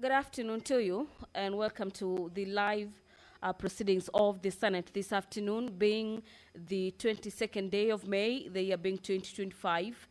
Good afternoon to you, and welcome to the live proceedings of the Senate this afternoon, being the 22nd day of May, the year being 2025.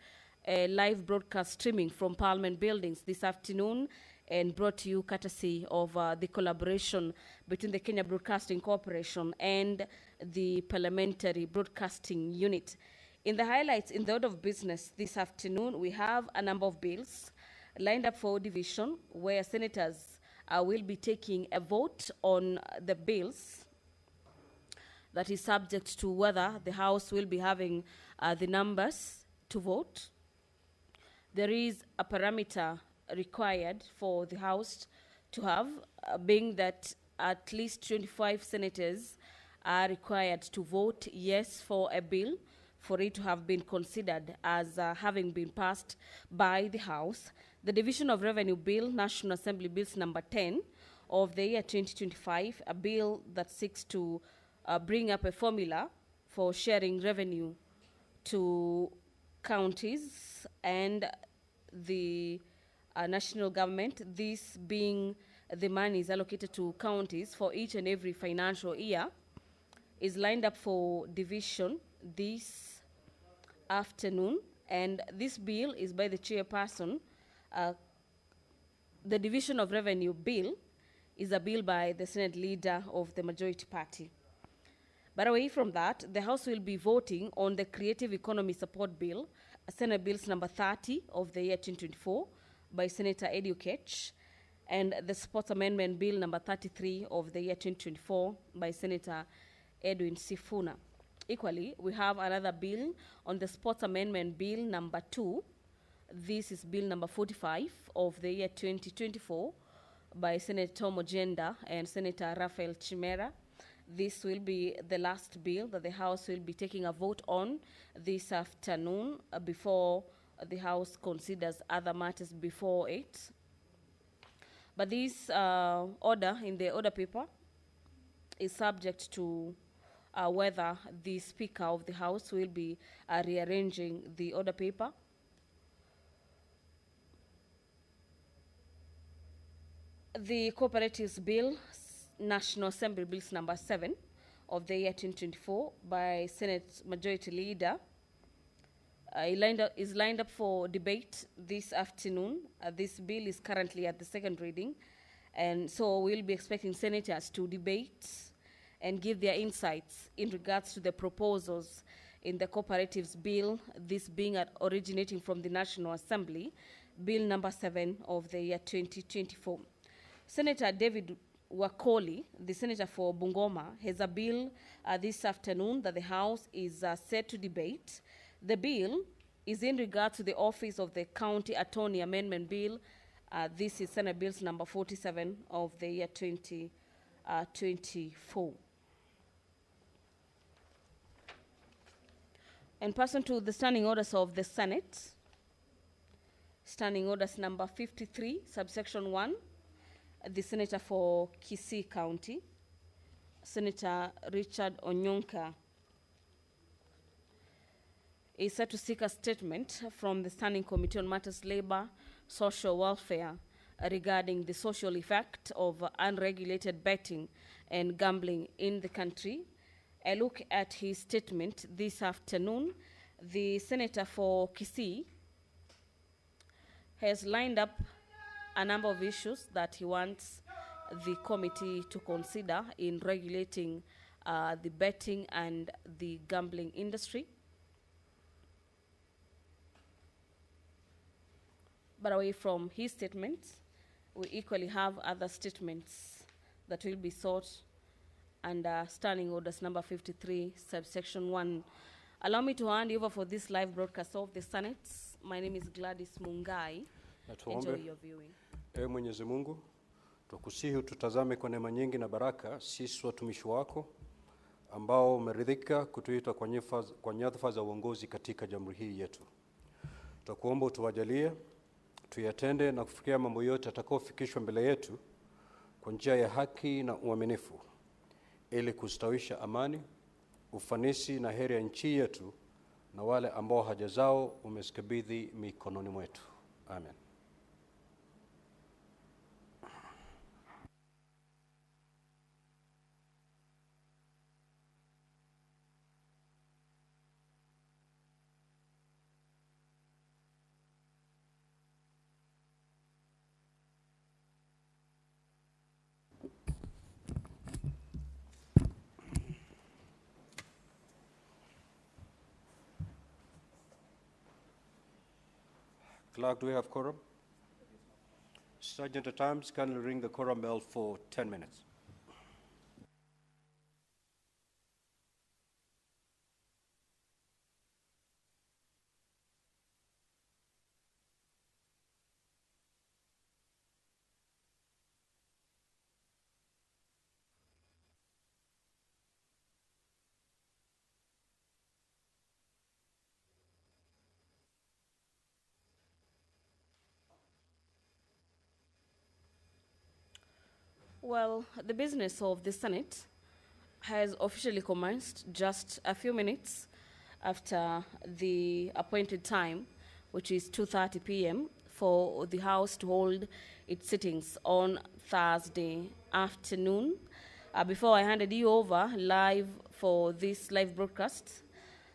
A live broadcast streaming from Parliament buildings this afternoon, and brought to you courtesy of the collaboration between the Kenya Broadcasting Corporation and the Parliamentary Broadcasting Unit. In the highlights in the order of business this afternoon, we have a number of bills lined up for division, where senators will be taking a vote on the bills that is subject to whether the House will be having the numbers to vote. There is a parameter required for the House to have, being that at least 25 senators are required to vote yes for a bill for it to have been considered as having been passed by the House. The Division of Revenue Bill, National Assembly Bills number 10 of the year 2025, a bill that seeks to bring up a formula for sharing revenue to counties and the national government, this being the monies allocated to counties for each and every financial year, is lined up for division this afternoon. And this bill is by the chairperson. The Division of Revenue Bill is a bill by the Senate leader of the majority party. But away from that, the House will be voting on the Creative Economy Support Bill, Senate Bills number 30 of the year 2024 by Senator Eddie Oketch, and the Sports Amendment Bill number 33 of the year 2024 by Senator Edwin Sifuna. Equally, we have another bill on the Sports Amendment Bill number 2. This is Bill number 45 of the year 2024 by Senator Tom Ojenda and Senator Raphael Chimera. This will be the last bill that the House will be taking a vote on this afternoon before the House considers other matters before it. But this order in the order paper is subject to whether the Speaker of the House will be rearranging the order paper. The Cooperatives Bill, National Assembly Bills number 7 of the year 2024 by Senate Majority Leader is lined up for debate this afternoon. This bill is currently at the second reading, and so we'll be expecting senators to debate and give their insights in regards to the proposals in the Cooperatives Bill, this being originating from the National Assembly, Bill number 7 of the year 2024. Senator David Wakoli, the senator for Bungoma, has a bill this afternoon that the House is set to debate. The bill is in regard to the Office of the County Attorney Amendment Bill. This is Senate Bills number 47 of the year 2024. And passing to the standing orders of the Senate, standing orders number 53, subsection 1, the senator for Kisii County, Senator Richard Onyonka, is set to seek a statement from the Standing Committee on Matters Labor, Social Welfare regarding the social effect of unregulated betting and gambling in the country. A look at his statement this afternoon. The senator for Kisii has lined up a number of issues that he wants the committee to consider in regulating the betting and the gambling industry. But away from his statements, we equally have other statements that will be sought under Standing Orders number 53, subsection 1. Allow me to hand over for this live broadcast of the Senate. My name is Gladys Mungai. Enjoy your viewing. Ewe Mwenyezi Mungu, tukusihi ututazame kwa neema nyingi na baraka sisi watumishi wako ambao umeridhika kutuita kwa nyadhifa za uongozi katika jamhuri hii yetu. Tutakuomba utuwajalie tuyatende na kufikia mambo yote yatakayofikishwa mbele yetu kwa njia ya haki na uaminifu, ili kustawisha amani, ufanisi na heri ya nchi yetu na wale ambao haja zao umezikabidhi mikononi mwetu. Amen. Clerk, do we have quorum? Sergeant at Arms, kindly ring the quorum bell for 10 minutes. Well, the business of the Senate has officially commenced just a few minutes after the appointed time, which is 2:30 p.m., for the House to hold its sittings on Thursday afternoon. Before I handed you over live for this live broadcast,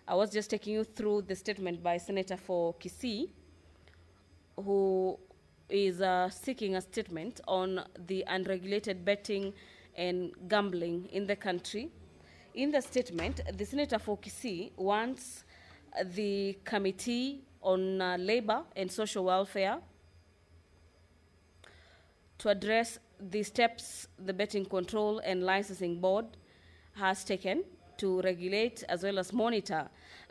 I was just taking you through the statement by Senator for Kisii, who is seeking a statement on the unregulated betting and gambling in the country. In the statement, the Senator for Kisii wants the Committee on Labor and Social Welfare to address the steps the Betting Control and Licensing Board has taken to regulate as well as monitor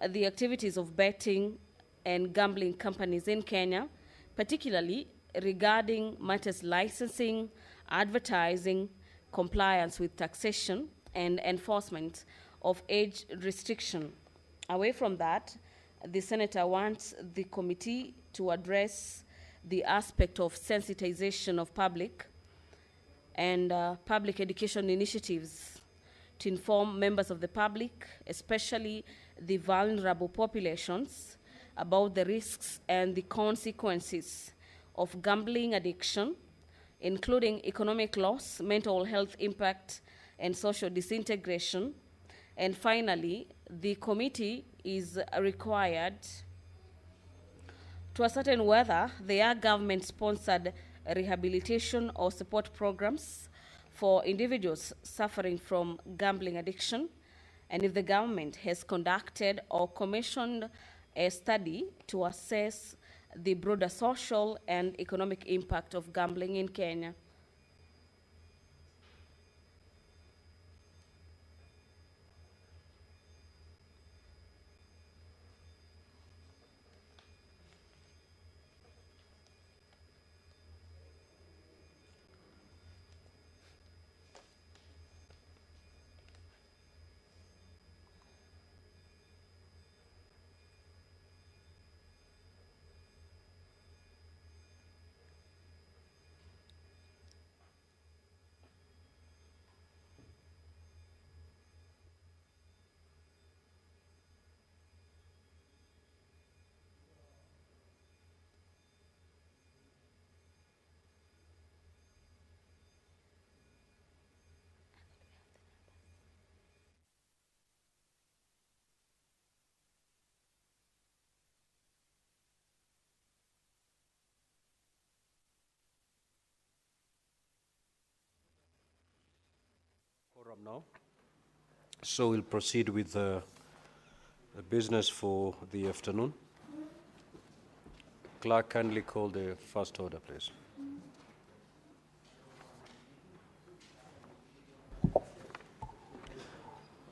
the activities of betting and gambling companies in Kenya, particularly regarding matters licensing, advertising, compliance with taxation, and enforcement of age restriction. Away from that, the Senator wants the committee to address the aspect of sensitization of public and public education initiatives to inform members of the public, especially the vulnerable populations, about the risks and the consequences of gambling addiction, including economic loss, mental health impact, and social disintegration. And finally, the committee is required to ascertain whether there are government-sponsored rehabilitation or support programs for individuals suffering from gambling addiction, and if the government has conducted or commissioned a study to assess the broader social and economic impact of gambling in Kenya. Quorum now. So we'll proceed with the business for the afternoon. Clerk, kindly call the first order, please.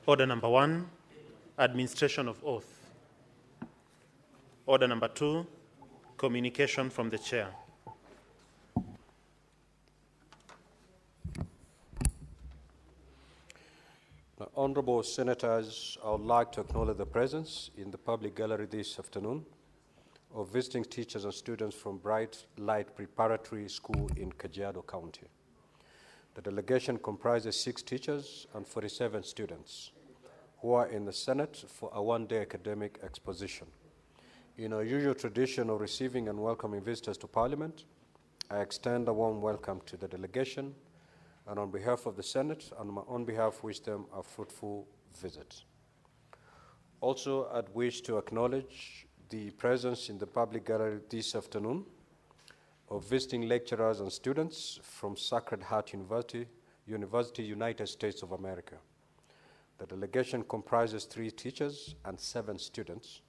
Order number 1, administration of oath. Order number 2, communication from the chair. Honorable Senators, I would like to acknowledge the presence in the public gallery this afternoon of visiting teachers and students from Bright Light Preparatory School in Kajiado County. The delegation comprises 6 teachers and 47 students who are in the Senate for a one-day academic exposition. In our usual tradition of receiving and welcoming visitors to Parliament, I extend a warm welcome to the delegation, and on behalf of the Senate and my own behalf, wish them a fruitful visit. Also, I'd wish to acknowledge the presence in the public gallery this afternoon of visiting lecturers and students from Sacred Heart University, United States of America. The delegation comprises 3 teachers and 7 students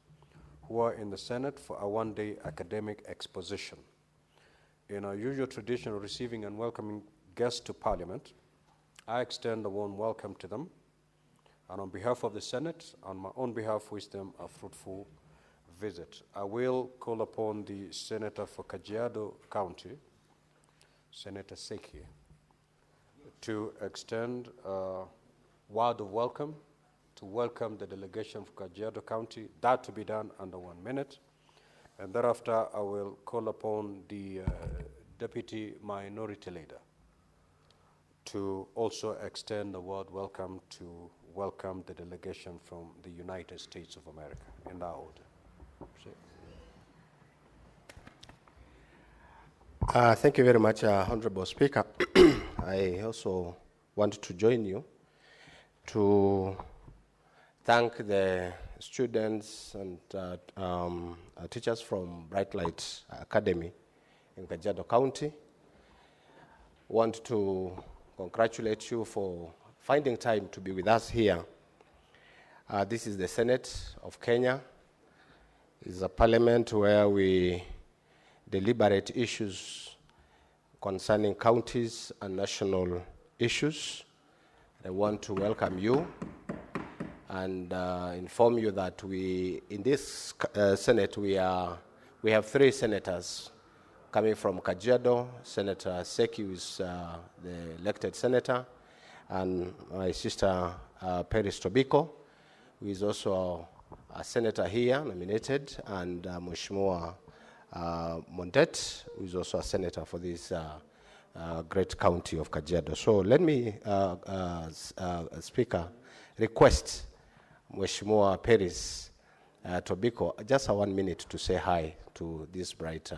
who are in the Senate for a one-day academic exposition. In our usual tradition of receiving and welcoming guests to Parliament, I extend a warm welcome to them, and on behalf of the Senate, on my own behalf, wish them a fruitful visit. I will call upon the Senator for Kajiado County, Senator Seki, to extend a word of welcome, to welcome the delegation for Kajiado County, that to be done under 1 minute. And thereafter, I will call upon the Deputy Minority Leader to also extend a word welcome to welcome the delegation from the United States of America, in that order. Thank you very much, Honorable Speaker. I also want to join you to thank the students and teachers from Bright Light Academy in Kajiado County. Want to congratulate you for finding time to be with us here. This is the Senate of Kenya. It's a parliament where we deliberate issues concerning counties and national issues. I want to welcome you and inform you that in this Senate, we have 3 senators coming from Kajiado. Senator Seki, who is the elected senator, and my sister Peris Tobiko, who is also a senator here, nominated, and Mheshimiwa Mondet, who is also a senator for this great county of Kajiado. So let me, Speaker, request Mheshimiwa Peris Tobiko just 1 minute to say hi to these bright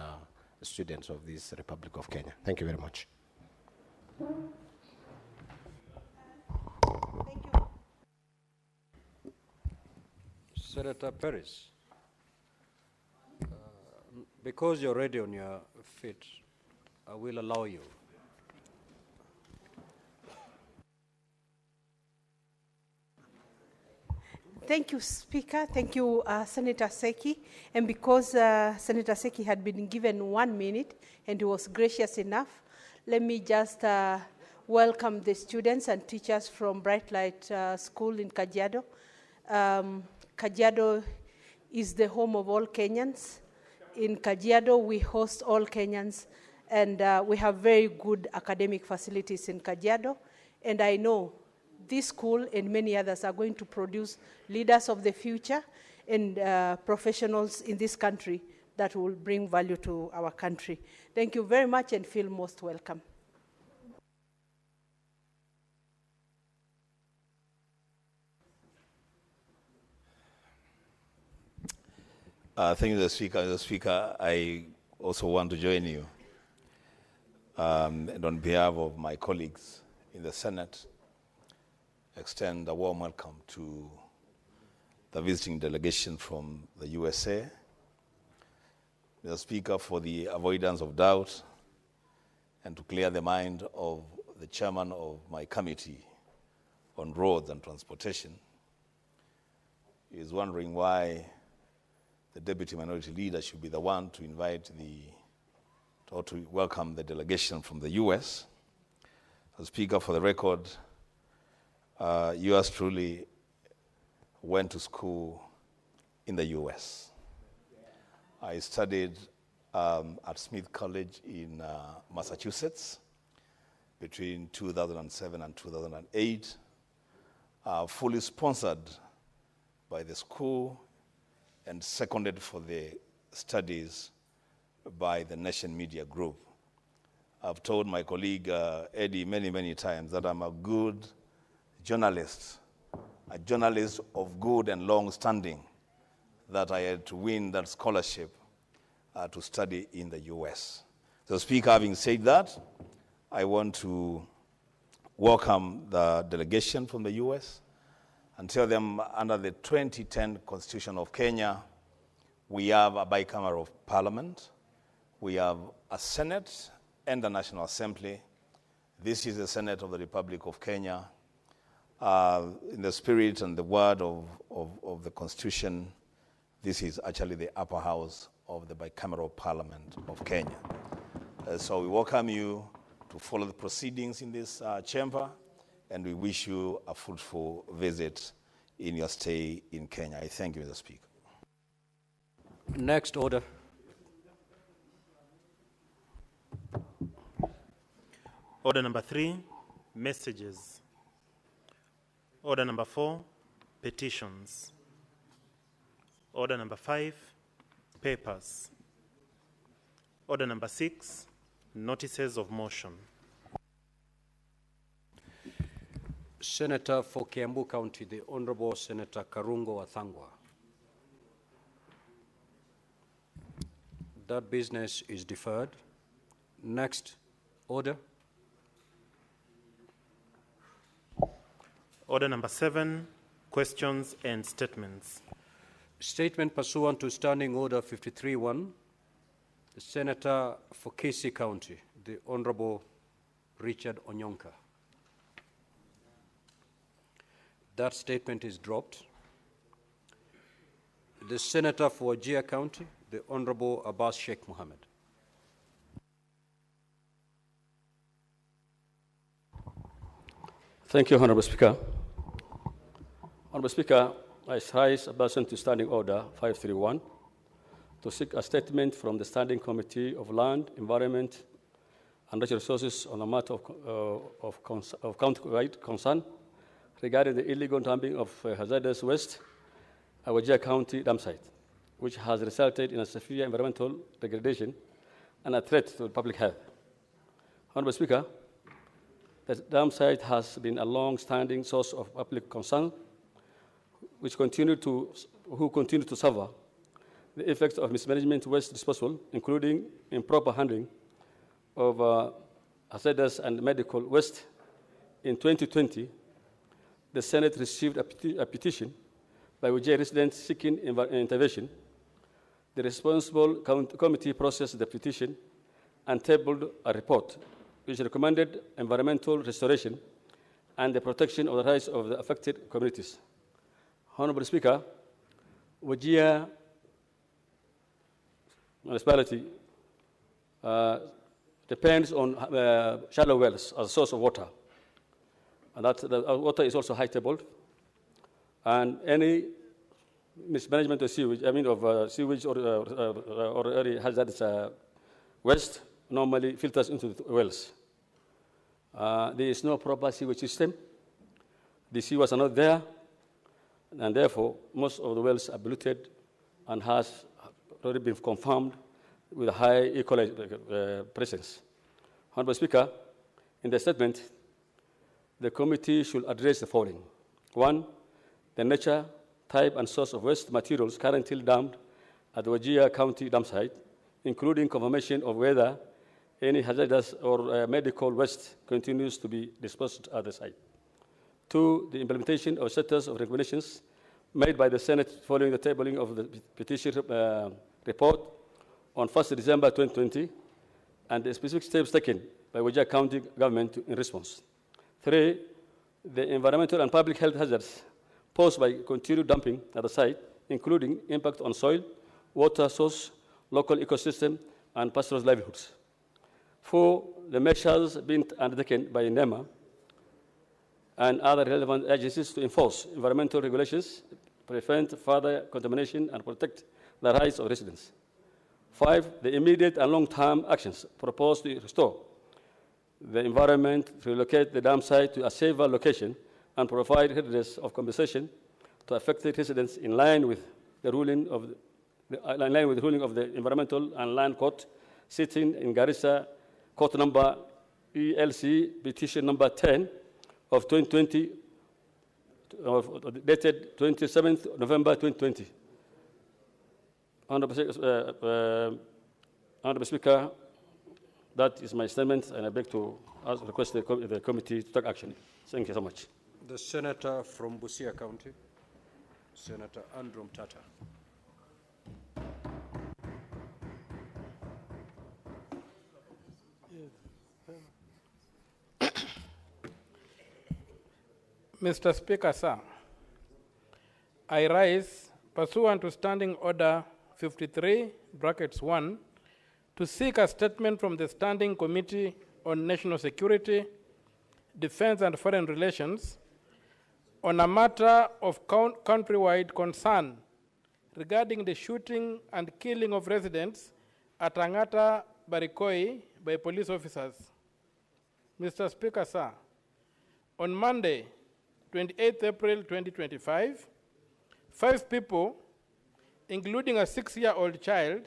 students of this Republic of Kenya. Thank you very much. Thank you. Senator Peris, because you're already on your feet, I will allow you. Thank you, Speaker. Thank you, Senator Seki. And because Senator Seki had been given 1 minute and he was gracious enough, let me just welcome the students and teachers from Bright Light School in Kajiado. Kajiado is the home of all Kenyans. In Kajiado, we host all Kenyans, and we have very good academic facilities in Kajiado. And I know this school and many others are going to produce leaders of the future and professionals in this country that will bring value to our country. Thank you very much and feel most welcome. Thank you, the Speaker. The Speaker, I also want to join you. And on behalf of my colleagues in the Senate, extend a warm welcome to the visiting delegation from the USA. Mr. Speaker, for the avoidance of doubt and to clear the mind of the chairman of my committee on roads and transportation, he is wondering why the deputy minority leader should be the one to invite to welcome the delegation from the US. So, Speaker, for the record, yours truly went to school in the US. I studied at Smith College in Massachusetts between 2007 and 2008, fully sponsored by the school and seconded for the studies by the Nation Media Group. I've told my colleague Eddie many times that I'm a good journalist, a journalist of good and long standing, that I had to win that scholarship to study in the US. So, Speaker, having said that, I want to welcome the delegation from the US and tell them under the 2010 Constitution of Kenya, we have a bicameral parliament, we have a Senate and a National Assembly. This is the Senate of the Republic of Kenya. In the spirit and the word of the Constitution, this is actually the upper house of the bicameral parliament of Kenya. So we welcome you to follow the proceedings in this chamber, and we wish you a fruitful visit in your stay in Kenya. I thank you, Mr. Speaker. Next order. Order number 3, messages. Order number 4, petitions. Order number 5, papers. Order number 6, notices of motion. Senator for Kiambu County, the Honorable Senator Karungo Wathangwa. That business is deferred. Next order. Order number 7, questions and statements. Statement pursuant to Standing Order 53-1, the Senator for Kisii County, the Honorable Richard Onyonka. That statement is dropped. The Senator for Wajir County, the Honorable Abbas Sheikh Mohammed. Thank you, Honorable Speaker. Honorable Speaker, I rise pursuant to Standing Order 531 to seek a statement from the Standing Committee of Land, Environment, and Natural Resources on a matter of county-wide concern regarding the illegal dumping of hazardous waste at Wajir County dam site, which has resulted in a severe environmental degradation and a threat to public health. Honorable Speaker, the dam site has been a long-standing source of public concern, who continue to suffer the effects of mismanagement waste disposal, including improper handling of hazardous and medical waste. In 2020, the Senate received a petition by Wajir residents seeking intervention. The responsible committee processed the petition and tabled a report which recommended environmental restoration and the protection of the rights of the affected communities. Honorable Speaker, Wajir municipality depends on shallow wells as a source of water. And that the water is also high tabled. And any mismanagement of sewage, sewage or any hazardous waste normally filters into the wells. There is no proper sewage system. The sewers are not there, and therefore most of the wells are polluted and has already been confirmed with a high E. coli presence. Honorable Speaker, in the statement, the committee should address the following. 1, the nature, type, and source of waste materials currently dumped at the Wajir County dam site, including confirmation of whether any hazardous or medical waste continues to be disposed at the site. 2, the implementation of setters of recommendations made by the Senate following the tabling of the petition report on 1st December 2020, and the specific steps taken by Wajir County government in response. 3, the environmental and public health hazards posed by continued dumping at the site, including impact on soil, water source, local ecosystem, and pastoral livelihoods. 4, the measures being undertaken by NEMA and other relevant agencies to enforce environmental regulations, prevent further contamination, and protect the rights of residents. 5, the immediate and long-term actions proposed to restore the environment, relocate the dam site to a safer location, and provide redress of compensation to affected residents in line with the ruling of the Environmental and Land Court sitting in Garissa, Court number ELC, petition number 10 of 2020, dated 27th November 2020. Honorable Speaker, that is my statement, and I beg to request the committee to take action. Thank you so much. The Senator from Busia County, Senator Andrew Mtata. Mr. Speaker, sir, I rise pursuant to Standing Order 53, brackets 1, to seek a statement from the Standing Committee on National Security, Defense and Foreign Relations on a matter of countrywide concern regarding the shooting and killing of residents at Angata Barikoi by police officers. Mr. Speaker, sir, on Monday, 28th April 2025, 5 people, including a 6-year-old child,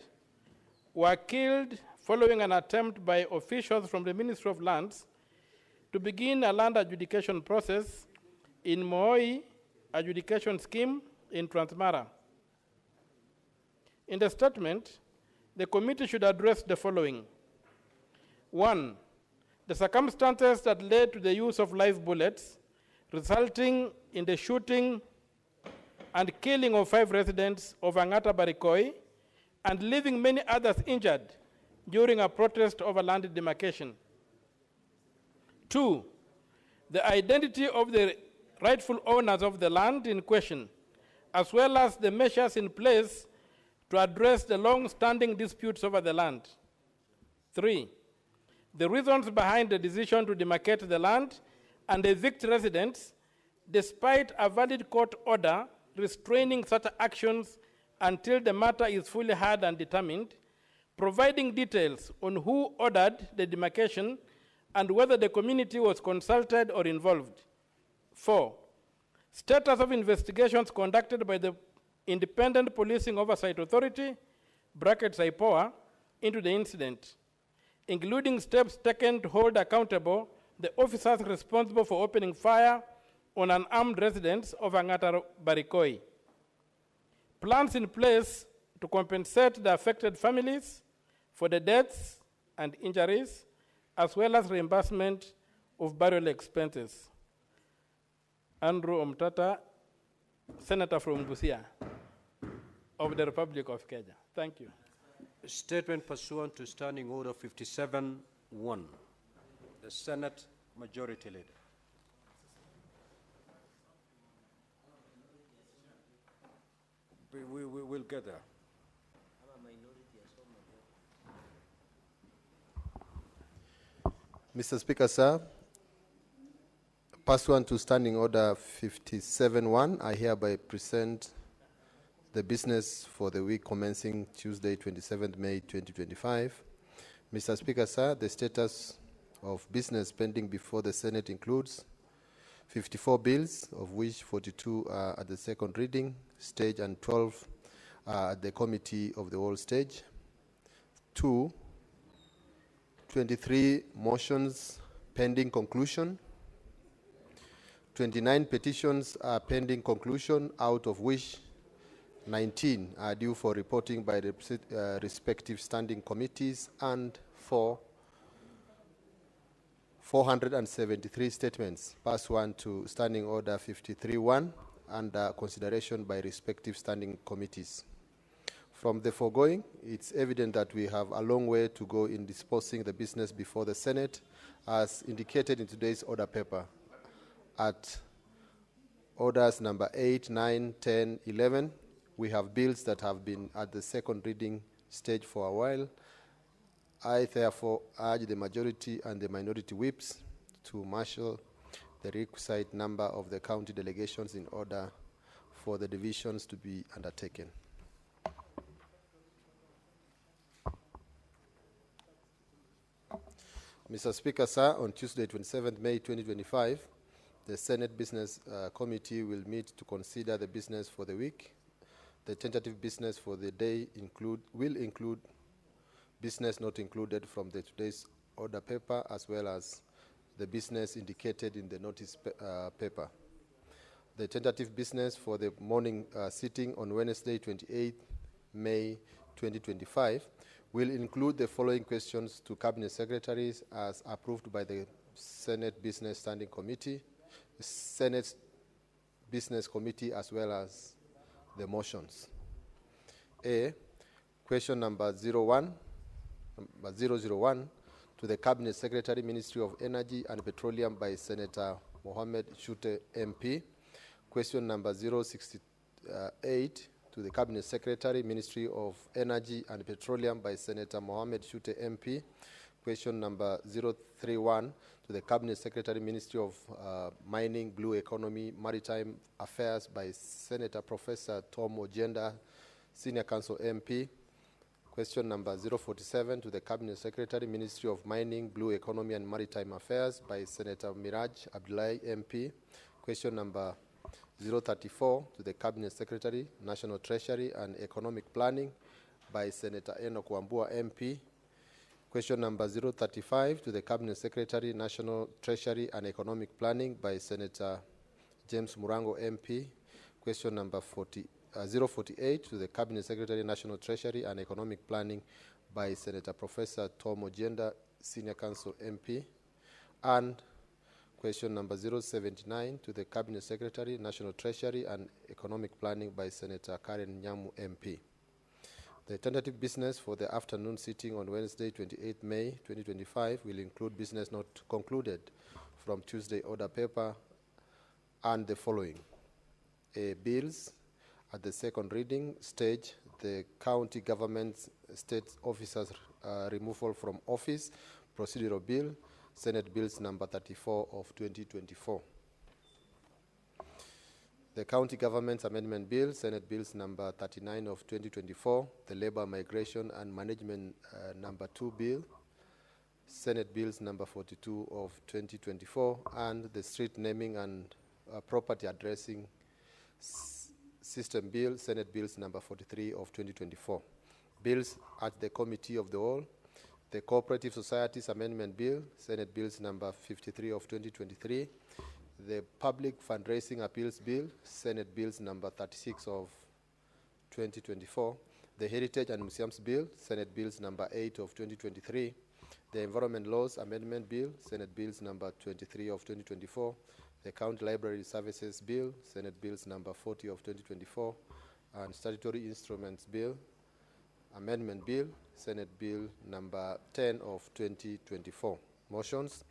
were killed following an attempt by officials from the Ministry of Lands to begin a land adjudication process in Mooi adjudication scheme in Transmara. In the statement, the committee should address the following. 1, the circumstances that led to the use of live bullets, resulting in the shooting and killing of 5 residents of Angata Barikoi and leaving many others injured during a protest over land demarcation. 2, the identity of the rightful owners of the land in question, as well as the measures in place to address the long-standing disputes over the land. 3, the reasons behind the decision to demarcate the land and evict residents despite a valid court order restraining such actions until the matter is fully heard and determined, providing details on who ordered the demarcation and whether the community was consulted or involved. 4, status of investigations conducted by the Independent Policing Oversight Authority, brackets IPOA, into the incident, including steps taken to hold accountable the officers responsible for opening fire on unarmed residents of Angata Barikoi. Plans in place to compensate the affected families for the deaths and injuries, as well as reimbursement of burial expenses. Andrew Omtata, Senator from Busia of the Republic of Kenya. Thank you. Statement pursuant to Standing Order 57-1. The Senate Majority Leader. We will get there. Mr. Speaker, sir, pursuant to Standing Order 57-1, I hereby present the business for the week commencing Tuesday, 27th May 2025. Mr. Speaker, sir, the status of business pending before the Senate includes 54 bills, of which 42 are at the second reading stage and 12 are at the committee of the whole stage. 23 motions pending conclusion. 29 petitions are pending conclusion, out of which 19 are due for reporting by the respective standing committees, and 473 statements pursuant to Standing Order 53-1 under consideration by respective standing committees. From the foregoing, it's evident that we have a long way to go in disposing the business before the Senate, as indicated in today's order paper. At orders number 8, 9, 10, 11, we have bills that have been at the second reading stage for a while. I therefore urge the majority and the minority whips to marshal the requisite number of the county delegations in order for the divisions to be undertaken. Mr. Speaker, sir, on Tuesday, 27th May 2025, the Senate Business Committee will meet to consider the business for the week. The tentative business for the day will include business not included from today's order paper, as well as the business indicated in the notice paper. The tentative business for the morning sitting on Wednesday, 28th May 2025, will include the following questions to Cabinet Secretaries as approved by the Senate Business Standing Committee, Senate Business Committee, as well as the motions. A, question number 001 to the Cabinet Secretary, Ministry of Energy and Petroleum, by Senator Mohammed Shute MP. Question number 068 to the Cabinet Secretary, Ministry of Energy and Petroleum by Senator Mohamed Shute MP. Question number 031 to the Cabinet Secretary, Ministry of Mining, Blue Economy, Maritime Affairs by Senator Professor Tom Ojenda, Senior Counsel MP. Question number 047 to the Cabinet Secretary, Ministry of Mining, Blue Economy and Maritime Affairs by Senator Miraj Abdullahi MP. Question number 034 to the Cabinet Secretary, National Treasury and Economic Planning by Senator Enoch Wambua MP. Question number 035 to the Cabinet Secretary, National Treasury and Economic Planning by Senator James Murango MP. Question number 048 to the Cabinet Secretary, National Treasury and Economic Planning by Senator Professor Tom Ojenda, Senior Counsel MP. And question number 079 to the Cabinet Secretary, National Treasury and Economic Planning by Senator Karen Nyamu MP. The tentative business for the afternoon sitting on Wednesday, 28 May 2025 will include business not concluded from Tuesday order paper and the following. Bills. At the second reading stage, the county government state officers removal from office, procedural bill, Senate Bills number 34 of 2024. The County Government's Amendment Bill, Senate Bills number 39 of 2024, the Labor Migration and Management number 2 Bill, Senate Bills number 42 of 2024, and the Street Naming and Property Addressing System Bill, Senate Bills number 43 of 2024. Bills at the Committee of the Whole, the Cooperative Societies Amendment Bill, Senate Bills number 53 of 2023, the Public Fundraising Appeals Bill, Senate Bills number 36 of 2024, the Heritage and Museums Bill, Senate Bills number 8 of 2023, the Environment Laws Amendment Bill, Senate Bills number 23 of 2024, the County Library Services Bill, Senate Bills number 40 of 2024, and Statutory Instruments Bill, Amendment Bill, Senate Bill number 10 of 2024. Motions.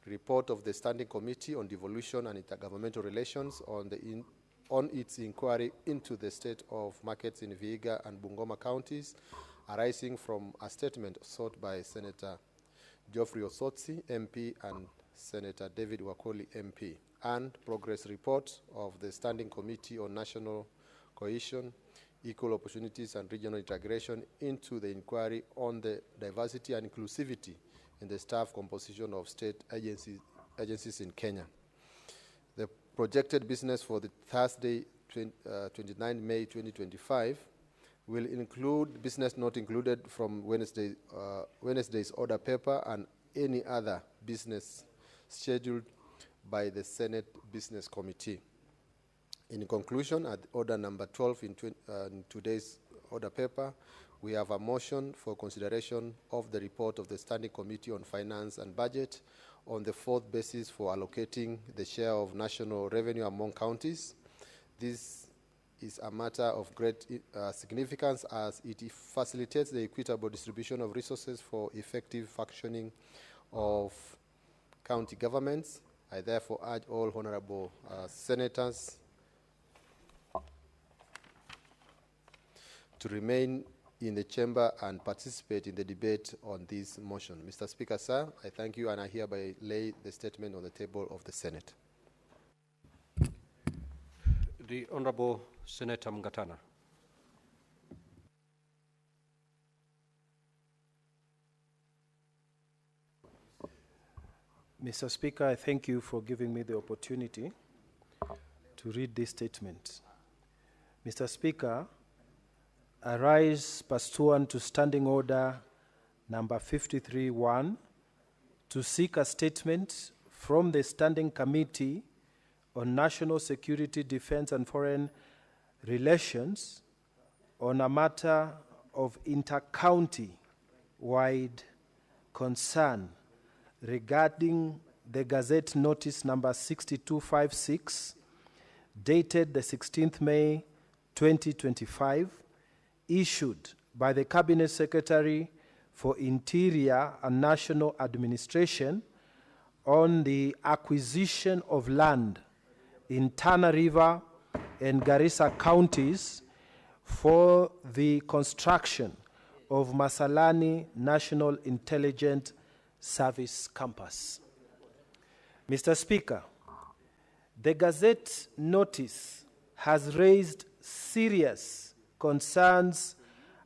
Report of the Standing Committee on Devolution and Intergovernmental Relations on its inquiry into the state of markets in Vihiga and Bungoma counties, arising from a statement sought by Senator Geoffrey Osotsi, MP, and Senator David Wakoli, MP, and progress report of the Standing Committee on National Cohesion, Equal Opportunities and Regional Integration into the inquiry on the diversity and inclusivity in the staff composition of state agencies in Kenya. The projected business for the Thursday, 29 May 2025, will include business not included from Wednesday's order paper and any other business scheduled by the Senate Business Committee. In conclusion, at order number 12 in today's order paper, we have a motion for consideration of the report of the Standing Committee on Finance and Budget on the fourth basis for allocating the share of national revenue among counties. This is a matter of great significance as it facilitates the equitable distribution of resources for effective functioning of county governments. I therefore urge all honorable senators to remain in the chamber and participate in the debate on this motion. Mr. Speaker, sir, I thank you and I hereby lay the statement on the table of the Senate. The Honorable Senator Mngatana. Mr. Speaker, I thank you for giving me the opportunity to read this statement. Mr. Speaker, I rise pursuant to Standing Order number 53-1 to seek a statement from the Standing Committee on National Security, Defense and Foreign Relations on a matter of inter-county-wide concern regarding the Gazette Notice number 6256, dated the 16th May 2025, issued by the Cabinet Secretary for Interior and National Administration on the acquisition of land in Tana River and Garissa counties for the construction of Masalani National Intelligence Service Campus. Mr. Speaker, the Gazette notice has raised serious concerns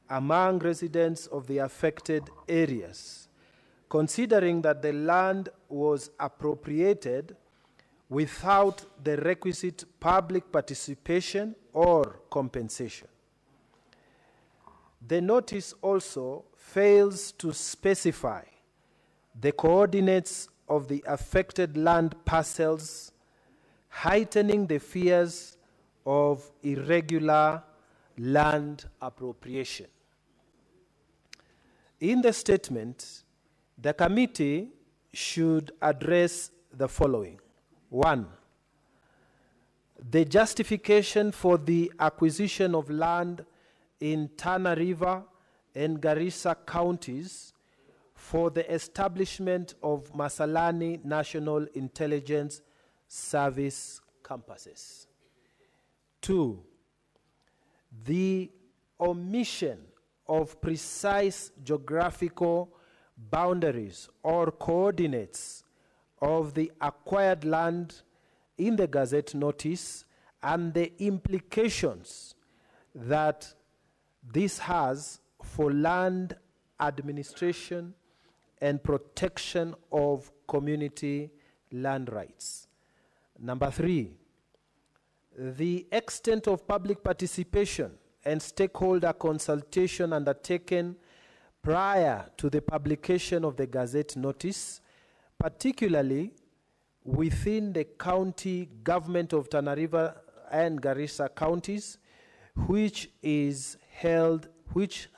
among residents of the affected areas, considering that the land was appropriated without the requisite public participation or compensation. The notice also fails to specify the coordinates of the affected land parcels, heightening the fears of irregular land appropriation. In the statement, the committee should address the following. 1, the justification for the acquisition of land in Tana River and Garissa counties for the establishment of Masalani National Intelligence Service campuses. 2, the omission of precise geographical boundaries or coordinates of the acquired land in the Gazette notice and the implications that this has for land administration and protection of community land rights. Number 3, the extent of public participation and stakeholder consultation undertaken prior to the publication of the Gazette notice, particularly within the county government of Tana River and Garissa counties, which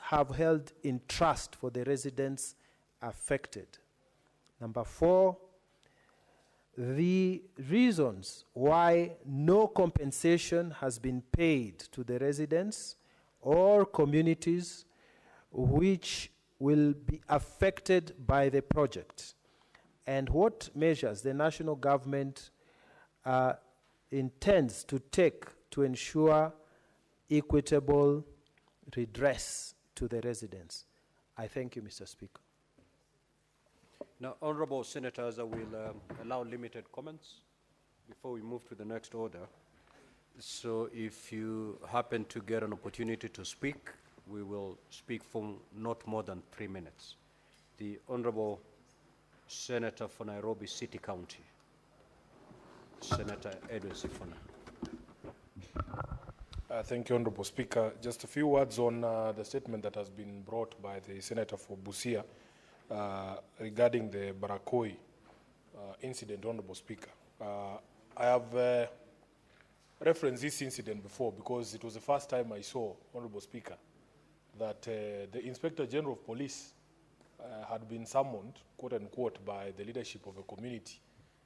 have held in trust for the residents affected. Number 4, the reasons why no compensation has been paid to the residents or communities which will be affected by the project, and what measures the national government intends to take to ensure equitable redress to the residents. I thank you, Mr. Speaker. Now, honorable senators, I will allow limited comments before we move to the next order. So if you happen to get an opportunity to speak, we will speak for not more than 3 minutes. The Honorable Senator for Nairobi City County, Senator Edwin Sifuna. Thank you, Honorable Speaker. Just a few words on the statement that has been brought by the Senator for Busia regarding the Barakoi incident, Honorable Speaker. I have referenced this incident before because it was the first time I saw, Honorable Speaker, that the Inspector General of Police had been summoned, quote unquote, by the leadership of a community.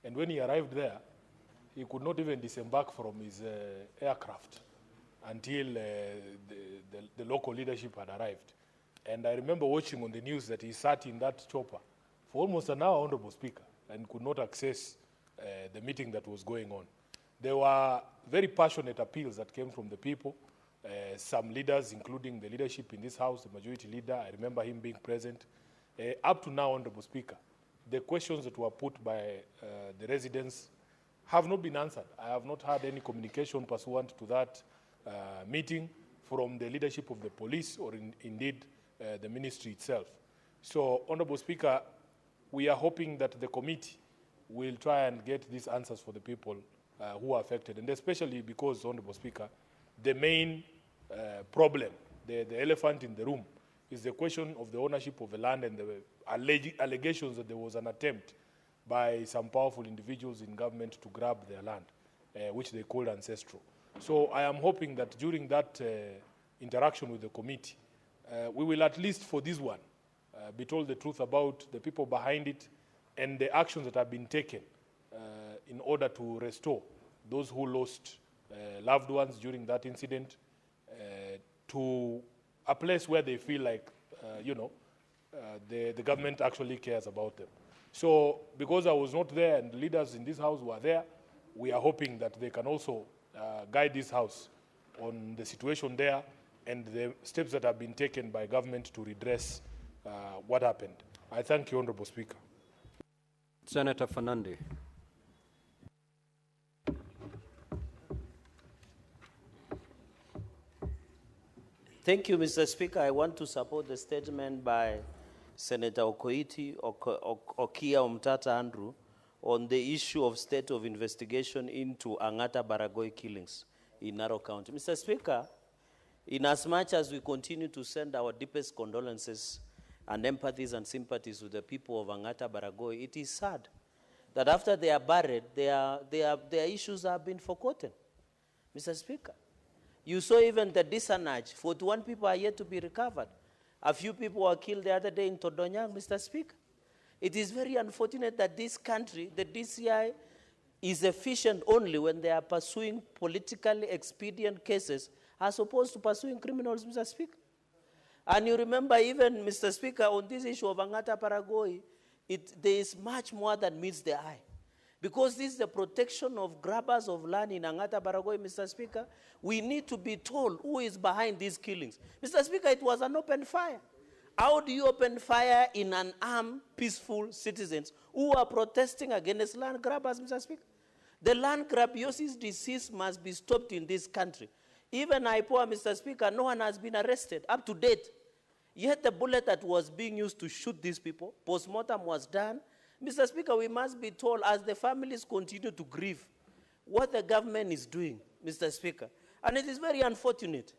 And when he arrived there, he could not even disembark from his aircraft until the local leadership had arrived. And I remember watching on the news that he sat in that chopper for almost an hour, Honorable Speaker, and could not access the meeting that was going on. There were very passionate appeals that came from the people. Some leaders, including the leadership in this House, the majority leader, I remember him being present. Up to now, Honorable Speaker, the questions that were put by the residents have not been answered. I have not had any communication pursuant to that meeting from the leadership of the police or indeed the ministry itself. So, Honorable Speaker, we are hoping that the committee will try and get these answers for the people who are affected, and especially because, Honorable Speaker, the main problem, the elephant in the room, is the question of the ownership of the land and the allegations that there was an attempt by some powerful individuals in government to grab their land, which they called ancestral. So I am hoping that during that interaction with the committee, we will at least for this one be told the truth about the people behind it and the actions that have been taken in order to restore those who lost loved ones during that incident to a place where they feel like, the government actually cares about them. So because I was not there and the leaders in this House were there, we are hoping that they can also guide this House on the situation there and the steps that have been taken by government to redress what happened. I thank you, Honorable Speaker. Senator Fernandi. Thank you, Mr. Speaker. I want to support the statement by Senator Okoiti, Okia Omtata Andrew, on the issue of state of investigation into Angata Baragoi killings in Narok County. Mr. Speaker, in as much as we continue to send our deepest condolences and empathies and sympathies to the people of Angata Baragoi, it is sad that after they are buried, their issues have been forgotten. Mr. Speaker, you saw even the Disanaj, 41 people are yet to be recovered. A few people were killed the other day in Todonyang, Mr. Speaker. It is very unfortunate that this country, the DCI, is efficient only when they are pursuing politically expedient cases as opposed to pursuing criminals, Mr. Speaker. And you remember even, Mr. Speaker, on this issue of Angata Baragoi, there is much more than meets the eye. Because this is the protection of grabbers of land in Angata Baragoi, Mr. Speaker, we need to be told who is behind these killings. Mr. Speaker, it was an open fire. How do you open fire in an armed, peaceful citizens who are protesting against land grabbers, Mr. Speaker? The land grabiosis disease must be stopped in this country. Even IPOA, Mr. Speaker, no one has been arrested up to date. Yet the bullet that was being used to shoot these people, post-mortem was done. Mr. Speaker, we must be told as the families continue to grieve what the government is doing, Mr. Speaker. And it is very unfortunate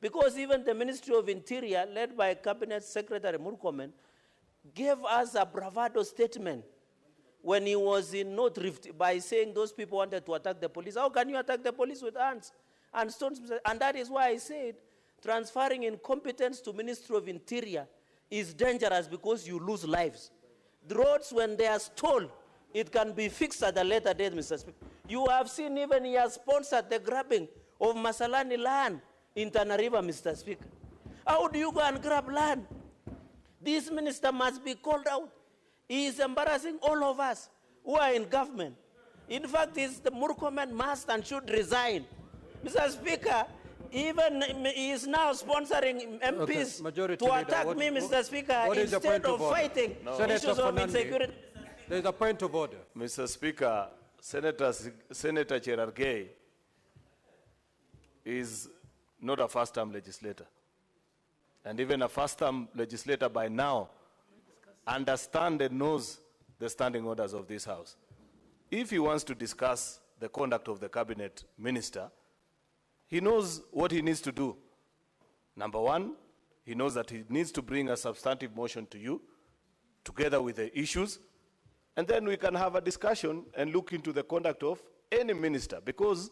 because even the Ministry of Interior, led by Cabinet Secretary Murkomen, gave us a bravado statement when he was in North Rift by saying those people wanted to attack the police. How can you attack the police with arms and stones? And that is why I said transferring incompetence to Ministry of Interior is dangerous because you lose lives. The roads, when they are stalled, it can be fixed at a later date, Mr. Speaker. You have seen even he has sponsored the grabbing of Masalani land in Tana River, Mr. Speaker. How do you go and grab land? This minister must be called out. He is embarrassing all of us who are in government. In fact, the Murkomen must and should resign. Mr. Speaker, even he is now sponsoring MPs to attack me, Mr. Speaker, instead of fighting issues of insecurity. There is a point of order. Mr. Speaker, Senator Cherargei is not a first-term legislator. And even a first-term legislator by now understands and knows the standing orders of this House. If he wants to discuss the conduct of the cabinet minister, he knows what he needs to do. Number one, he knows that he needs to bring a substantive motion to you, together with the issues, and then we can have a discussion and look into the conduct of any minister, because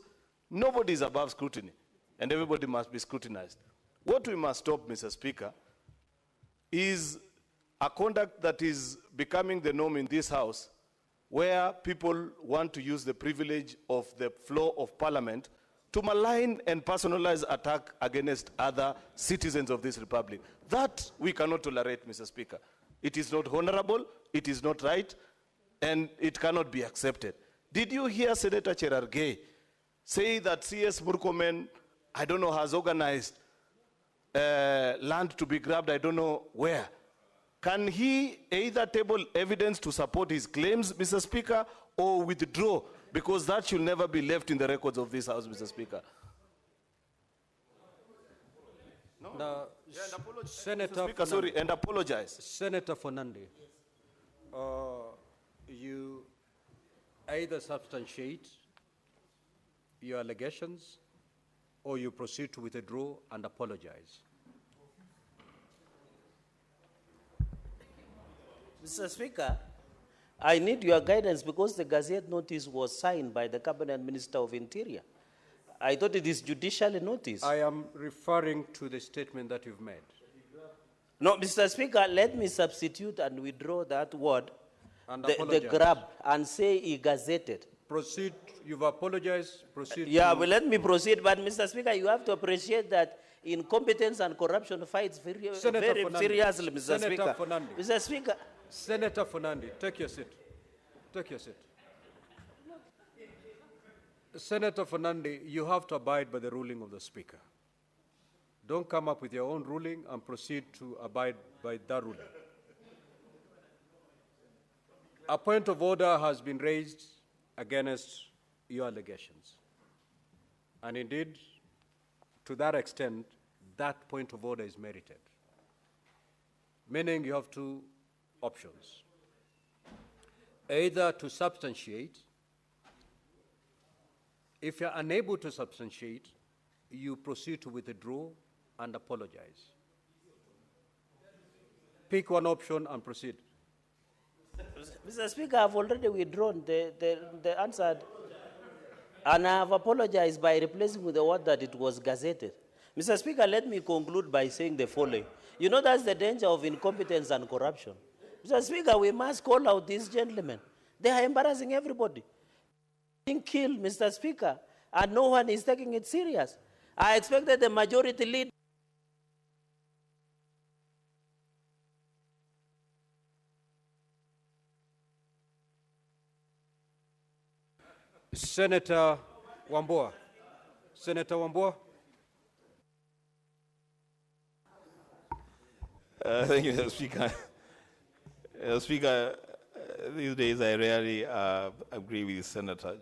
nobody is above scrutiny, and everybody must be scrutinized. What we must stop, Mr. Speaker, is a conduct that is becoming the norm in this House, where people want to use the privilege of the floor of Parliament to malign and personalize attack against other citizens of this republic. That we cannot tolerate, Mr. Speaker. It is not honorable, it is not right, and it cannot be accepted. Did you hear Senator Cherargei say that CS Murkomen, I don't know, has organized land to be grabbed, I don't know where? Can he either table evidence to support his claims, Mr. Speaker, or withdraw? Because that should never be left in the records of this House, Mr. Speaker. No. Now, Senator Speaker, sorry, and apologize. Senator Fernandi, you either substantiate your allegations or you proceed to withdraw and apologize. Mr. Speaker, I need your guidance because the Gazette notice was signed by the Cabinet Minister of Interior. I thought it is judicially noticed. I am referring to the statement that you've made. No, Mr. Speaker, let me substitute and withdraw that word, the grab, and say he gazetted. Proceed, you've apologized, proceed. Yeah, well, let me proceed, but Mr. Speaker, you have to appreciate that incompetence and corruption fights very seriously, Mr. Speaker. Mr. Speaker. Senator Fernandi, take your seat. Take your seat. Senator Fernandi, you have to abide by the ruling of the Speaker. Don't come up with your own ruling and proceed to abide by that ruling. A point of order has been raised against your allegations. And indeed, to that extent, that point of order is merited. Meaning you have two options. Either to substantiate. If you're unable to substantiate, you proceed to withdraw and apologize. Pick one option and proceed. Mr. Speaker, I've already withdrawn the answer, and I have apologized by replacing with the word that it was gazetted. Mr. Speaker, let me conclude by saying the following. You know, that's the danger of incompetence and corruption. Mr. Speaker, we must call out these gentlemen. They are embarrassing everybody. Being killed, Mr. Speaker, and no one is taking it serious. I expected the majority leader. Senator Wambua. Senator Wambua. Thank you, Mr. Speaker. Speaker, these days I rarely agree with Senator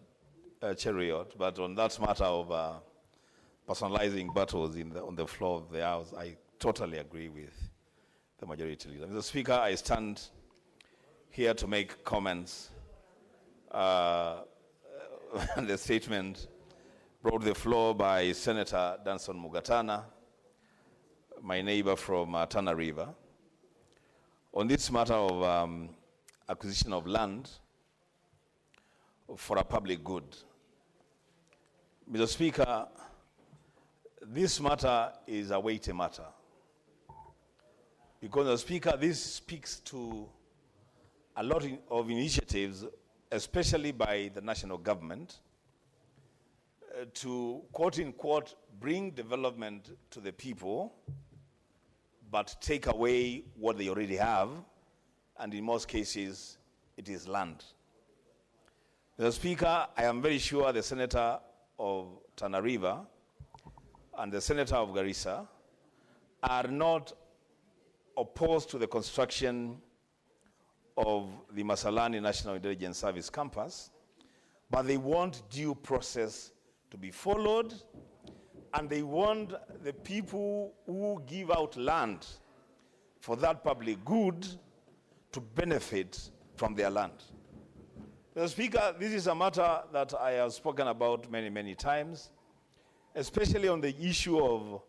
Cheriot, but on that matter of personalizing battles on the floor of the House, I totally agree with the majority leader. Mr. Speaker, I stand here to make comments on the statement brought to the floor by Senator Danson Mugatana, my neighbor from Tana River, on this matter of acquisition of land for a public good. Mr. Speaker, this matter is a weighty matter. Because, Mr. Speaker, this speaks to a lot of initiatives, especially by the national government, to, quote unquote, bring development to the people, but take away what they already have, and in most cases, it is land. Mr. Speaker, I am very sure the Senator of Tana River and the Senator of Garissa are not opposed to the construction of the Masalani National Intelligence Service campus, but they want due process to be followed, and they want the people who give out land for that public good to benefit from their land. Mr. Speaker, this is a matter that I have spoken about many, many times, especially on the issue of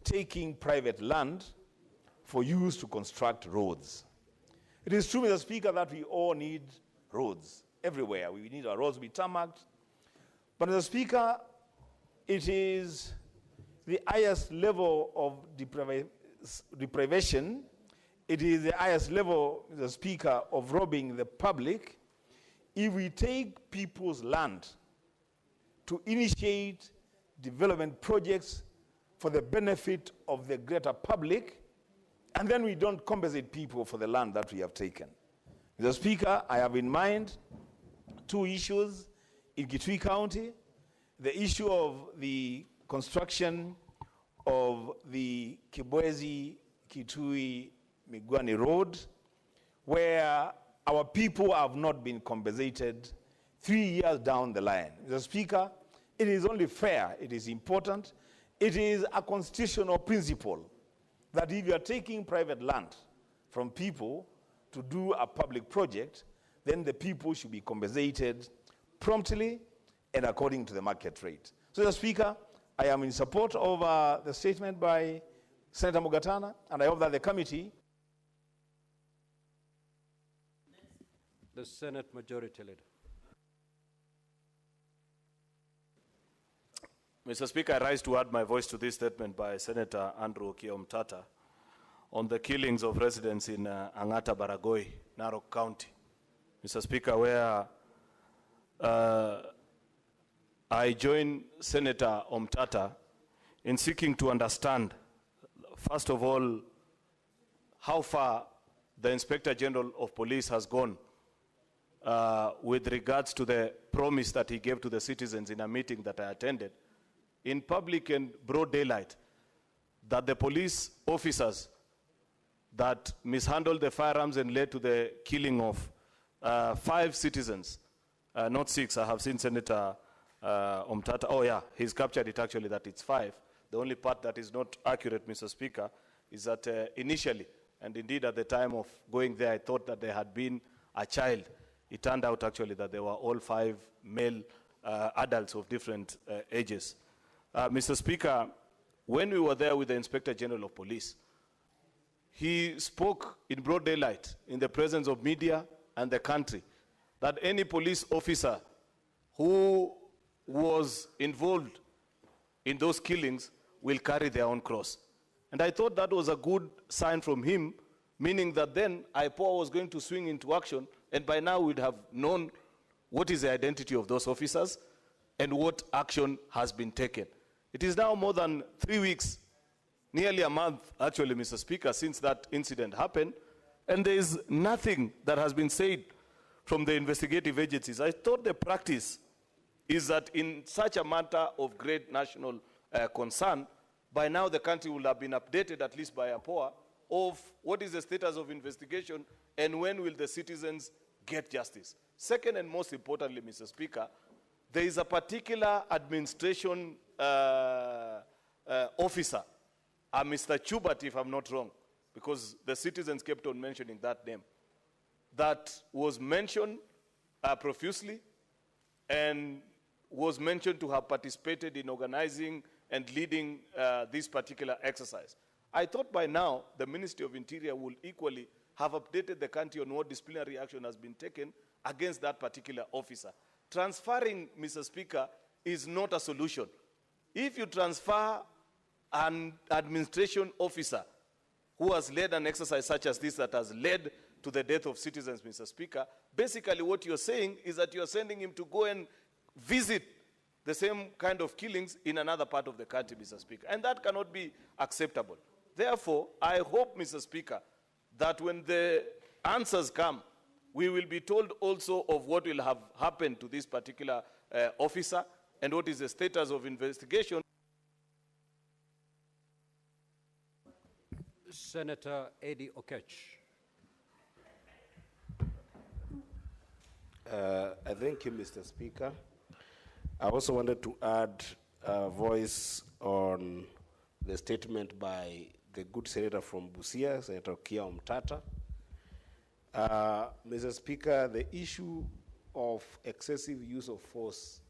taking private land for use to construct roads. It is true, Mr. Speaker, that we all need roads everywhere. We need our roads to be tarmacked. But, Mr. Speaker, it is the highest level of deprivation. It is the highest level, Mr. Speaker, of robbing the public if we take people's land to initiate development projects for the benefit of the greater public, and then we don't compensate people for the land that we have taken. Mr. Speaker, I have in mind two issues in Kitui County: the issue of the construction of the Kibwezi-Kitui-Migwani Road, where our people have not been compensated 3 years down the line. Mr. Speaker, it is only fair, it is important, it is a constitutional principle that if you are taking private land from people to do a public project, then the people should be compensated promptly and according to the market rate. So, Mr. Speaker, I am in support of the statement by Senator Mugatana, and I hope that the committee. The Senate Majority Leader. Mr. Speaker, I rise to add my voice to this statement by Senator Andrew Kiomtata on the killings of residents in Angata Baragoi, Narok County. Mr. Speaker, where I join Senator Omtata in seeking to understand, first of all, how far the Inspector General of Police has gone with regards to the promise that he gave to the citizens in a meeting that I attended in public and broad daylight, that the police officers that mishandled the firearms and led to the killing of 5 citizens, not 6. I have seen Senator Omtata. Oh yeah, he's captured it actually that it's 5. The only part that is not accurate, Mr. Speaker, is that initially, and indeed at the time of going there, I thought that there had been a child. It turned out actually that they were all 5 male adults of different ages. Mr. Speaker, when we were there with the Inspector General of Police, he spoke in broad daylight in the presence of media and the country that any police officer who was involved in those killings will carry their own cross. And I thought that was a good sign from him, meaning that then IPOA was going to swing into action, and by now we'd have known what is the identity of those officers and what action has been taken. It is now more than 3 weeks, nearly a month, actually, Mr. Speaker, since that incident happened, and there is nothing that has been said from the investigative agencies. I thought the practice is that in such a matter of great national concern, by now the country will have been updated, at least by IPOA, of what is the status of investigation and when will the citizens get justice. Second, and most importantly, Mr. Speaker, there is a particular administration officer, Mr. Chubert, if I'm not wrong, because the citizens kept on mentioning that name, that was mentioned profusely and was mentioned to have participated in organizing and leading this particular exercise. I thought by now the Ministry of Interior will equally have updated the country on what disciplinary action has been taken against that particular officer. Transferring, Mr. Speaker, is not a solution. If you transfer an administration officer who has led an exercise such as this that has led to the death of citizens, Mr. Speaker, basically what you're saying is that you're sending him to go and visit the same kind of killings in another part of the country, Mr. Speaker. And that cannot be acceptable. Therefore, I hope, Mr. Speaker, that when the answers come, we will be told also of what will have happened to this particular officer and what is the status of investigation. Senator Eddie Okech. I thank you, Mr. Speaker. I also wanted to add a voice on the statement by the good senator from Busia, Senator Kia Omtata. Mr. Speaker, the issue of excessive use of force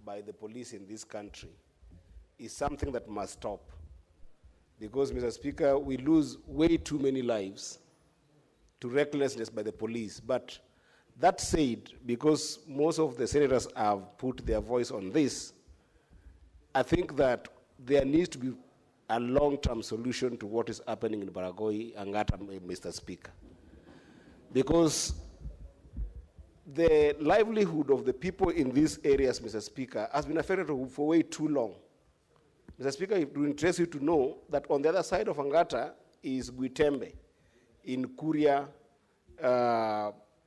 by the police in this country is something that must stop. Because, Mr. Speaker, we lose way too many lives to recklessness by the police. But that said, because most of the senators have put their voice on this, I think that there needs to be a long-term solution to what is happening in Baragoi and Ngata, Mr. Speaker. Because the livelihood of the people in these areas, Mr. Speaker, has been affected for way too long. Mr. Speaker, it will interest you to know that on the other side of Angata is Guitembe in Kuria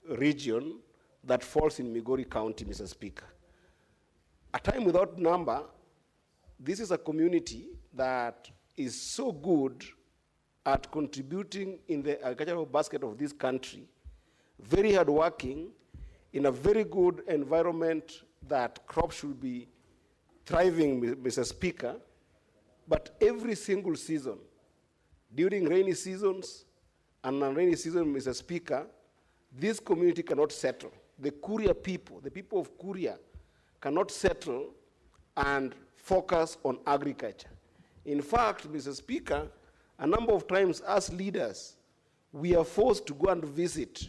region that falls in Migori County, Mr. Speaker. A time without number, this is a community that is so good at contributing in the agricultural basket of this country, very hardworking, in a very good environment that crops should be thriving, Mr. Speaker. But every single season, during rainy seasons and non-rainy season, Mr. Speaker, this community cannot settle. The Kuria people, the people of Kuria, cannot settle and focus on agriculture. In fact, Mr. Speaker, a number of times as leaders, we are forced to go and visit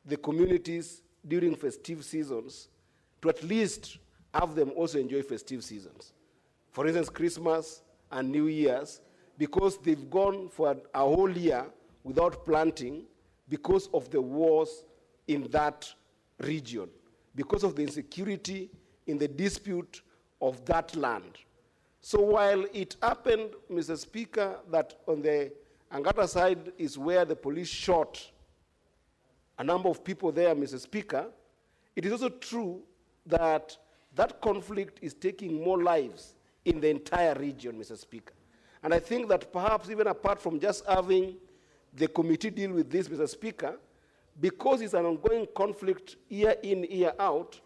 the communities during festive seasons to at least have them also enjoy festive seasons. For instance, Christmas and New Year's, because they've gone for a whole year without planting because of the wars in that region, because of the insecurity in the dispute of that land. So while it happened, Mr. Speaker, that on the Angata side is where the police shot a number of people there, Mr. Speaker, it is also true that that conflict is taking more lives in the entire region, Mr. Speaker. And I think that perhaps even apart from just having the committee deal with this, Mr. Speaker, because it's an ongoing conflict year in, year out,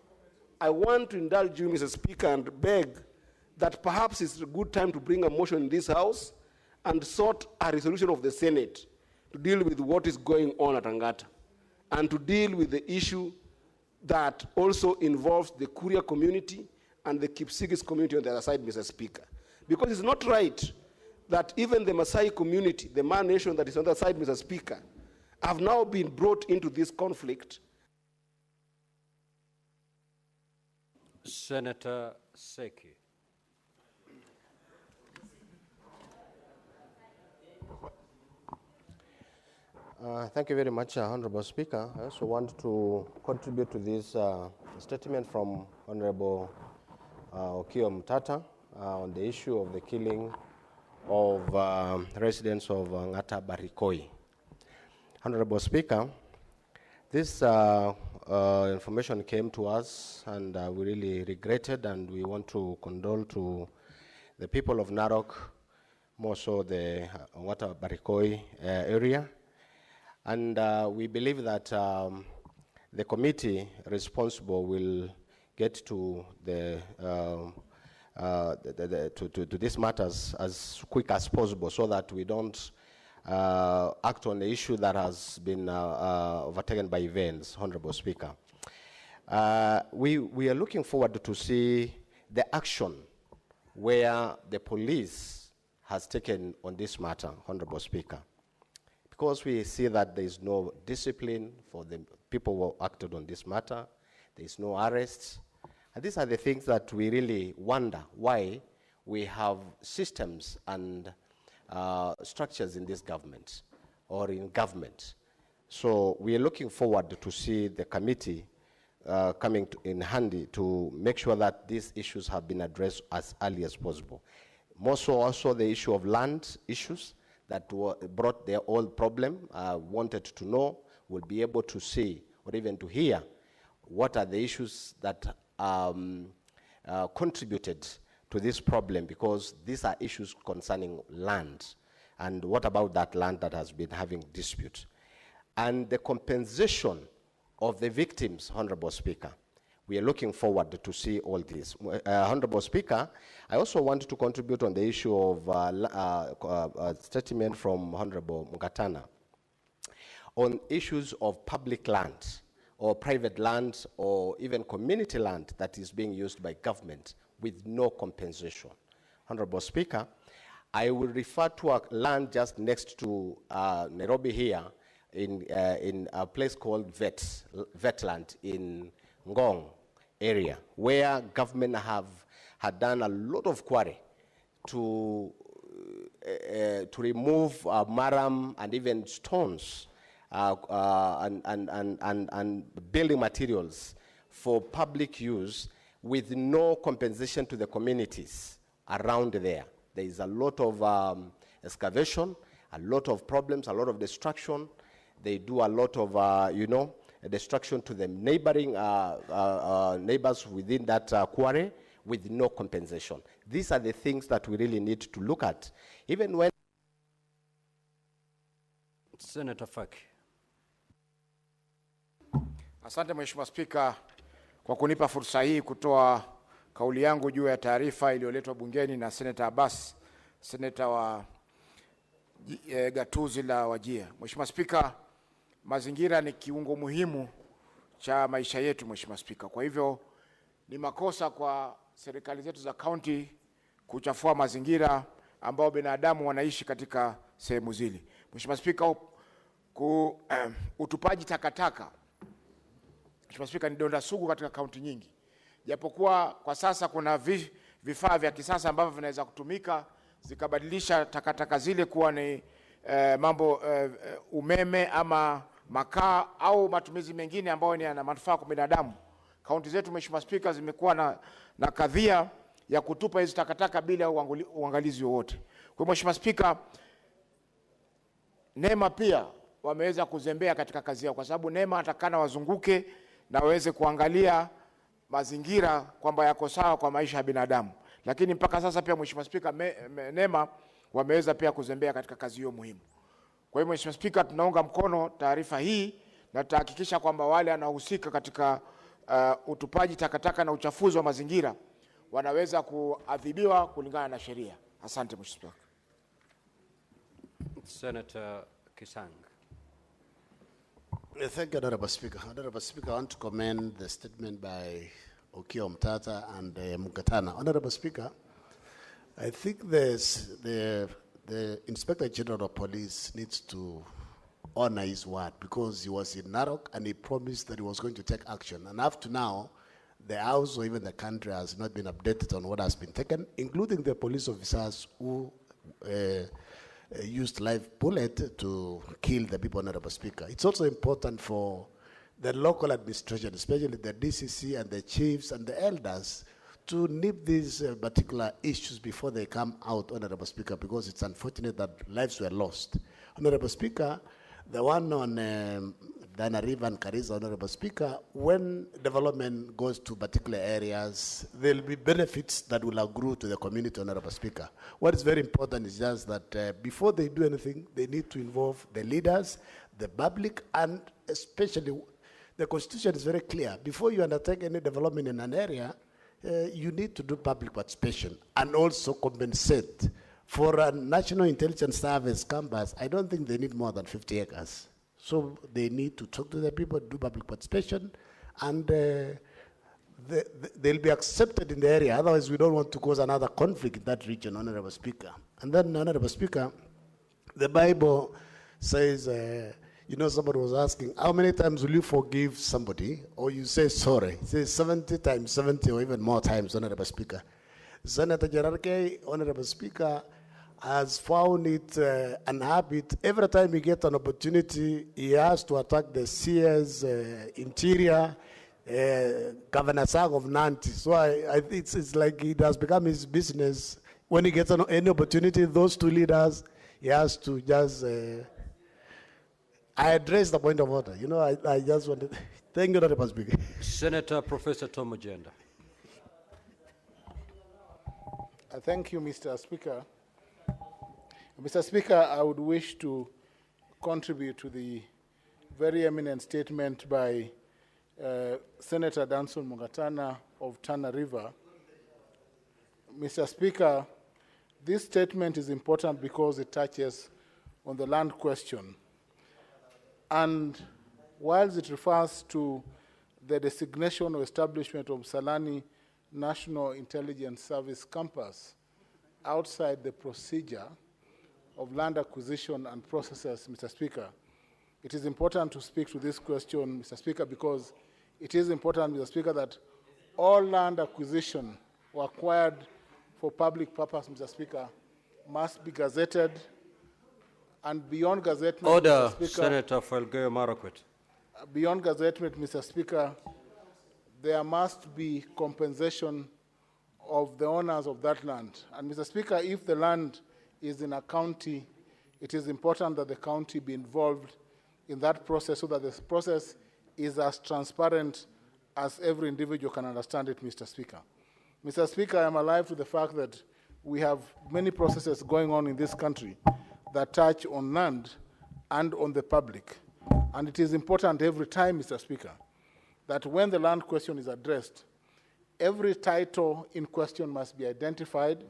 I want to indulge you, Mr. Speaker, and beg that perhaps it's a good time to bring a motion in this House and sort a resolution of the Senate to deal with what is going on at Angata and to deal with the issue that also involves the Kuria community and the Kipsigis community on the other side, Mr. Speaker. Because it's not right that even the Maasai community, the Man Nation that is on the other side, Mr. Speaker, have now been brought into this conflict. Senator Seki. Thank you very much, Honorable Speaker. I also want to contribute to this statement from Honorable Okiya Omtatah on the issue of the killing of residents of Ngata Barikoi. Honorable Speaker, this information came to us and we really regretted, and we want to condole to the people of Narok, more so the Ngata Barikoi area. And we believe that the committee responsible will get to to these matters as quick as possible, so that we don't act on the issue that has been overtaken by events, Honorable Speaker. We are looking forward to see the action where the police has taken on this matter, Honorable Speaker. Because we see that there is no discipline for the people who acted on this matter, there is no arrests. And these are the things that we really wonder why we have systems and structures in this government or in government. So we are looking forward to see the committee coming in handy to make sure that these issues have been addressed as early as possible. More so also the issue of land issues that brought their old problem, wanted to know, will be able to see or even to hear what are the issues that contributed to this problem, because these are issues concerning land. And what about that land that has been having dispute? And the compensation of the victims, Honorable Speaker. We are looking forward to see all this. Honorable Speaker, I also want to contribute on the issue of a statement from Honorable Mugatana on issues of public land or private land or even community land that is being used by government with no compensation. Honorable Speaker, I will refer to a land just next to Nairobi here in a place called Vetland in Ngong area, where government had done a lot of quarry to remove maram and even stones and building materials for public use with no compensation to the communities around there. There is a lot of excavation, a lot of problems, a lot of destruction. They do a lot of, destruction to the neighboring neighbors within that quarry with no compensation. These are the things that we really need to look at. Even when... Senator Faki. Asante Mheshimiwa Spika kwa kunipa fursa hii kutoa kauli yangu juu ya taarifa iliyoletwa bungeni na Senator Abbas, Senator wa gatuzi la Wajir. Mheshimiwa Spika, mazingira ni kiungo muhimu cha maisha yetu, Mheshimiwa Spika. Kwa hivyo ni makosa kwa serikali zetu za county kuchafua mazingira ambao binadamu wanaishi katika sehemu zile. Mheshimiwa Spika, utupaji takataka, Mheshimiwa Spika, ni donda sugu katika county nyingi. Japokuwa kwa sasa kuna vifaa vya kisasa ambavyo vinaweza kutumika zikabadilisha takataka zile kuwa ni mambo umeme ama makaa au matumizi mengine ambayo ni yana manufaa kwa binadamu. Kaunti zetu, Mheshimiwa Spika, zimekuwa na kadhia ya kutupa hizo takataka bila uangalizi wowote. Kwa Mheshimiwa Spika, NEMA pia wameweza kuzembea katika kazi yao, kwa sababu NEMA atakana wazunguke na waweze kuangalia mazingira kwamba yako sawa kwa maisha ya binadamu. Lakini mpaka sasa pia Mheshimiwa Spika, NEMA wameweza pia kuzembea katika kazi hiyo muhimu. Kwa hiyo Mheshimiwa Spika, tunaunga mkono taarifa hii na tutahakikisha kwamba wale wanaohusika katika utupaji takataka na uchafuzi wa mazingira wanaweza kuadhibiwa kulingana na sheria. Asante Mheshimiwa Spika. Senator Kisang. Thank you, Honorable Speaker. Honorable Speaker, I want to commend the statement by Okiya Omtata and Mungatana. Honorable Speaker, I think the Inspector General of Police needs to honor his word, because he was in Narok and he promised that he was going to take action. And up to now, the House or even the country has not been updated on what has been taken, including the police officers who used live bullet to kill the people, Honorable Speaker. It's also important for the local administration, especially the DCC and the chiefs and the elders, to nip these particular issues before they come out, Honorable Speaker, because it's unfortunate that lives were lost. Honorable Speaker, the one on Dana River and Kariza, Honorable Speaker, when development goes to particular areas, there will be benefits that will accrue to the community, Honorable Speaker. What is very important is just that before they do anything, they need to involve the leaders, the public, and especially the Constitution is very clear. Before you undertake any development in an area, you need to do public participation and also compensate. For a National Intelligence Service campus, I don't think they need more than 50 acres. So they need to talk to the people, do public participation, and they'll be accepted in the area. Otherwise, we don't want to cause another conflict in that region, Honorable Speaker. And then, Honorable Speaker, the Bible says, you know, somebody was asking, how many times will you forgive somebody? Or you say sorry. It says 70 times 70 or even more times, Honorable Speaker. Senator Jerarke, Honorable Speaker, has found it an habit. Every time he gets an opportunity, he has to attack the CS, Interior, Governor Sag of Nanti. So I think it's like it has become his business. When he gets any opportunity, those two leaders, he has to just... I addressed the point of order. You know, I just wanted... Thank you, Honorable Speaker. Senator Professor Tom Ojenda. Thank you, Mr. Speaker. Mr. Speaker, I would wish to contribute to the very eminent statement by Senator Danson Mungatana of Tana River. Mr. Speaker, this statement is important because it touches on the land question. And whilst it refers to the designation or establishment of Salani National Intelligence Service campus outside the procedure of land acquisition and processes, Mr. Speaker, it is important to speak to this question, Mr. Speaker, because it is important, Mr. Speaker, that all land acquisition or acquired for public purpose, Mr. Speaker, must be gazetted, and beyond gazettement, Order, Mr. Speaker, Senator Falgeo Marakwet. Beyond gazettement, Mr. Speaker, there must be compensation of the owners of that land. And Mr. Speaker, if the land is in a county, it is important that the county be involved in that process so that the process is as transparent as every individual can understand it, Mr. Speaker. Mr. Speaker, I am alive to the fact that we have many processes going on in this country that touch on land and on the public. And it is important every time, Mr. Speaker, that when the land question is addressed, every title in question must be identified.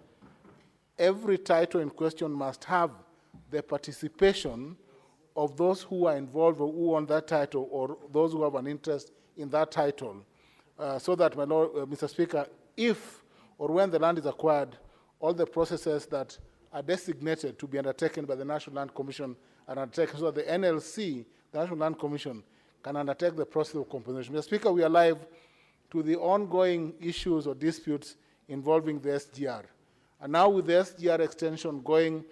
Every title in question must have the participation of those who are involved or who own that title or those who have an interest in that title. So that, my Lord, Mr. Speaker, if or when the land is acquired, all the processes that are designated to be undertaken by the National Land Commission are undertaken so that the NLC, the National Land Commission, can undertake the process of compensation. Mr. Speaker, we are alive to the ongoing issues or disputes involving the SGR. And now with the SGR extension going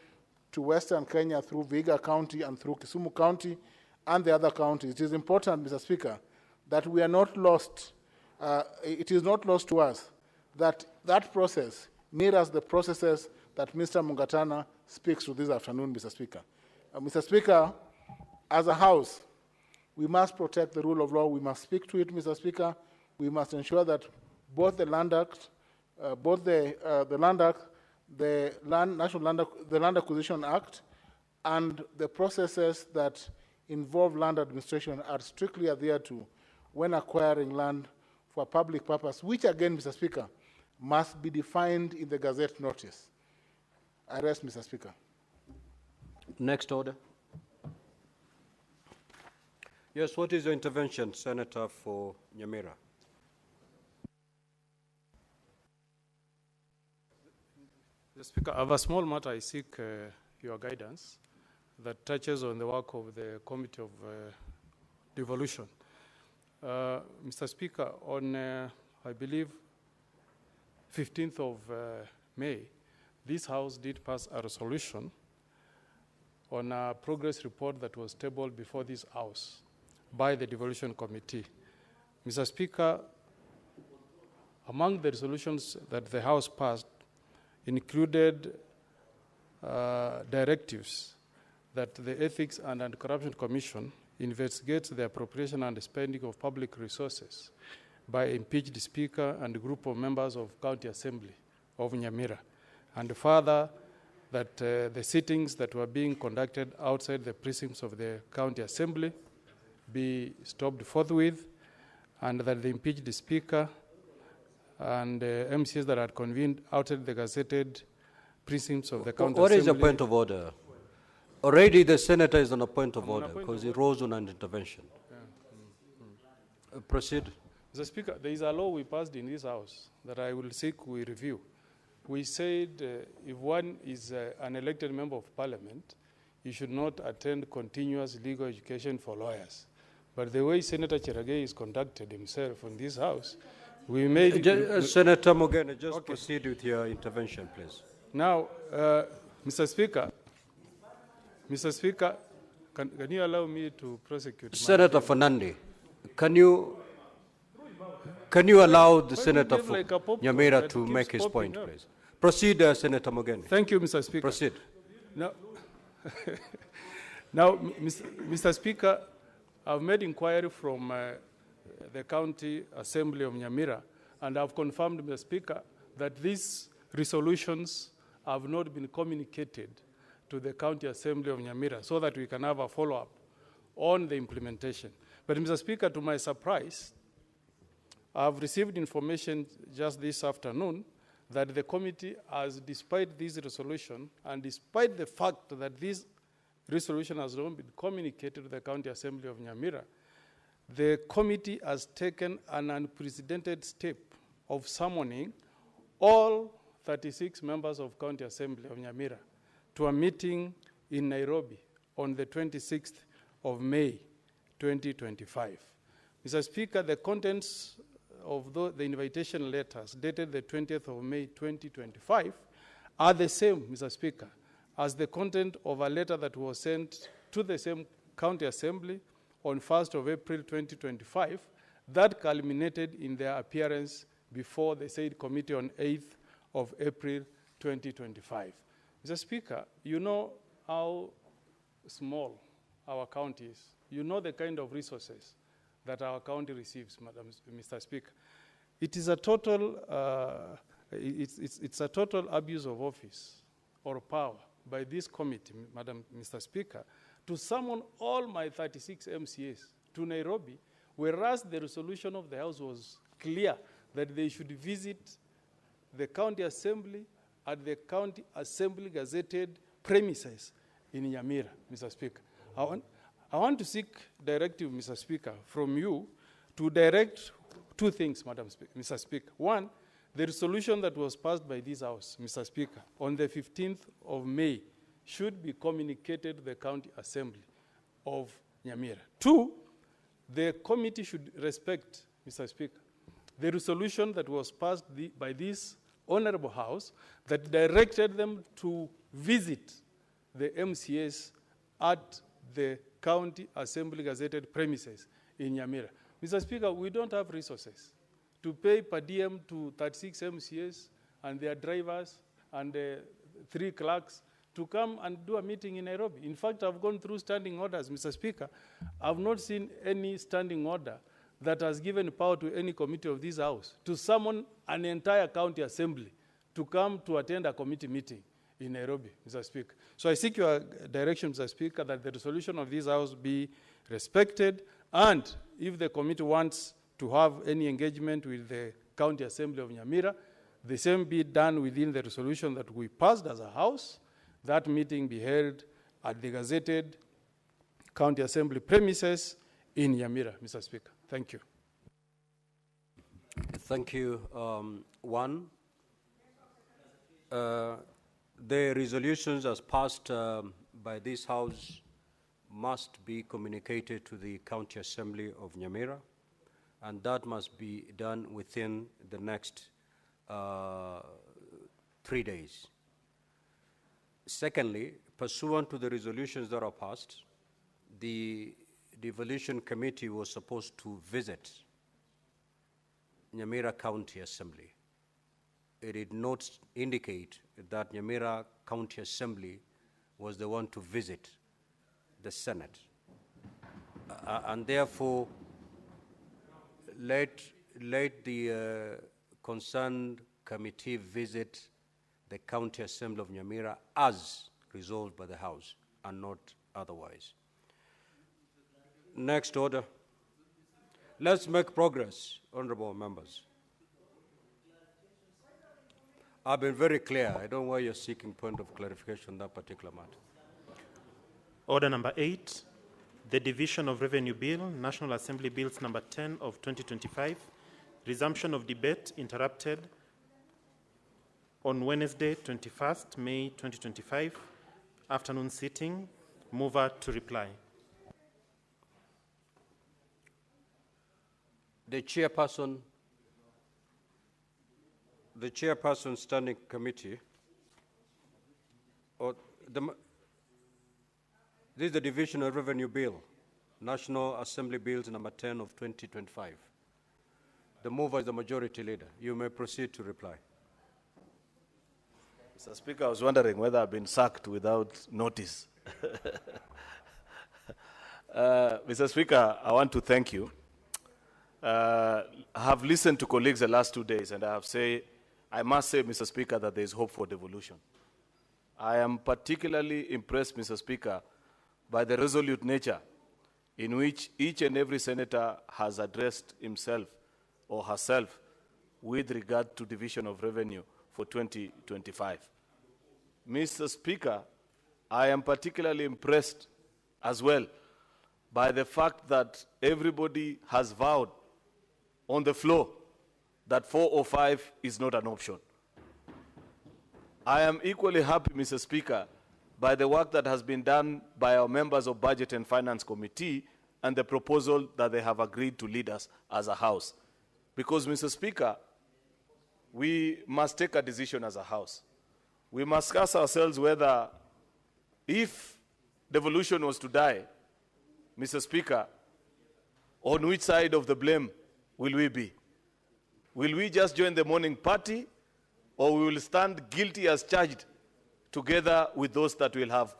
to Western Kenya through Vihiga County and through Kisumu County and the other counties, it is important, Mr. Speaker, that we are not lost. It is not lost to us that that process mirrors the processes that Mr. Mungatana speaks to this afternoon, Mr. Speaker. Mr. Speaker, as a House, we must protect the rule of law. We must speak to it, Mr. Speaker. We must ensure that both the Land Act, the Land Acquisition Act and the processes that involve land administration are strictly adhered to when acquiring land for public purpose, which again, Mr. Speaker, must be defined in the Gazette notice. I rest, Mr. Speaker. Next order. Yes, what is your intervention, Senator for Nyamira? Mr. Speaker, I have a small matter I seek your guidance that touches on the work of the Committee of Devolution. Mr. Speaker, on, I believe, 15th of May, this House did pass a resolution on a progress report that was tabled before this House by the Devolution Committee. Mr. Speaker, among the resolutions that the House passed included directives that the Ethics and Anti-Corruption Commission investigates the appropriation and spending of public resources by impeached Speaker and a group of members of County Assembly of Nyamira, and further that the sittings that were being conducted outside the precincts of the County Assembly be stopped forthwith, and that the impeached Speaker and MCs that are convened outside the gazetted precincts of the County What Assembly. is the point of order? Already the Senator is on a point of order because he rose on an intervention. Yeah. Proceed. Mr. Speaker, there is a law we passed in this House that I will seek we review. We said if one is an elected member of Parliament, he should not attend continuous legal education for lawyers. But the way Senator Cheragay is conducted himself in this House, we made... Senator Mogene, just proceed with your intervention, please. Now, Mr. Speaker, can you allow me to prosecute? Senator Fernandi, can you allow the Senator for Nyamira to make his point, please? Proceed, Senator Mogene. Thank you, Mr. Speaker. Proceed. Now, Mr. Speaker, I've made inquiry from the County Assembly of Nyamira, and I've confirmed, Mr. Speaker, that these resolutions have not been communicated to the County Assembly of Nyamira so that we can have a follow-up on the implementation. But, Mr. Speaker, to my surprise, I've received information just this afternoon that the committee has, despite this resolution, and despite the fact that this resolution has not been communicated to the County Assembly of Nyamira, the committee has taken an unprecedented step of summoning all 36 members of County Assembly of Nyamira to a meeting in Nairobi on the 26th of May, 2025. Mr. Speaker, the contents of the invitation letters dated the 20th of May, 2025 are the same, Mr. Speaker, as the content of a letter that was sent to the same County Assembly on 1st of April, 2025 that culminated in their appearance before the said committee on 8th of April, 2025. Mr. Speaker, you know how small our county is. You know the kind of resources that our county receives, Mr. Speaker. It is a total, it's a total abuse of office or power by this committee, Mr. Speaker, to summon all my 36 MCAs to Nairobi, whereas the resolution of the House was clear that they should visit the County Assembly at the County Assembly gazetted premises in Nyamira, Mr. Speaker. I want to seek directive, Mr. Speaker, from you to direct two things, Mr. Speaker. One, the resolution that was passed by this House, Mr. Speaker, on the 15th of May should be communicated to the County Assembly of Nyamira. Two, the committee should respect, Mr. Speaker, the resolution that was passed by this Honorable House that directed them to visit the MCAs at the County Assembly gazetted premises in Nyamira. Mr. Speaker, we don't have resources to pay per diem to 36 MCAs and their drivers and 3 clerks to come and do a meeting in Nairobi. In fact, I've gone through standing orders, Mr. Speaker. I've not seen any standing order that has given power to any committee of this House to summon an entire county assembly to come to attend a committee meeting in Nairobi, Mr. Speaker. So I seek your direction, Mr. Speaker, that the resolution of this House be respected, and if the committee wants to have any engagement with the County Assembly of Nyamira, the same be done within the resolution that we passed as a House. That meeting be held at the gazetted County Assembly premises in Nyamira, Mr. Speaker. Thank you. Thank you. One, the resolutions as passed by this House must be communicated to the County Assembly of Nyamira, and that must be done within the next 3 days. Secondly, pursuant to the resolutions that are passed, the Devolution Committee was supposed to visit Nyamira County Assembly. It did not indicate that Nyamira County Assembly was the one to visit the Senate. And therefore, let the concerned committee visit the County Assembly of Nyamira as resolved by the House and not otherwise. Next order. Let's make progress, honorable members. I've been very clear. I don't know why you're seeking point of clarification on that particular matter. Order number 8, the Division of Revenue Bill, National Assembly Bills number 10 of 2025, resumption of debate interrupted on Wednesday, 21st May 2025, afternoon sitting. Mover to reply. The chairperson standing committee, or this is the Division of Revenue Bill, National Assembly Bills number 10 of 2025. The mover is the majority leader. You may proceed to reply. Mr. Speaker, I was wondering whether I've been sacked without notice. Mr. Speaker, I want to thank you. I have listened to colleagues the last 2 days, and I must say, Mr. Speaker, that there is hope for devolution. I am particularly impressed, Mr. Speaker, by the resolute nature in which each and every senator has addressed himself or herself with regard to division of revenue for 2025. Mr. Speaker, I am particularly impressed as well by the fact that everybody has vowed on the floor that 405 is not an option. I am equally happy, Mr. Speaker, by the work that has been done by our members of Budget and Finance Committee and the proposal that they have agreed to lead us as a House. Because, Mr. Speaker, we must take a decision as a House. We must ask ourselves whether, if devolution was to die, Mr. Speaker, on which side of the blame will we be? Will we just join the mourning party, or we will stand guilty as charged together with those that will have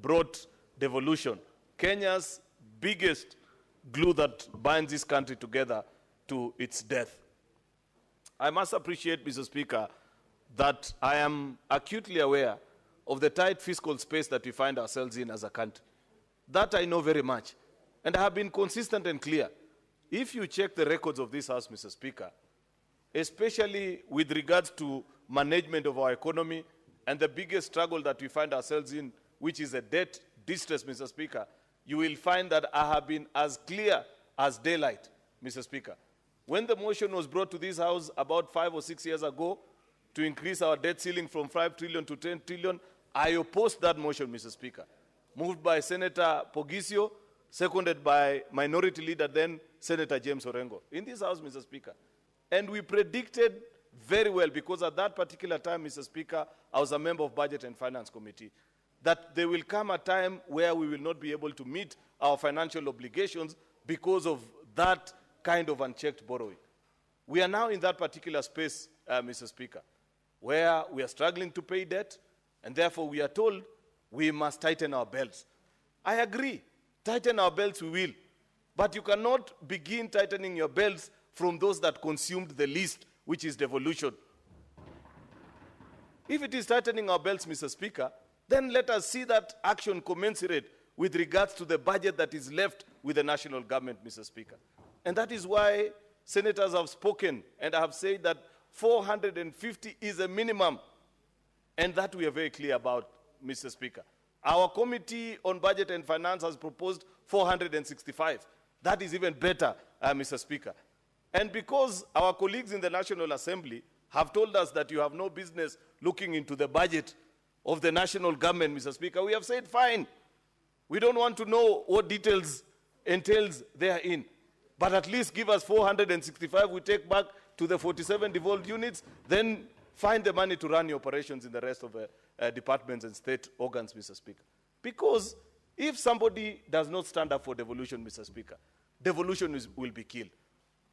brought devolution, Kenya's biggest glue that binds this country together, to its death? I must appreciate, Mr. Speaker, that I am acutely aware of the tight fiscal space that we find ourselves in as a country. That I know very much. And I have been consistent and clear. If you check the records of this House, Mr. Speaker, especially with regards to management of our economy and the biggest struggle that we find ourselves in, which is a debt distress, Mr. Speaker, you will find that I have been as clear as daylight, Mr. Speaker. When the motion was brought to this House about 5 or 6 years ago to increase our debt ceiling from 5 trillion to 10 trillion, I opposed that motion, Mr. Speaker. Moved by Senator Pogisio, seconded by Minority Leader then, Senator James Orengo, in this House, Mr. Speaker. And we predicted very well, because at that particular time, Mr. Speaker, I was a member of Budget and Finance Committee, that there will come a time where we will not be able to meet our financial obligations because of that kind of unchecked borrowing. We are now in that particular space, Mr. Speaker, where we are struggling to pay debt, and therefore we are told we must tighten our belts. I agree, tighten our belts we will, but you cannot begin tightening your belts from those that consumed the least, which is devolution. If it is tightening our belts, Mr. Speaker, then let us see that action commensurate with regards to the budget that is left with the national government, Mr. Speaker. And that is why senators have spoken and have said that 450 is a minimum, and that we are very clear about, Mr. Speaker. Our Committee on Budget and Finance has proposed 465. That is even better, Mr. Speaker. And because our colleagues in the National Assembly have told us that you have no business looking into the budget of the national government, Mr. Speaker, we have said, fine. We don't want to know what details entails therein. But at least give us 465, we take back to the 47 devolved units, then find the money to run your operations in the rest of departments and state organs, Mr. Speaker. Because if somebody does not stand up for devolution, Mr. Speaker, devolution will be killed.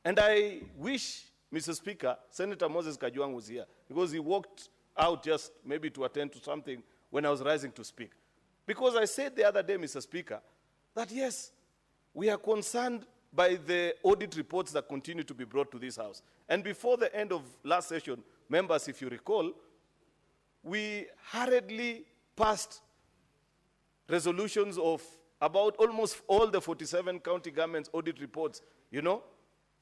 And I wish, Mr. Speaker, Senator Moses Kajwang was here, because he walked out just maybe to attend to something when I was rising to speak. Because I said the other day, Mr. Speaker, that yes, we are concerned by the audit reports that continue to be brought to this House. And before the end of last session, members, if you recall, we hurriedly passed resolutions of about almost all the 47 county governments' audit reports, you know,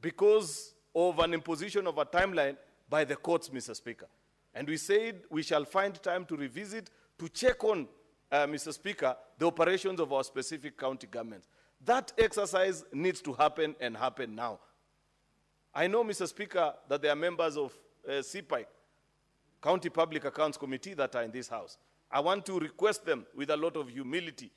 because of an imposition of a timeline by the courts, Mr. Speaker. And we said we shall find time to revisit, to check on, Mr. Speaker, the operations of our specific county governments. That exercise needs to happen and happen now. I know, Mr. Speaker, that there are members of CPIC, County Public Accounts Committee, that are in this House. I want to request them with a lot of humility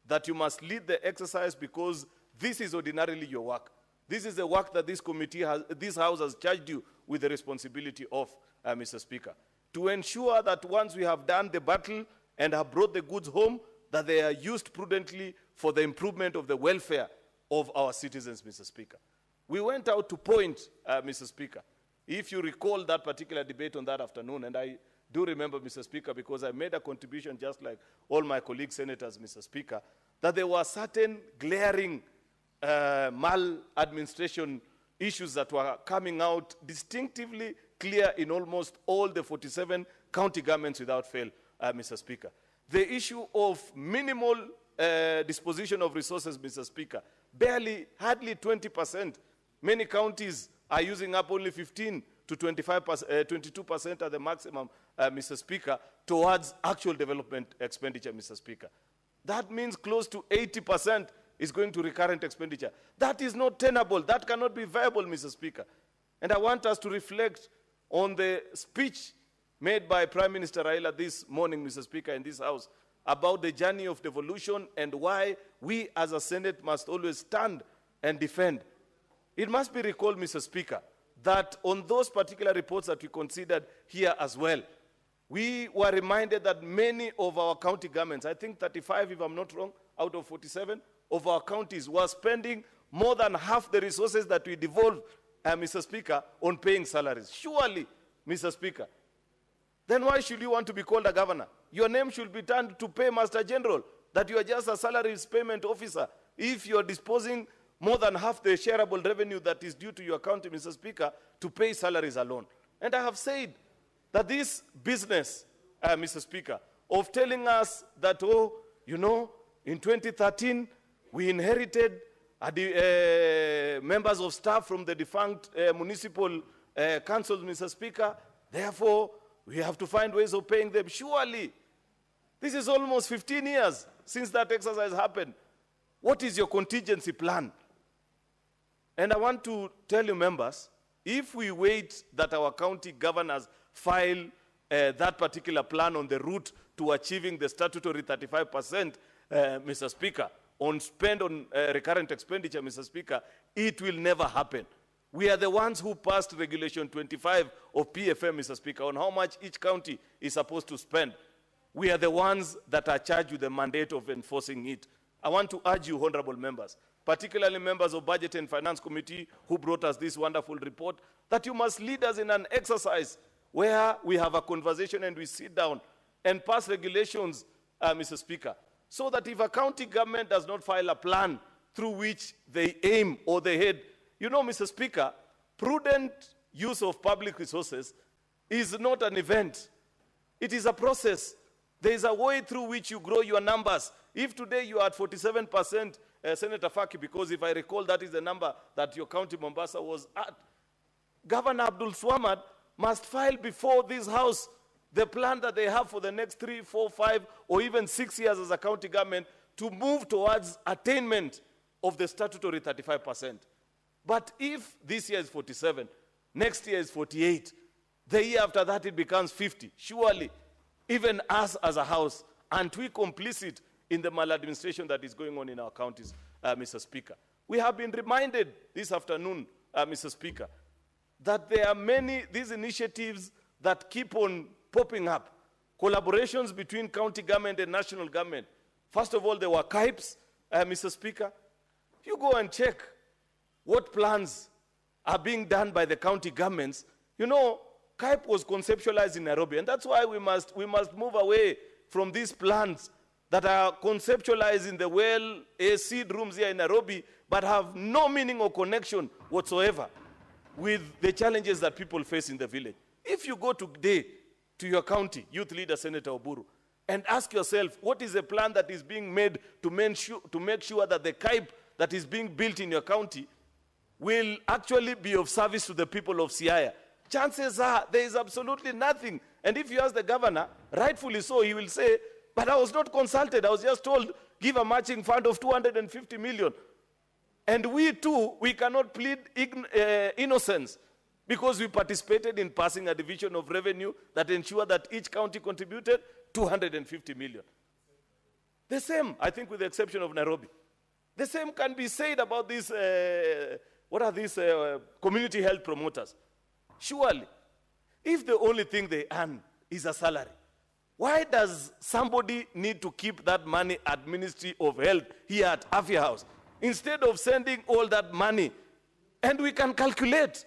that you must lead the exercise, because this is ordinarily your work. This is the work that this committee has, this House has charged you with the responsibility of, Mr. Speaker, to ensure that once we have done the battle and have brought the goods home, that they are used prudently for the improvement of the welfare of our citizens, Mr. Speaker. We went out to point, Mr. Speaker, if you recall that particular debate on that afternoon, and I do remember, Mr. Speaker, because I made a contribution just like all my colleague senators, Mr. Speaker, that there were certain glaring maladministration issues that were coming out distinctively clear in almost all the 47 county governments without fail, Mr. Speaker. The issue of minimal disposition of resources, Mr. Speaker, hardly 20%. Many counties are using up only 15 to 22% at the maximum, Mr. Speaker, towards actual development expenditure, Mr. Speaker. That means close to 80% is going to recurrent expenditure. That is not tenable. That cannot be viable, Mr. Speaker. And I want us to reflect on the speech made by Prime Minister Raila this morning, Mr. Speaker, in this House, about the journey of devolution and why we as a Senate must always stand and defend. It must be recalled, Mr. Speaker, that on those particular reports that we considered here as well, we were reminded that many of our county governments, I think 35, if I'm not wrong, out of 47 of our counties were spending more than half the resources that we devolved, Mr. Speaker, on paying salaries. Surely, Mr. Speaker, then why should you want to be called a governor? Your name should be turned to Paymaster General, that you are just a salaries payment officer. If you are disposing more than half the shareable revenue that is due to your county, Mr. Speaker, to pay salaries alone. And I have said that this business, Mr. Speaker, of telling us that, oh, you know, in 2013, we inherited members of staff from the defunct municipal councils, Mr. Speaker. Therefore, we have to find ways of paying them. Surely, this is almost 15 years since that exercise happened. What is your contingency plan? And I want to tell you, members, if we wait that our county governors file that particular plan on the route to achieving the statutory 35%, Mr. Speaker, on spend on recurrent expenditure, Mr. Speaker, it will never happen. We are the ones who passed Regulation 25 of PFM, Mr. Speaker, on how much each county is supposed to spend. We are the ones that are charged with the mandate of enforcing it. I want to urge you, honorable members, particularly members of Budget and Finance Committee who brought us this wonderful report, that you must lead us in an exercise where we have a conversation and we sit down and pass regulations, Mr. Speaker, so that if a county government does not file a plan through which they aim or they head, you know, Mr. Speaker, prudent use of public resources is not an event It is a process. There is a way through which you grow your numbers. If today you are at 47%, Senator Faki, because if I recall, that is the number that your county Mombasa was at, Governor Abdul Swamad must file before this House the plan that they have for the next 3, 4, 5, or even 6 years as a county government to move towards attainment of the statutory 35%. But if this year is 47, next year is 48, the year after that it becomes 50, surely even us as a House, aren't we complicit in the maladministration that is going on in our counties, Mr. Speaker? We have been reminded this afternoon, Mr. Speaker, that there are many, these initiatives that keep on popping up, collaborations between county government and national government. First of all, there were CAIPs, Mr. Speaker. You go and check what plans are being done by the county governments. You know, CAIP was conceptualized in Nairobi, and that's why we must move away from these plans that are conceptualized in the seed rooms here in Nairobi, but have no meaning or connection whatsoever with the challenges that people face in the village. If you go today to your county, youth leader Senator Oburu, and ask yourself, what is the plan that is being made to make sure that the CAIP that is being built in your county will actually be of service to the people of Siaya? Chances are there is absolutely nothing. And if you ask the governor, rightfully so, he will say, but I was not consulted. I was just told, give a matching fund of 250 million. And we too, we cannot plead innocence because we participated in passing a division of revenue that ensured that each county contributed 250 million. The same, I think with the exception of Nairobi. The same can be said about these, what are these community health promoters? Surely, if the only thing they earn is a salary, why does somebody need to keep that money at Ministry of Health here at Afia House instead of sending all that money? And we can calculate.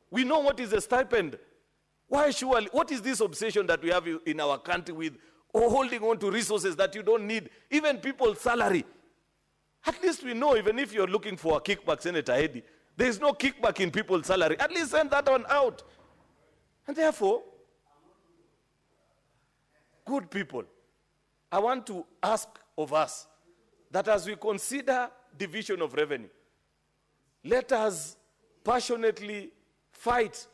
We know what is a stipend. Why surely? What is this obsession that we have in our country with holding on to resources that you don't need? Even people's salary. At least we know, even if you're looking for a kickback, Senator Eddy, there is no kickback in people's salary. At least send that one out. And therefore, good people, I want to ask of us that as we consider division of revenue, let us passionately fight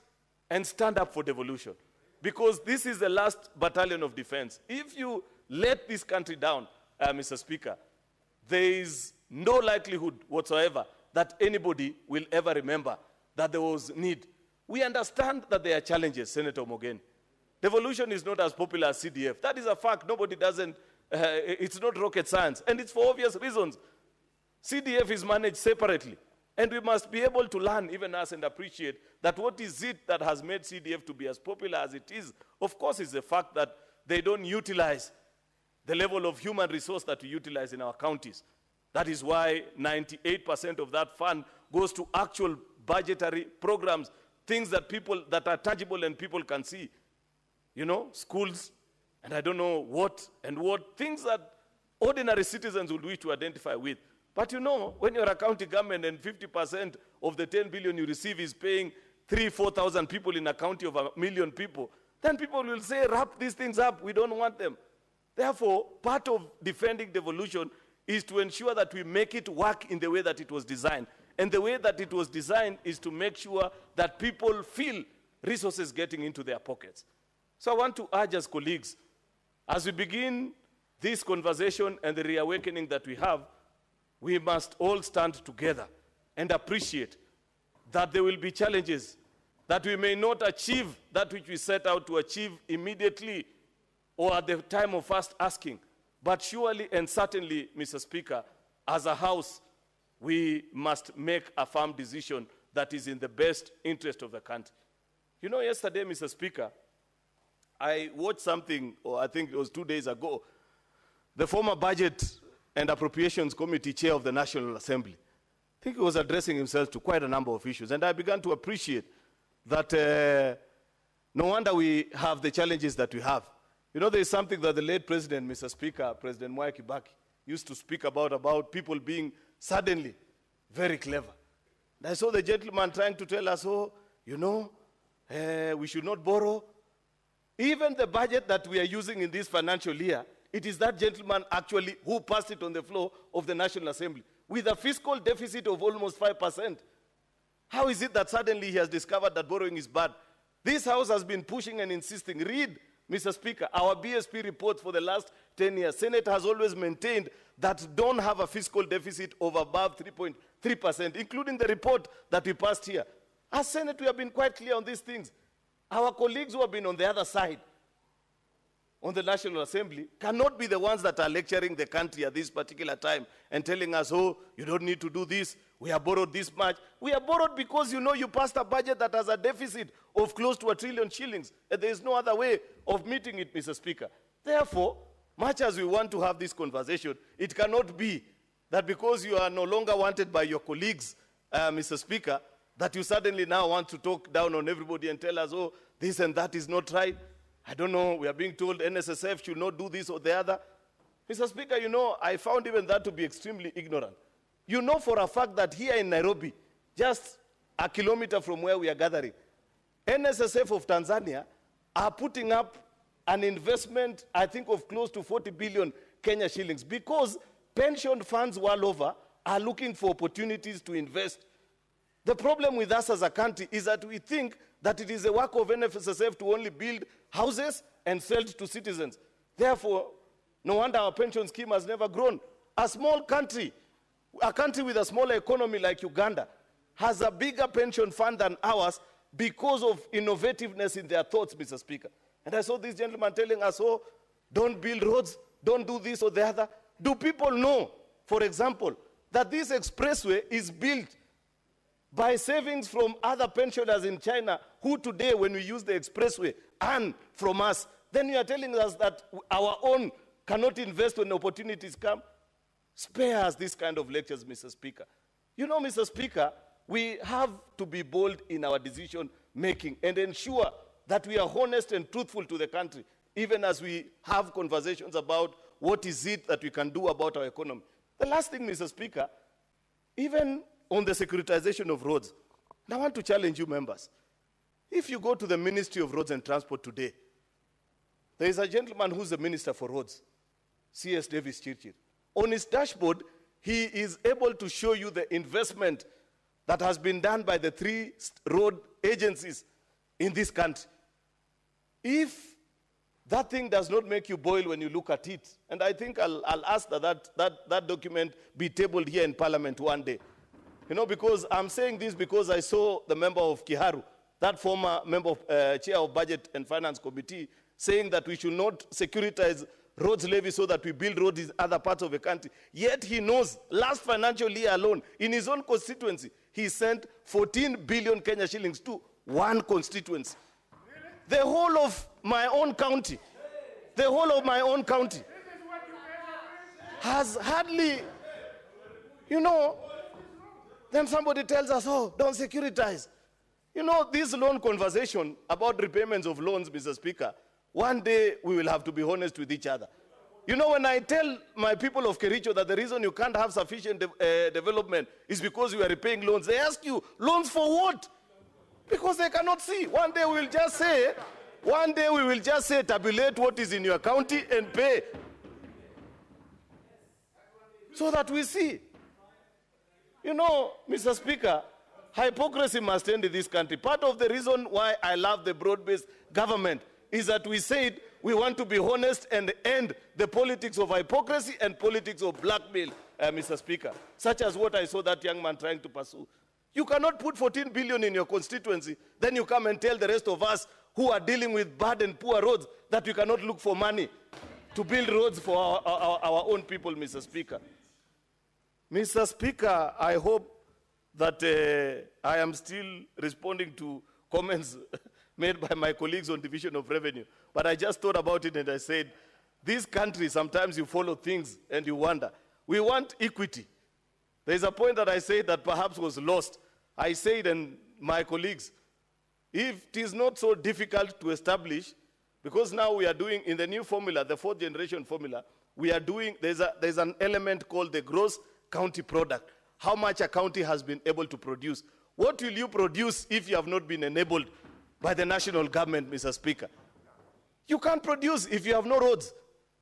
and stand up for devolution. Because this is the last battalion of defense. If you let this country down, Mr. Speaker, there is no likelihood whatsoever that anybody will ever remember that there was need. We understand that there are challenges, Senator Mogeni. Devolution is not as popular as CDF. That is a fact. Nobody doesn't, it's not rocket science. And it's for obvious reasons. CDF is managed separately. And we must be able to learn, even us, and appreciate that what is it that has made CDF to be as popular as it is. Of course, is the fact that they don't utilize the level of human resource that we utilize in our counties. That is why 98% of that fund goes to actual budgetary programs, things that are tangible and people can see. You know, schools, and I don't know what, things that ordinary citizens would wish to identify with. But you know, when you're a county government and 50% of the 10 billion you receive is paying 3,000-4,000 people in a county of 1 million people, then people will say, wrap these things up, we don't want them. Therefore, part of defending devolution is to ensure that we make it work in the way that it was designed. And the way that it was designed is to make sure that people feel resources getting into their pockets. So I want to urge as colleagues, as we begin this conversation and the reawakening that we have, we must all stand together and appreciate that there will be challenges, that we may not achieve that which we set out to achieve immediately or at the time of first asking. But surely and certainly, Mr. Speaker, as a House, we must make a firm decision that is in the best interest of the country. You know, yesterday, Mr. Speaker, I watched something, or I think it was 2 days ago, the former Budget and Appropriations Committee Chair of the National Assembly. I think he was addressing himself to quite a number of issues, and I began to appreciate that no wonder we have the challenges that we have. You know, there is something that the late President, Mr. Speaker, President Mwai Kibaki, used to speak about people being suddenly very clever. And I saw the gentleman trying to tell us, oh, you know, we should not borrow. Even the budget that we are using in this financial year, it is that gentleman actually who passed it on the floor of the National Assembly with a fiscal deficit of almost 5%. How is it that suddenly he has discovered that borrowing is bad? This House has been pushing and insisting. Read, Mr. Speaker, our BSP reports for the last 10 years. Senate has always maintained that don't have a fiscal deficit of above 3.3%, including the report that we passed here. As Senate, we have been quite clear on these things. Our colleagues who have been on the other side, on the National Assembly, cannot be the ones that are lecturing the country at this particular time and telling us, oh, you don't need to do this, we have borrowed this much. We have borrowed because you know you passed a budget that has a deficit of close to 1 trillion shillings, and there is no other way of meeting it, Mr. Speaker. Therefore, much as we want to have this conversation, it cannot be that because you are no longer wanted by your colleagues, Mr. Speaker, that you suddenly now want to talk down on everybody and tell us, oh, this and that is not right. I don't know, we are being told NSSF should not do this or the other. Mr. Speaker, you know, I found even that to be extremely ignorant. You know for a fact that here in Nairobi, just a kilometer from where we are gathering, NSSF of Tanzania are putting up an investment, I think, of close to 40 billion Kenya shillings because pension funds world over are looking for opportunities to invest. The problem with us as a country is that we think that it is the work of NSSF to only build houses and sell to citizens. Therefore, no wonder our pension scheme has never grown. A small country, a country with a smaller economy like Uganda, has a bigger pension fund than ours because of innovativeness in their thoughts, Mr. Speaker. And I saw this gentleman telling us, oh, don't build roads, don't do this or the other. Do people know, for example, that this expressway is built by savings from other pensioners in China who today, when we use the expressway, earn from us? Then you are telling us that our own cannot invest when opportunities come? Spare us this kind of lectures, Mr. Speaker. You know, Mr. Speaker, we have to be bold in our decision making and ensure that we are honest and truthful to the country, even as we have conversations about what is it that we can do about our economy. The last thing, Mr. Speaker, even on the securitization of roads, and I want to challenge you members. If you go to the Ministry of Roads and Transport today, there is a gentleman who's the Minister for Roads, C.S. Davis Chirchir. On his dashboard, he is able to show you the investment that has been done by the 3 road agencies in this country. If that thing does not make you boil when you look at it, and I think I'll ask that document be tabled here in Parliament one day. You know, because I'm saying this because I saw the member of Kiharu, that former member of, chair of Budget and Finance Committee, saying that we should not securitize roads levy so that we build roads in other parts of the country. Yet he knows, last financial year alone, in his own constituency, he sent 14 billion Kenya shillings to one constituency. The whole of my own county, has hardly, you know, then somebody tells us, oh, don't securitize. You know, this loan conversation about repayments of loans, Mr. Speaker, one day we will have to be honest with each other. You know, when I tell my people of Kericho that the reason you can't have sufficient development is because you are repaying loans, they ask you, loans for what? Because they cannot see. One day we will just say, tabulate what is in your county and pay. So that we see. You know, Mr. Speaker, hypocrisy must end in this country. Part of the reason why I love the broad-based government is that we said we want to be honest and end the politics of hypocrisy and politics of blackmail, Mr. Speaker, such as what I saw that young man trying to pursue. You cannot put 14 billion in your constituency, then you come and tell the rest of us who are dealing with bad and poor roads that we cannot look for money to build roads for our own people, Mr. Speaker. Mr. Speaker, I hope that I am still responding to comments made by my colleagues on division of revenue. But I just thought about it and I said, this country, sometimes you follow things and you wonder. We want equity. There's a point that I said that perhaps was lost. I said, and my colleagues, if it is not so difficult to establish, because now we are doing, in the new formula, the 4th generation formula, we are doing, there's an element called the gross county product, how much a county has been able to produce. What will you produce if you have not been enabled by the national government, Mr. Speaker? You can't produce if you have no roads,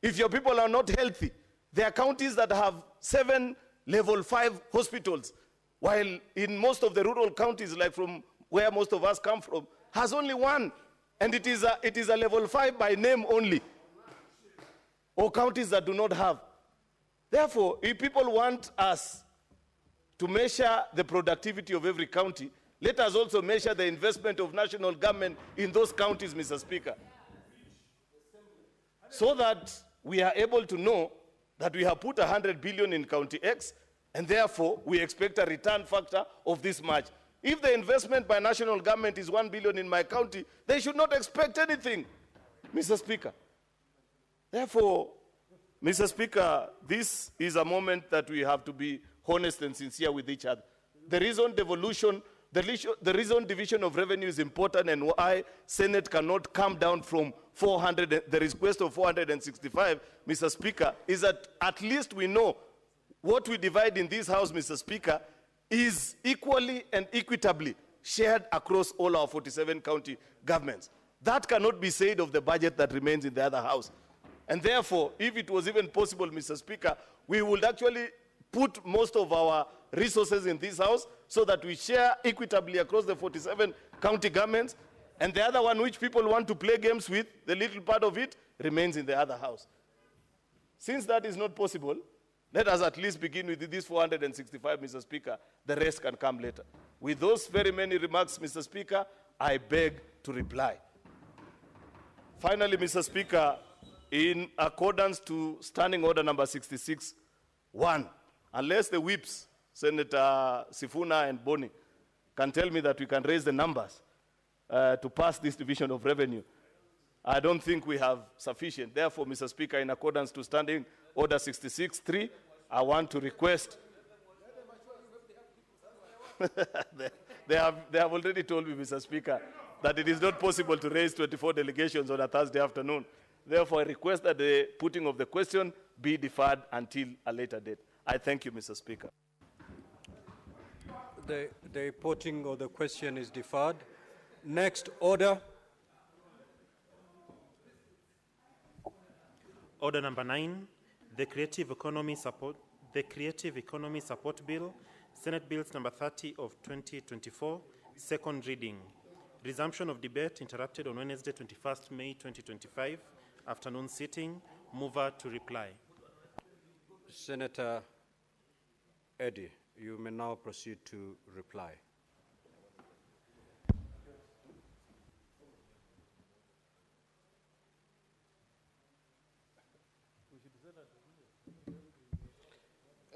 if your people are not healthy. There are counties that have 7 level 5 hospitals, while in most of the rural counties, like from where most of us come from, has only 1, and it is a level 5 by name only, or counties that do not have. Therefore, if people want us to measure the productivity of every county, let us also measure the investment of national government in those counties, Mr. Speaker, so that we are able to know that we have put 100 billion in County X, and therefore we expect a return factor of this much. If the investment by national government is 1 billion in my county, they should not expect anything, Mr. Speaker. Therefore, Mr. Speaker, this is a moment that we have to be honest and sincere with each other. The reason devolution, the reason division of revenue is important, and why Senate cannot come down from 400, the request of 465, Mr. Speaker, is that at least we know what we divide in this House, Mr. Speaker, is equally and equitably shared across all our 47 county governments. That cannot be said of the budget that remains in the other House. And therefore, if it was even possible, Mr. Speaker, we would actually put most of our resources in this House so that we share equitably across the 47 county governments, and the other one which people want to play games with, the little part of it, remains in the other House. Since that is not possible, let us at least begin with this 465, Mr. Speaker. The rest can come later. With those very many remarks, Mr. Speaker, I beg to reply. Finally, Mr. Speaker, in accordance to Standing Order number 66-1, unless the whips, Senator Sifuna and Boni, can tell me that we can raise the numbers to pass this division of revenue, I don't think we have sufficient. Therefore, Mr. Speaker, in accordance to Standing Order 66-3, I want to request. they have already told me, Mr. Speaker, that it is not possible to raise 24 delegations on a Thursday afternoon. Therefore, I request that the putting of the question be deferred until a later date. I thank you, Mr. Speaker. The putting of the question is deferred. Next order. Order number 9, the Creative Economy Support Bill, Senate Bills number 30 of 2024, second reading. Resumption of debate interrupted on Wednesday, 21st May 2025, afternoon sitting. Mover to reply. Senator Eddy, you may now proceed to reply.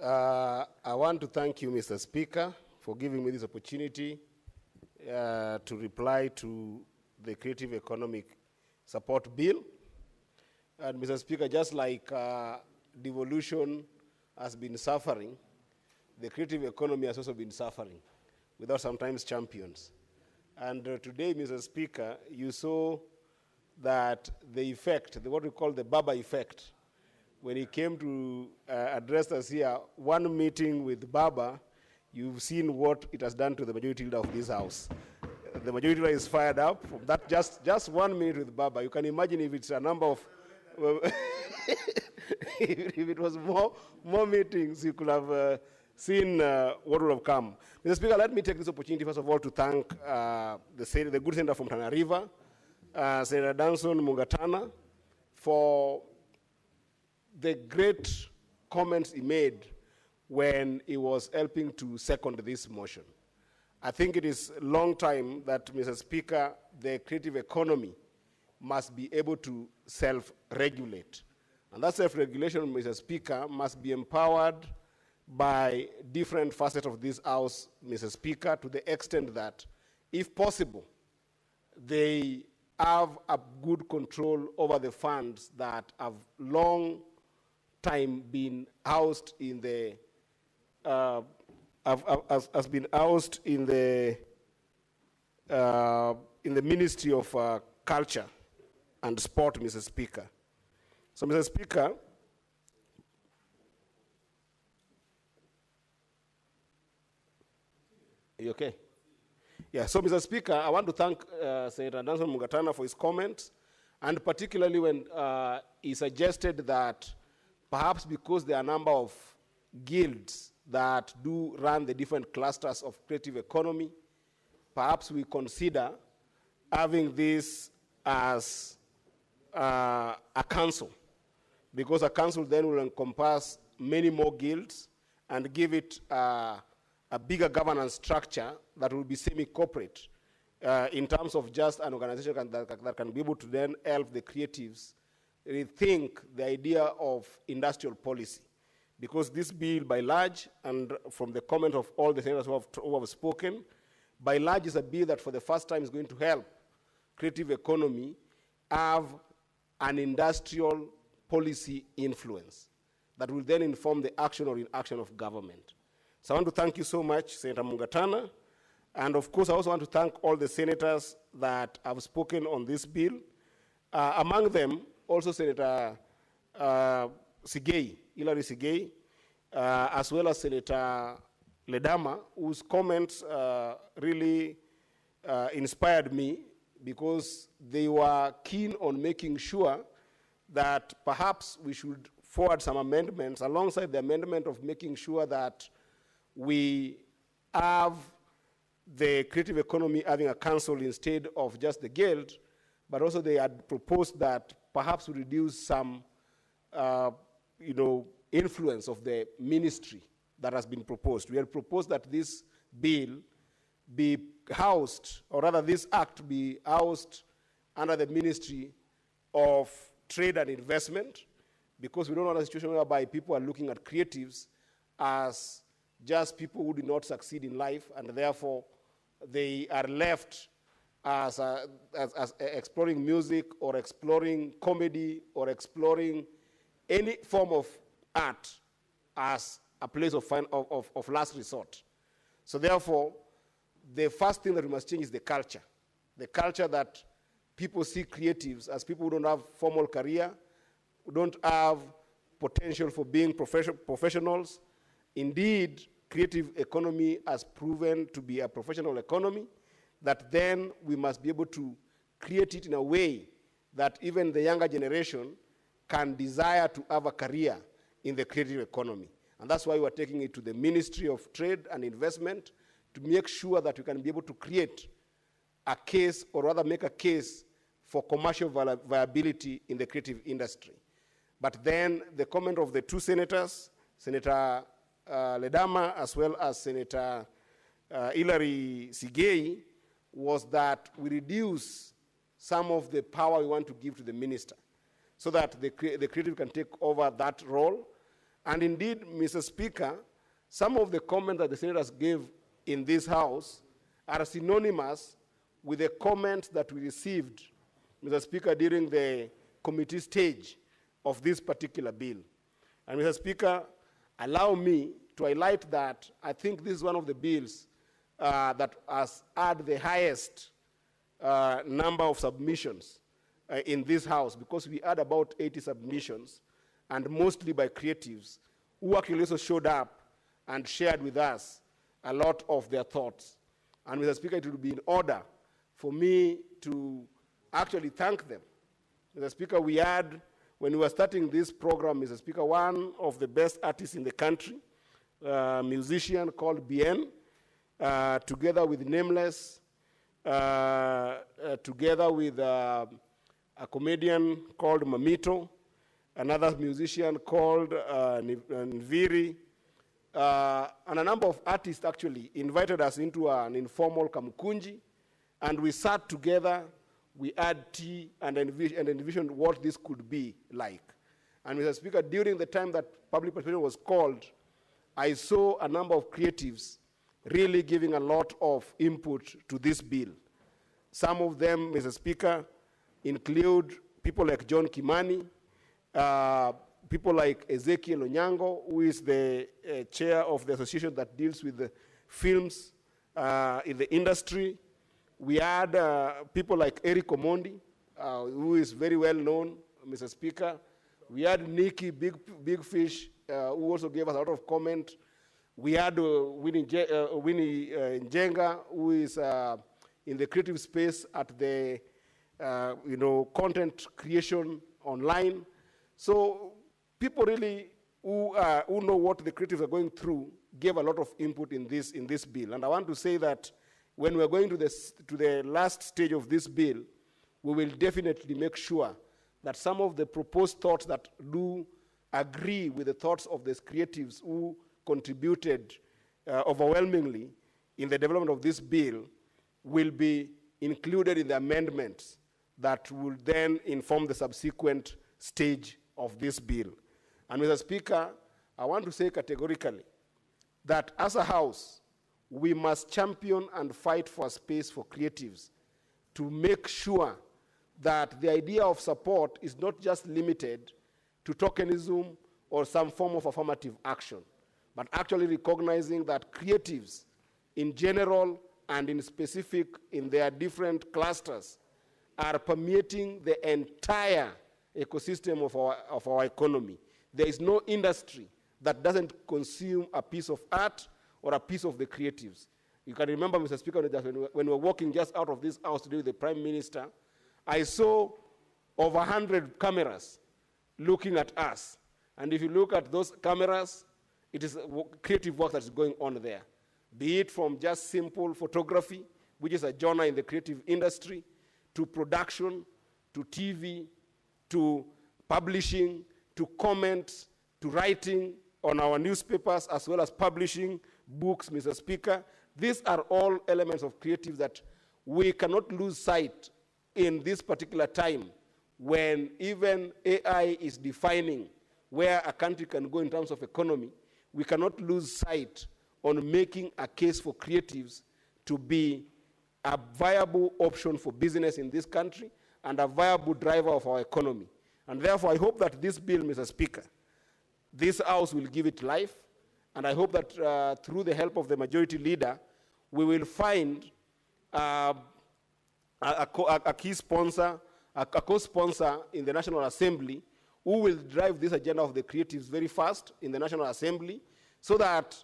I want to thank you, Mr. Speaker, for giving me this opportunity to reply to the Creative Economic Support Bill. And Mr. Speaker, just like devolution has been suffering, the creative economy has also been suffering without sometimes champions. And today, Mr. Speaker, you saw that the effect, what we call the Baba effect, when he came to address us here, one meeting with Baba, you've seen what it has done to the majority leader of this House. The majority leader is fired up from that just 1 minute with Baba. You can imagine if it's a number of, if it was more meetings, you could have seen what would have come. Mr. Speaker, let me take this opportunity, first of all, to thank the good senator from Tana River, Senator Danson Mungatana, for the great comments he made when he was helping to second this motion. I think it is a long time that, Mr. Speaker, the creative economy must be able to self-regulate. And that self-regulation, Mr. Speaker, must be empowered by different facets of this House, Mr. Speaker, to the extent that, if possible, they have a good control over the funds that have long time been housed in the has been housed in the Ministry of Culture and Sport, Mr. Speaker. So, Mr. Speaker, are you okay? Yeah, so, Mr. Speaker, I want to thank Senator Danson Mungatana for his comments. And particularly when he suggested that perhaps because there are a number of guilds that do run the different clusters of creative economy, perhaps we consider having this as a council, because a council then will encompass many more guilds and give it a bigger governance structure that will be semi-corporate in terms of just an organization that can be able to then help the creatives rethink the idea of industrial policy. Because this bill, by large, and from the comment of all the senators who have spoken, by large is a bill that for the first time is going to help creative economy have an industrial policy influence that will then inform the action or inaction of government. So I want to thank you so much, Senator Mungatana. And of course, I also want to thank all the senators that have spoken on this bill. Among them, also Senator Sigei, Hilary Sigei, as well as Senator Ledama, whose comments really inspired me, because they were keen on making sure that perhaps we should forward some amendments alongside the amendment of making sure that we have the creative economy having a council instead of just the guild, but also they had proposed that perhaps we reduce some influence of the ministry that has been proposed. We had proposed that this bill be housed, or rather this act be housed under the Ministry of Trade and Investment, because we don't want a situation whereby people are looking at creatives as just people who do not succeed in life, and therefore they are left as exploring music or exploring comedy or exploring any form of art as a place of last resort. So therefore, the first thing that we must change is the culture that people see creatives as people who don't have formal career, who don't have potential for being professionals. Indeed, creative economy has proven to be a professional economy, that then we must be able to create it in a way that even the younger generation can desire to have a career in the creative economy. And that's why we're taking it to the Ministry of Trade and Investment to make sure that we can be able to create a case, or rather make a case for commercial viability in the creative industry. But then the comment of the two senators, Senator Ledama as well as Senator Hilary Sigei, was that we reduce some of the power we want to give to the minister so that the creative can take over that role. And indeed, Mr. Speaker, some of the comments that the senators gave in this House are synonymous with the comments that we received, Mr. Speaker, during the committee stage of this particular bill. And Mr. Speaker, allow me to highlight that I think this is one of the bills that has had the highest number of submissions in this House, because we had about 80 submissions, and mostly by creatives, who actually also showed up and shared with us a lot of their thoughts. And Mr. Speaker, it would be in order for me to actually thank them. Mr. Speaker, we had, when we were starting this program, Mr. Speaker, one of the best artists in the country, a musician called BN, together with Nameless, together with a comedian called Mamito, another musician called Nviri, and a number of artists actually invited us into an informal kamukunji, and we sat together, we had tea, and envisioned what this could be like. And Mr. Speaker, during the time that public participation was called, I saw a number of creatives really giving a lot of input to this bill. Some of them, Mr. Speaker, include people like John Kimani, people like Ezekiel Onyango, who is the chair of the association that deals with the films in the industry. We had people like Eric Omondi, who is very well known, Mr. Speaker. We had Nikki Big Fish, who also gave us a lot of comment. We had Winnie Njenga, who is in the creative space at the content creation online. So people really who know what the creatives are going through gave a lot of input in this bill. And I want to say that when we're going to the last stage of this bill, we will definitely make sure that some of the proposed thoughts that do agree with the thoughts of the creatives who contributed overwhelmingly in the development of this bill will be included in the amendments that will then inform the subsequent stage of this bill. And Mr. Speaker, I want to say categorically that as a House, we must champion and fight for a space for creatives to make sure that the idea of support is not just limited to tokenism or some form of affirmative action, but actually recognizing that creatives in general and in specific in their different clusters are permeating the entire ecosystem of our economy. There is no industry that doesn't consume a piece of art or a piece of the creatives. You can remember, Mr. Speaker, that when we were walking just out of this house today with the Prime Minister, I saw over 100 cameras looking at us. And if you look at those cameras, it is creative work that's going on there. Be it from just simple photography, which is a genre in the creative industry, to production, to TV, to publishing, to comments, to writing on our newspapers, as well as publishing books, Mr. Speaker. These are all elements of creative that we cannot lose sight in this particular time when even AI is defining where a country can go in terms of economy. We cannot lose sight on making a case for creatives to be a viable option for business in this country and a viable driver of our economy. And therefore, I hope that this bill, Mr. Speaker, this House will give it life, and I hope that through the help of the majority leader, we will find a key sponsor, a co-sponsor in the National Assembly who will drive this agenda of the creatives very fast in the National Assembly, so that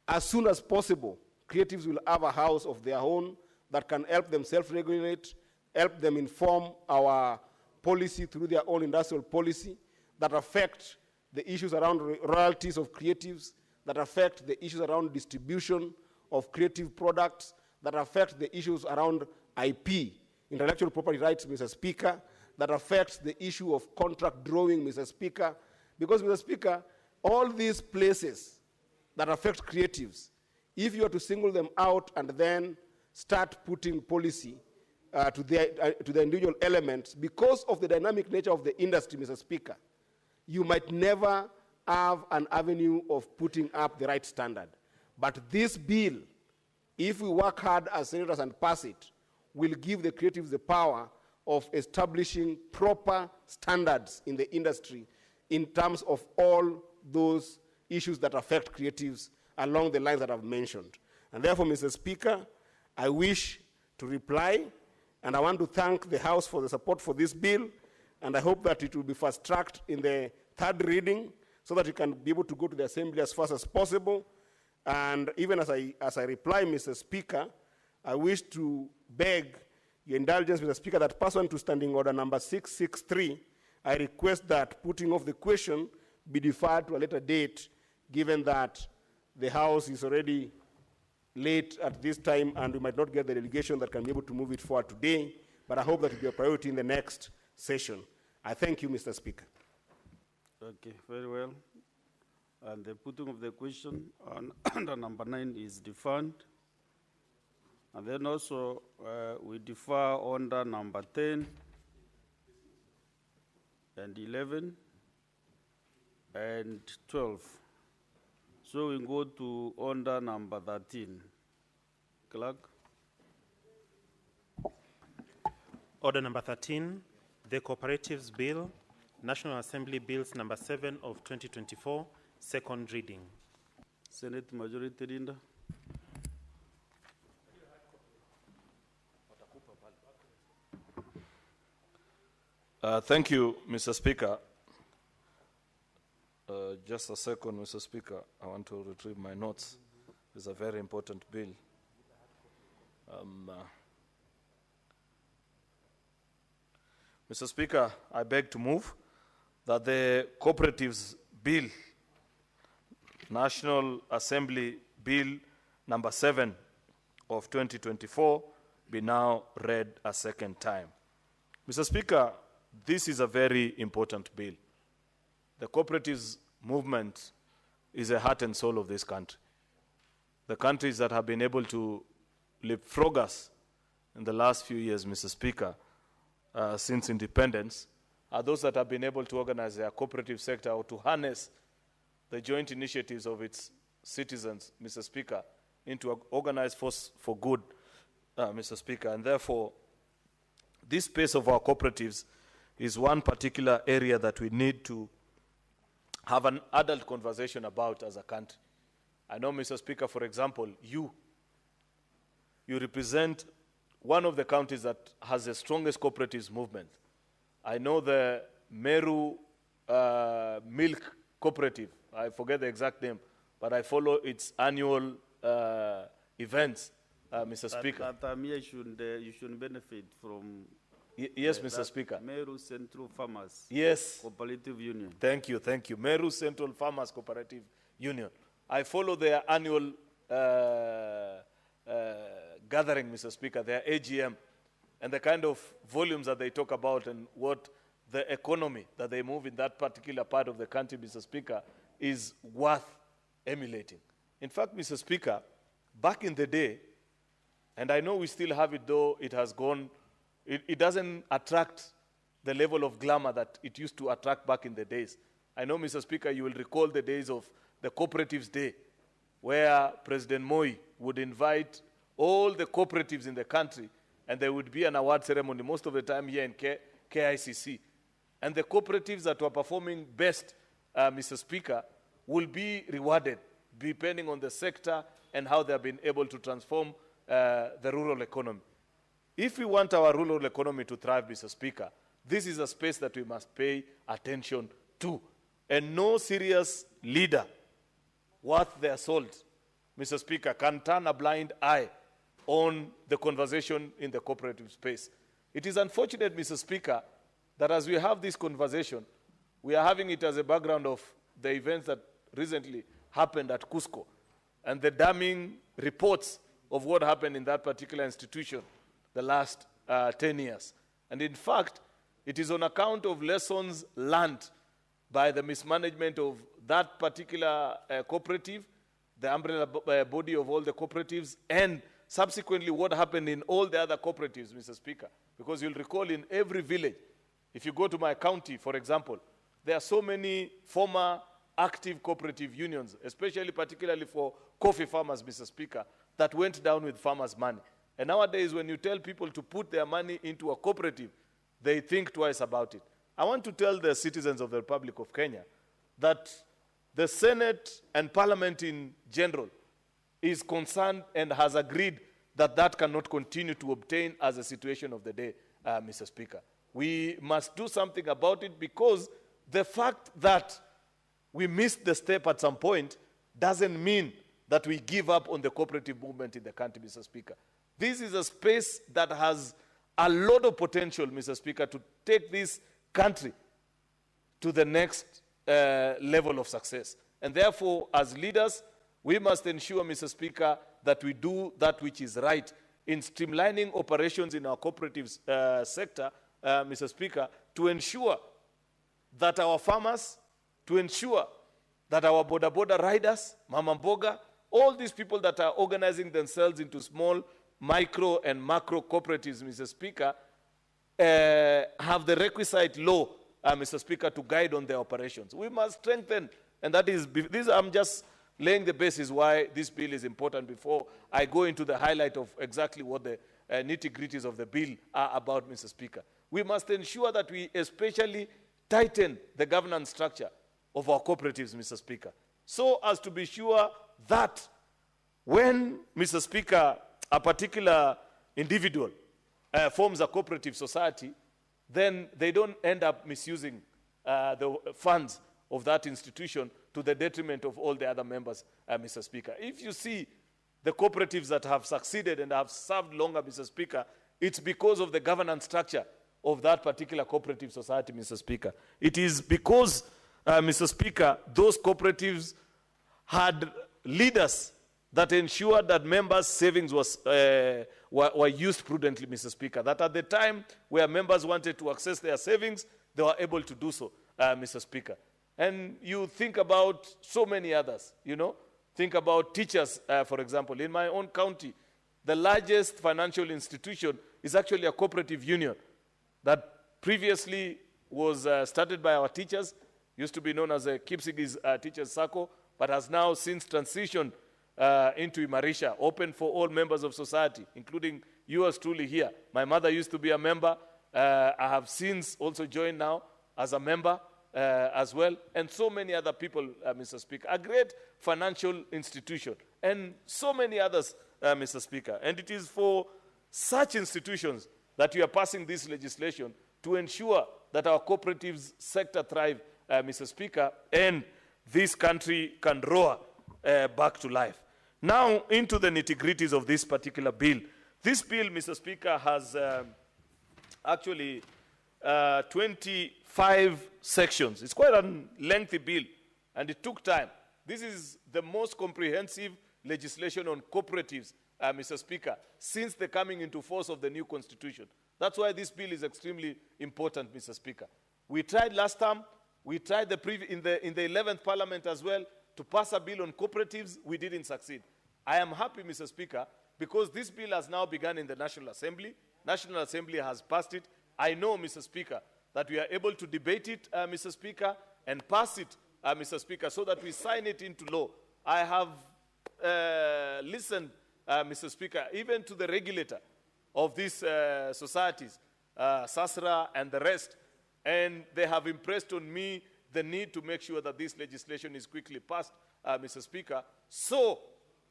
as soon as possible, creatives will have a house of their own that can help them self-regulate, help them inform our policy through their own industrial policy, that affect the issues around royalties of creatives, that affect the issues around distribution of creative products, that affect the issues around IP, intellectual property rights, Mr. Speaker, that affects the issue of contract drawing, Mr. Speaker. Because, Mr. Speaker, all these places that affect creatives, if you are to single them out and then start putting policy to the individual elements, because of the dynamic nature of the industry, Mr. Speaker, you might never have an avenue of putting up the right standard. But this bill, if we work hard as senators and pass it, will give the creatives the power of establishing proper standards in the industry in terms of all those issues that affect creatives along the lines that I've mentioned. And therefore, Mr. Speaker, I wish to reply, and I want to thank the House for the support for this bill, and I hope that it will be fast-tracked in the third reading so that it can be able to go to the Assembly as fast as possible. And even as I reply, Mr. Speaker, I wish to beg your indulgence, Mr. Speaker, that pursuant to Standing Order number 663, I request that putting of the question be deferred to a later date, given that the House is already late at this time and we might not get the delegation that can be able to move it forward today, but I hope that it will be a priority in the next session. I thank you, Mr. Speaker. Okay, very well. And the putting of the question on under number 9 is deferred. And then also we defer under number 10 and 11 and 12. So we go to under number 13. Clerk. Order number 13, the Cooperatives Bill, National Assembly Bills number 7 of 2024, second reading. Senate Majority Leader. Thank you, Mr. Speaker. Just a second, Mr. Speaker. I want to retrieve my notes. It's a very important bill. Mr. Speaker, I beg to move that the Cooperatives Bill, National Assembly Bill number 7 of 2024, be now read a second time. Mr. Speaker, this is a very important bill. The cooperatives movement is the heart and soul of this country. The countries that have been able to leapfrog us in the last few years, Mr. Speaker, since independence, are those that have been able to organize their cooperative sector or to harness the joint initiatives of its citizens, Mr. Speaker, into an organized force for good, Mr. Speaker. And therefore, this space of our cooperatives is one particular area that we need to have an adult conversation about as a country. I know, Mr. Speaker, for example, you represent one of the counties that has the strongest cooperatives movement. I know the Meru Milk Cooperative. I forget the exact name, but I follow its annual events, Mr. Speaker. You should benefit from... Yes, Mr. Speaker. Meru Central Farmers. Yes. Cooperative Union. Thank you, thank you. Meru Central Farmers Cooperative Union. I follow their annual gathering, Mr. Speaker, their AGM, and the kind of volumes that they talk about and what the economy that they move in that particular part of the country, Mr. Speaker, is worth emulating. In fact, Mr. Speaker, back in the day, and I know we still have it, though it has gone, it doesn't attract the level of glamour that it used to attract back in the days. I know, Mr. Speaker, you will recall the days of the Cooperatives Day, where President Moi would invite all the cooperatives in the country, and there would be an award ceremony, most of the time here in KICC. And the cooperatives that were performing best, Mr. Speaker, will be rewarded, depending on the sector and how they have been able to transform the rural economy. If we want our rural economy to thrive, Mr. Speaker, this is a space that we must pay attention to. And no serious leader worth their salt, Mr. Speaker, can turn a blind eye on the conversation in the cooperative space. It is unfortunate, Mr. Speaker, that as we have this conversation, we are having it as a background of the events that recently happened at Cusco and the damning reports of what happened in that particular institution the last 10 years. And in fact, it is on account of lessons learned by the mismanagement of that particular cooperative, the umbrella body of all the cooperatives, and subsequently what happened in all the other cooperatives, Mr. Speaker. Because you'll recall in every village, if you go to my county, for example, there are so many former active cooperative unions, especially particularly for coffee farmers, Mr. Speaker, that went down with farmers' money. And nowadays, when you tell people to put their money into a cooperative, they think twice about it. I want to tell the citizens of the Republic of Kenya that the Senate and Parliament in general is concerned and has agreed that that cannot continue to obtain as a situation of the day, Mr. Speaker. We must do something about it, because the fact that we missed the step at some point doesn't mean that we give up on the cooperative movement in the country, Mr. Speaker. This is a space that has a lot of potential, Mr. Speaker, to take this country to the next level of success. And therefore, as leaders, we must ensure, Mr. Speaker, that we do that which is right in streamlining operations in our cooperative sector, Mr. Speaker, to ensure that our farmers, to ensure that our border riders, Mama Mboga, all these people that are organizing themselves into small, micro and macro cooperatives, Mr. Speaker, have the requisite law, Mr. Speaker, to guide on their operations. We must strengthen, and that is, I'm just laying the basis why this bill is important before I go into the highlight of exactly what the nitty-gritties of the bill are about, Mr. Speaker. We must ensure that we especially tighten the governance structure of our cooperatives, Mr. Speaker, so as to be sure that when, Mr. Speaker, a particular individual forms a cooperative society, then they don't end up misusing the funds of that institution to the detriment of all the other members, Mr. Speaker. If you see the cooperatives that have succeeded and have served longer, Mr. Speaker, it's because of the governance structure of that particular cooperative society, Mr. Speaker. It is because, Mr. Speaker, those cooperatives had leaders that ensured that members' savings were used prudently, Mr. Speaker. That at the time where members wanted to access their savings, they were able to do so, Mr. Speaker. And you think about so many others, you know. Think about teachers, for example. In my own county, the largest financial institution is actually a cooperative union that previously was started by our teachers, used to be known as a Kipsigis Teachers Circle, but has now since transitioned into Imarisha, open for all members of society, including yours truly here. My mother used to be a member. I have since also joined now as a member as well, and so many other people, Mr. Speaker. A great financial institution, and so many others, Mr. Speaker. And it is for such institutions that we are passing this legislation to ensure that our cooperatives sector thrive, Mr. Speaker, and this country can roar back to life. Now, into the nitty-gritties of this particular bill. This bill, Mr. Speaker, has actually 25 sections. It's quite a lengthy bill, and it took time. This is the most comprehensive legislation on cooperatives, Mr. Speaker, since the coming into force of the new constitution. That's why this bill is extremely important, Mr. Speaker. We tried last time, we tried in the 11th Parliament as well, to pass a bill on cooperatives. We didn't succeed. I am happy, Mr. Speaker, because this bill has now begun in the National Assembly. National Assembly has passed it. I know, Mr. Speaker, that we are able to debate it, Mr. Speaker, and pass it, Mr. Speaker, so that we sign it into law. I have listened, Mr. Speaker, even to the regulator of these societies, SASRA and the rest, and they have impressed on me the need to make sure that this legislation is quickly passed, Mr. Speaker, so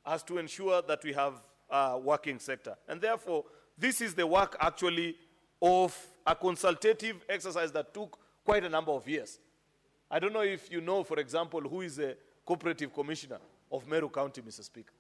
as to ensure that we have a working sector. And therefore, this is the work actually of a consultative exercise that took quite a number of years. I don't know if you know, for example, who is the cooperative commissioner of Meru County, Mr. Speaker.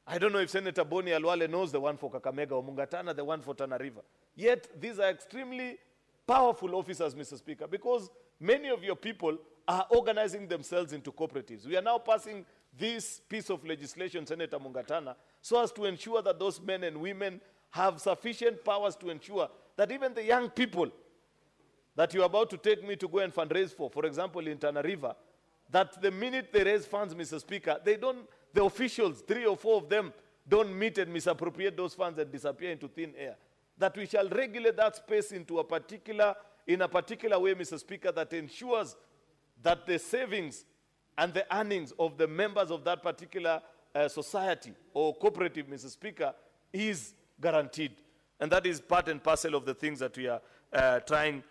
I don't know if Senator Boni Alwale knows the one for Kakamega or Mungatana, the one for Tana River. Yet, these are extremely powerful officers, Mr. Speaker, because many of your people are organizing themselves into cooperatives. We are now passing this piece of legislation, Senator Mungatana, so as to ensure that those men and women have sufficient powers to ensure that even the young people that you're about to take me to go and fundraise for example, in Tana River, that the minute they raise funds, Mr. Speaker, the officials, 3 or 4 of them, don't meet and misappropriate those funds and disappear into thin air. That we shall regulate that space in a particular way, Mr. Speaker, that ensures that the savings and the earnings of the members of that particular society or cooperative, Mr. Speaker, is guaranteed. And that is part and parcel of the things that we are trying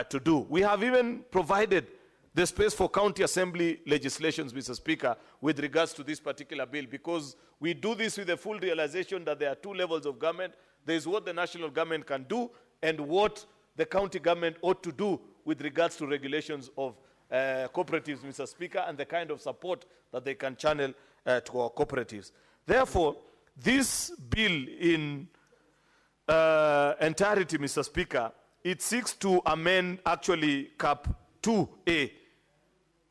to do. We have even provided the space for county assembly legislations, Mr. Speaker, with regards to this particular bill, because we do this with the full realization that there are 2 levels of government. There is what the national government can do and what the county government ought to do with regards to regulations of cooperatives, Mr. Speaker, and the kind of support that they can channel to our cooperatives. Therefore, this bill in entirety, Mr. Speaker, it seeks to amend actually Cap 2A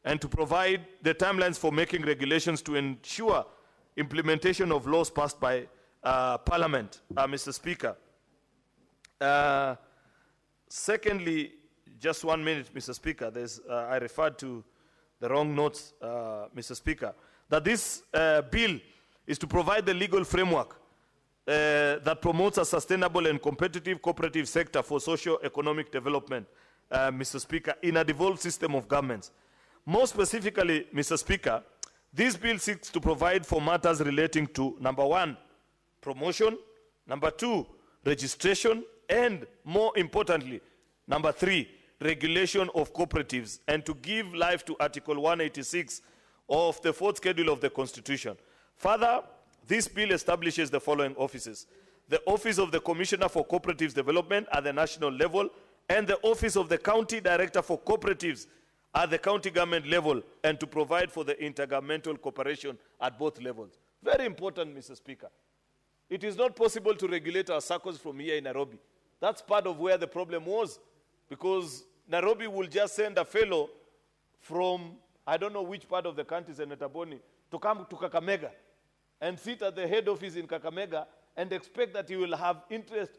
and to provide the timelines for making regulations to ensure implementation of laws passed by Parliament, Mr. Speaker. Secondly, just 1 minute, Mr. Speaker, I referred to the wrong notes, Mr. Speaker, that this bill is to provide the legal framework that promotes a sustainable and competitive cooperative sector for socio-economic development, Mr. Speaker, in a devolved system of governments. More specifically, Mr. Speaker, this bill seeks to provide for matters relating to, number 1, promotion, number 2, registration, and more importantly, number 3, regulation of cooperatives, and to give life to Article 186 of the 4th schedule of the Constitution. Further, this bill establishes the following offices: the Office of the Commissioner for Cooperatives Development at the national level, and the Office of the County Director for Cooperatives at the county government level, and to provide for the intergovernmental cooperation at both levels. Very important, Mr. Speaker. It is not possible to regulate our circles from here in Nairobi. That's part of where the problem was, because Nairobi will just send a fellow from, I don't know which part of the country, Senator Boni, to come to Kakamega and sit at the head office in Kakamega and expect that he will have interest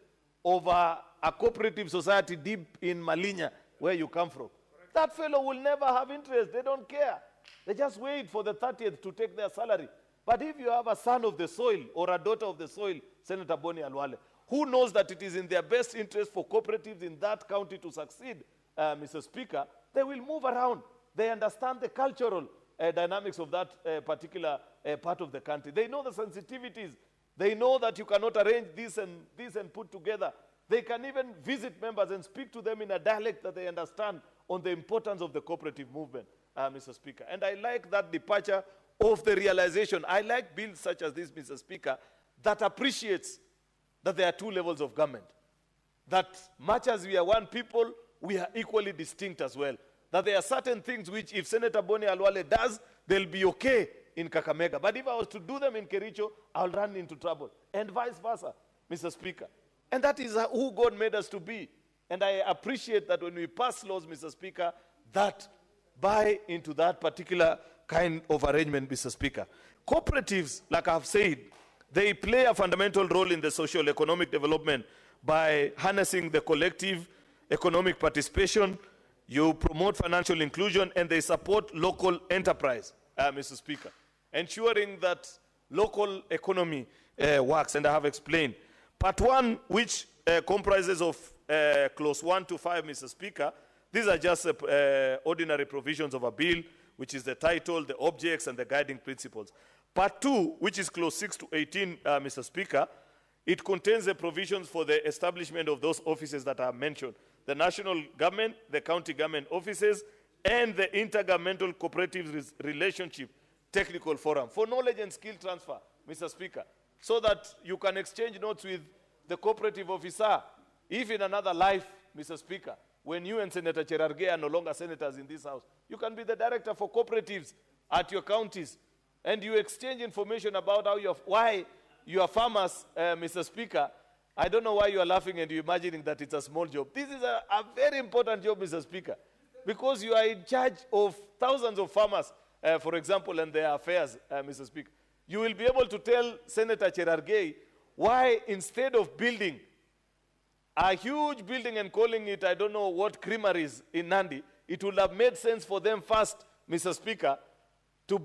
over a cooperative society deep in Malinya, where you come from. That fellow will never have interest. They don't care. They just wait for the 30th to take their salary. But if you have a son of the soil or a daughter of the soil, Senator Boni Alwale, who knows that it is in their best interest for cooperatives in that county to succeed, Mr. Speaker, they will move around. They understand the cultural dynamics of that particular part of the country. They know the sensitivities. They know that you cannot arrange this and put together. They can even visit members and speak to them in a dialect that they understand on the importance of the cooperative movement, Mr. Speaker. And I like that departure of the realization. I like bills such as this, Mr. Speaker, that appreciates that there are two levels of government. That much as we are one people, we are equally distinct as well. That there are certain things which if Senator Boni Alwale does, they'll be okay in Kakamega. But if I was to do them in Kericho, I'll run into trouble. And vice versa, Mr. Speaker. And that is who God made us to be. And I appreciate that when we pass laws, Mr. Speaker, that buy into that particular kind of arrangement, Mr. Speaker. Cooperatives, like I've said, they play a fundamental role in the social economic development by harnessing the collective economic participation. You promote financial inclusion, and they support local enterprise, Mr. Speaker, ensuring that local economy works, and I have explained. Part 1, which comprises of clause 1 to 5, Mr. Speaker, these are just ordinary provisions of a bill, which is the title, the objects, and the guiding principles. Part 2, which is clause 6 to 18, Mr. Speaker, it contains the provisions for the establishment of those offices that are mentioned: the national government, the county government offices, and the intergovernmental cooperative relationship technical forum for knowledge and skill transfer, Mr. Speaker, so that you can exchange notes with the cooperative officer. If in another life, Mr. Speaker, when you and Senator Cherargei are no longer senators in this house, you can be the director for cooperatives at your counties, and you exchange information about how why your farmers, Mr. Speaker. I don't know why you are laughing and you're imagining that it's a small job. This is a very important job, Mr. Speaker, because you are in charge of thousands of farmers, for example, and their affairs, Mr. Speaker. You will be able to tell Senator Cherargei why, instead of building a huge building and calling it, I don't know what, creameries in Nandi, it would have made sense for them first, Mr. Speaker, to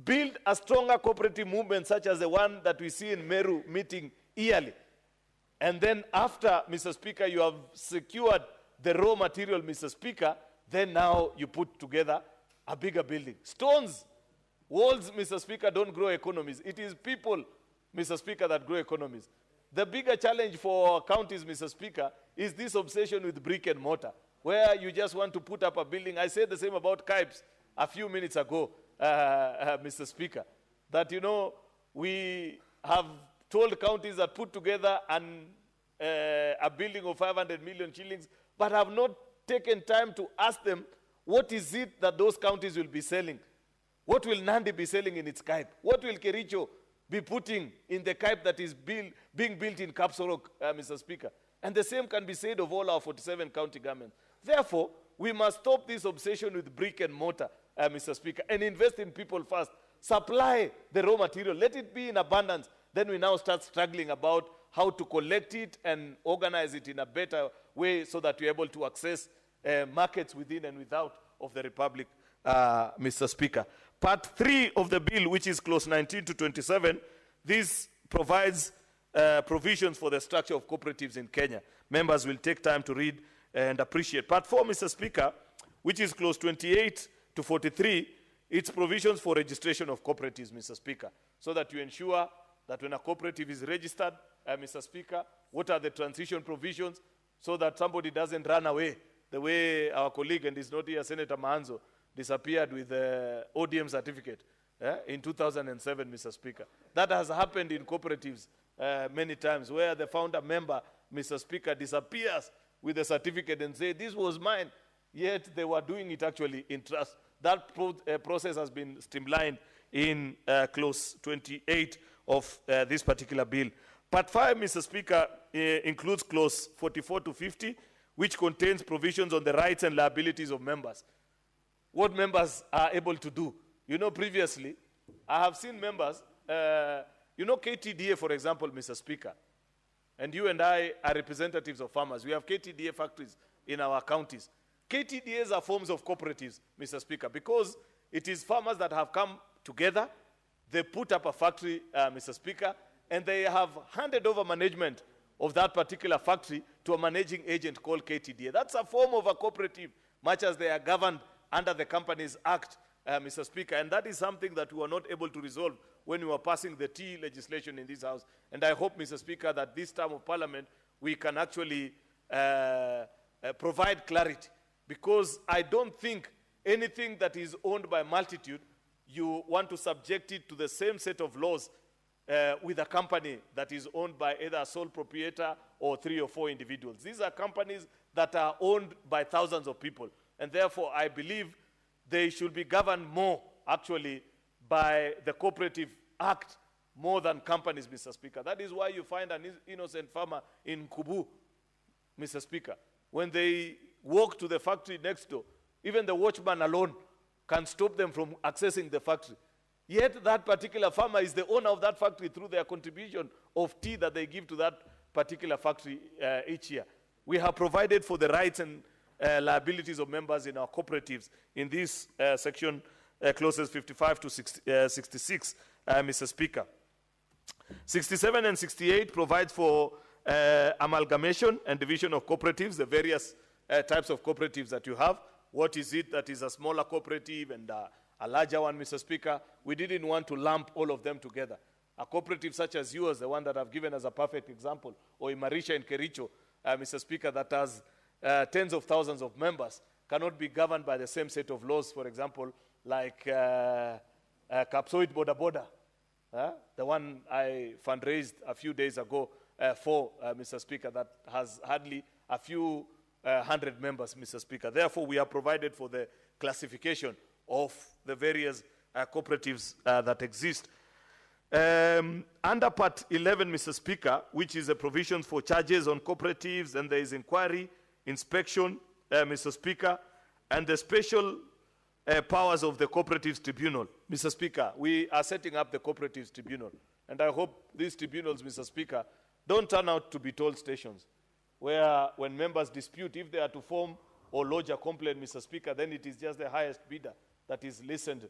build a stronger cooperative movement such as the one that we see in Meru meeting yearly. And then after, Mr. Speaker, you have secured the raw material, Mr. Speaker, then now you put together a bigger building. Stones, walls, Mr. Speaker, don't grow economies. It is people, Mr. Speaker, that grow economies. The bigger challenge for counties, Mr. Speaker, is this obsession with brick and mortar, where you just want to put up a building. I said the same about Kipes a few minutes ago, Mr. Speaker, that, you know, we have told counties that put together a building of 500 million shillings, but have not taken time to ask them, what is it that those counties will be selling? What will Nandi be selling in its Kipe? What will Kericho be putting in the Kipe that is being built in Kapsorok, Mr. Speaker? And the same can be said of all our 47 county governments. Therefore, we must stop this obsession with brick and mortar, Mr. Speaker, and invest in people first. Supply the raw material. Let it be in abundance. Then we now start struggling about how to collect it and organize it in a better way so that we're able to access markets within and without of the Republic, Mr. Speaker. Part 3 of the bill, which is clause 19 to 27, this provides provisions for the structure of cooperatives in Kenya. Members will take time to read and appreciate. Part 4, Mr. Speaker, which is clause 28 to 43, it's provisions for registration of cooperatives, Mr. Speaker, so that you ensure that when a cooperative is registered, Mr. Speaker, what are the transition provisions so that somebody doesn't run away the way our colleague, and is not here, Senator Mahanzo, disappeared with the ODM certificate in 2007, Mr. Speaker. That has happened in cooperatives many times, where the founder member, Mr. Speaker, disappears with the certificate and say, this was mine, yet they were doing it actually in trust. That process has been streamlined in clause 28 of this particular bill. Part 5, Mr. Speaker, includes clause 44 to 50, which contains provisions on the rights and liabilities of members. What members are able to do. You know, previously, I have seen members, you know, KTDA, for example, Mr. Speaker, and you and I are representatives of farmers. We have KTDA factories in our counties. KTDAs are forms of cooperatives, Mr. Speaker, because it is farmers that have come together, they put up a factory, Mr. Speaker, and they have handed over management of that particular factory to a managing agent called KTDA. That's a form of a cooperative, much as they are governed under the Companies Act, Mr. Speaker, and that is something that we were not able to resolve when we were passing the tea legislation in this House. And I hope, Mr. Speaker, that this time of Parliament, we can actually provide clarity, because I don't think anything that is owned by multitude, you want to subject it to the same set of laws with a company that is owned by either a sole proprietor or 3 or 4 individuals. These are companies that are owned by thousands of people. And therefore, I believe they should be governed more, actually, by the Cooperative Act more than companies, Mr. Speaker. That is why you find an innocent farmer in Kubu, Mr. Speaker. When they walk to the factory next door, even the watchman alone can stop them from accessing the factory. Yet that particular farmer is the owner of that factory through their contribution of tea that they give to that particular factory each year. We have provided for the rights and liabilities of members in our cooperatives in this section, clauses 55 to 66, Mr. Speaker. 67 and 68 provides for amalgamation and division of cooperatives, the various types of cooperatives that you have. What is it that is a smaller cooperative and a larger one, Mr. Speaker? We didn't want to lump all of them together. A cooperative such as yours, the one that I've given as a perfect example, or Imarisha and Kericho, Mr. Speaker, that has tens of thousands of members, cannot be governed by the same set of laws, for example, like Kapsoit Boda Boda, the one I fundraised a few days ago for, Mr. Speaker, that has hardly a few hundred members, Mr. Speaker. Therefore, we have provided for the classification of the various cooperatives that exist. Under Part 11, Mr. Speaker, which is a provision for charges on cooperatives, and there is inquiry, inspection, Mr. Speaker, and the special powers of the Cooperatives Tribunal. Mr. Speaker, we are setting up the Cooperatives Tribunal, and I hope these tribunals, Mr. Speaker, don't turn out to be toll stations, where when members dispute, if they are to form or lodge a complaint, Mr. Speaker, then it is just the highest bidder that is listened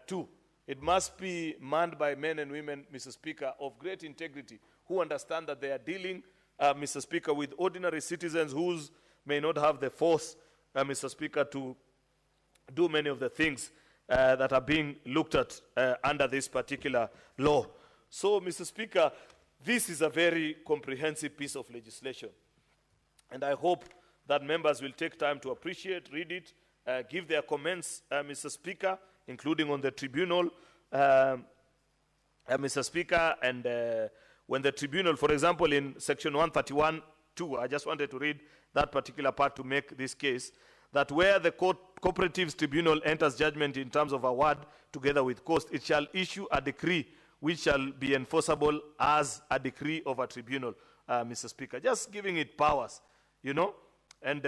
to. It must be manned by men and women, Mr. Speaker, of great integrity, who understand that they are dealing, Mr. Speaker, with ordinary citizens who may not have the force, Mr. Speaker, to do many of the things that are being looked at under this particular law. So, Mr. Speaker, this is a very comprehensive piece of legislation. And I hope that members will take time to appreciate, read it, give their comments, Mr. Speaker, including on the tribunal, Mr. Speaker, and when the tribunal, for example, in section 131(2), I just wanted to read that particular part to make this case, that where the Cooperatives Tribunal enters judgment in terms of award together with cost, it shall issue a decree which shall be enforceable as a decree of a tribunal, Mr. Speaker. Just giving it powers, you know. And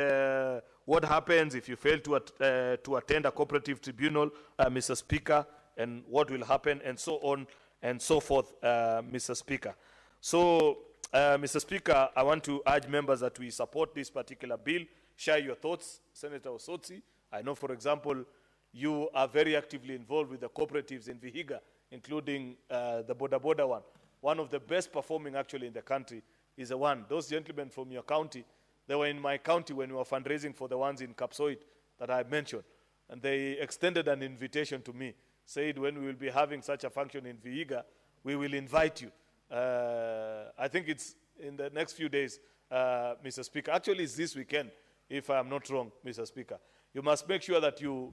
what happens if you fail to attend a cooperative tribunal, Mr. Speaker, and what will happen, and so on and so forth, Mr. Speaker. So, Mr. Speaker, I want to urge members that we support this particular bill. Share your thoughts, Senator Osotsi. I know, for example, you are very actively involved with the cooperatives in Vihiga, including the Boda Boda one. One of the best performing, actually, in the country is the one. Those gentlemen from your county, they were in my county when we were fundraising for the ones in Kapsoit that I mentioned. And they extended an invitation to me, said when we will be having such a function in Vihiga, we will invite you. I think it's in the next few days, Mr. Speaker. Actually, it's this weekend, if I am not wrong, Mr. Speaker. You must make sure that you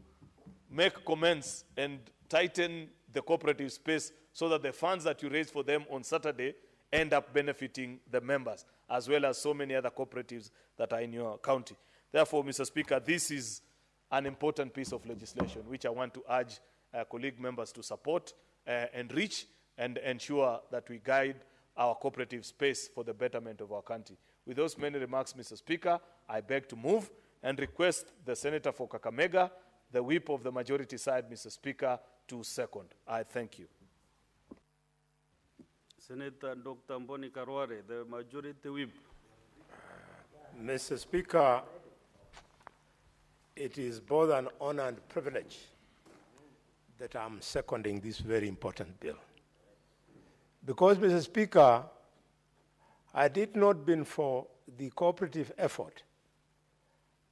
make comments and tighten the cooperative space so that the funds that you raise for them on Saturday end up benefiting the members, as well as so many other cooperatives that are in your county. Therefore, Mr. Speaker, this is an important piece of legislation which I want to urge colleague members to support and reach and ensure that we guide our cooperative space for the betterment of our country. With those many remarks, Mr. Speaker, I beg to move and request the Senator for Kakamega, the whip of the majority side, Mr. Speaker, to second. I thank you. Senator Dr. Mboni Karware, the majority whip. Mr. Speaker, it is both an honor and privilege that I'm seconding this very important bill. Because, Mr. Speaker, had it not been for the cooperative effort,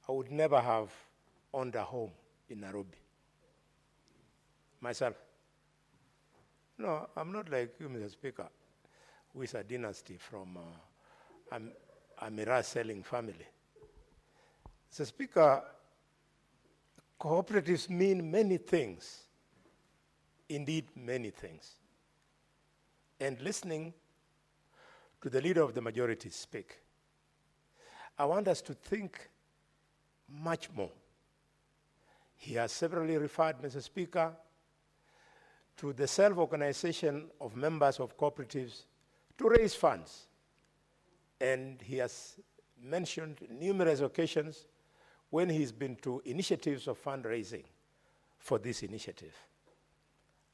I would never have owned a home in Nairobi. Myself. No, I'm not like you, Mr. Speaker, who is a dynasty from a mirror-selling family. Mr. Speaker, cooperatives mean many things, indeed many things. And listening to the leader of the majority speak, I want us to think much more. He has severally referred, Mr. Speaker, to the self-organization of members of cooperatives to raise funds. And he has mentioned numerous occasions when he's been to initiatives of fundraising for this initiative,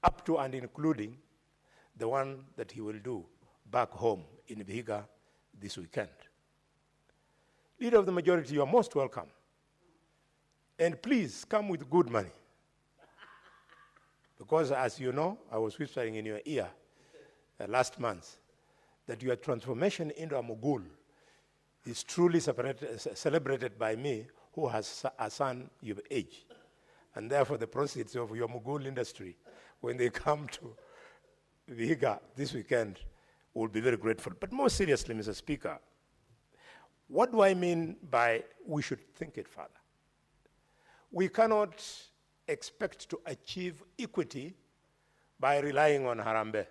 up to and including the one that he will do back home in Vihiga this weekend. Leader of the majority, you are most welcome. And please come with good money. Because as you know, I was whispering in your ear last month that your transformation into a mogul is truly celebrated by me, who has a son your age. And therefore the proceeds of your mogul industry, when they come to Vihiga this weekend, will be very grateful. But more seriously, Mr. Speaker, what do I mean by we should think it further? We cannot expect to achieve equity by relying on Harambee.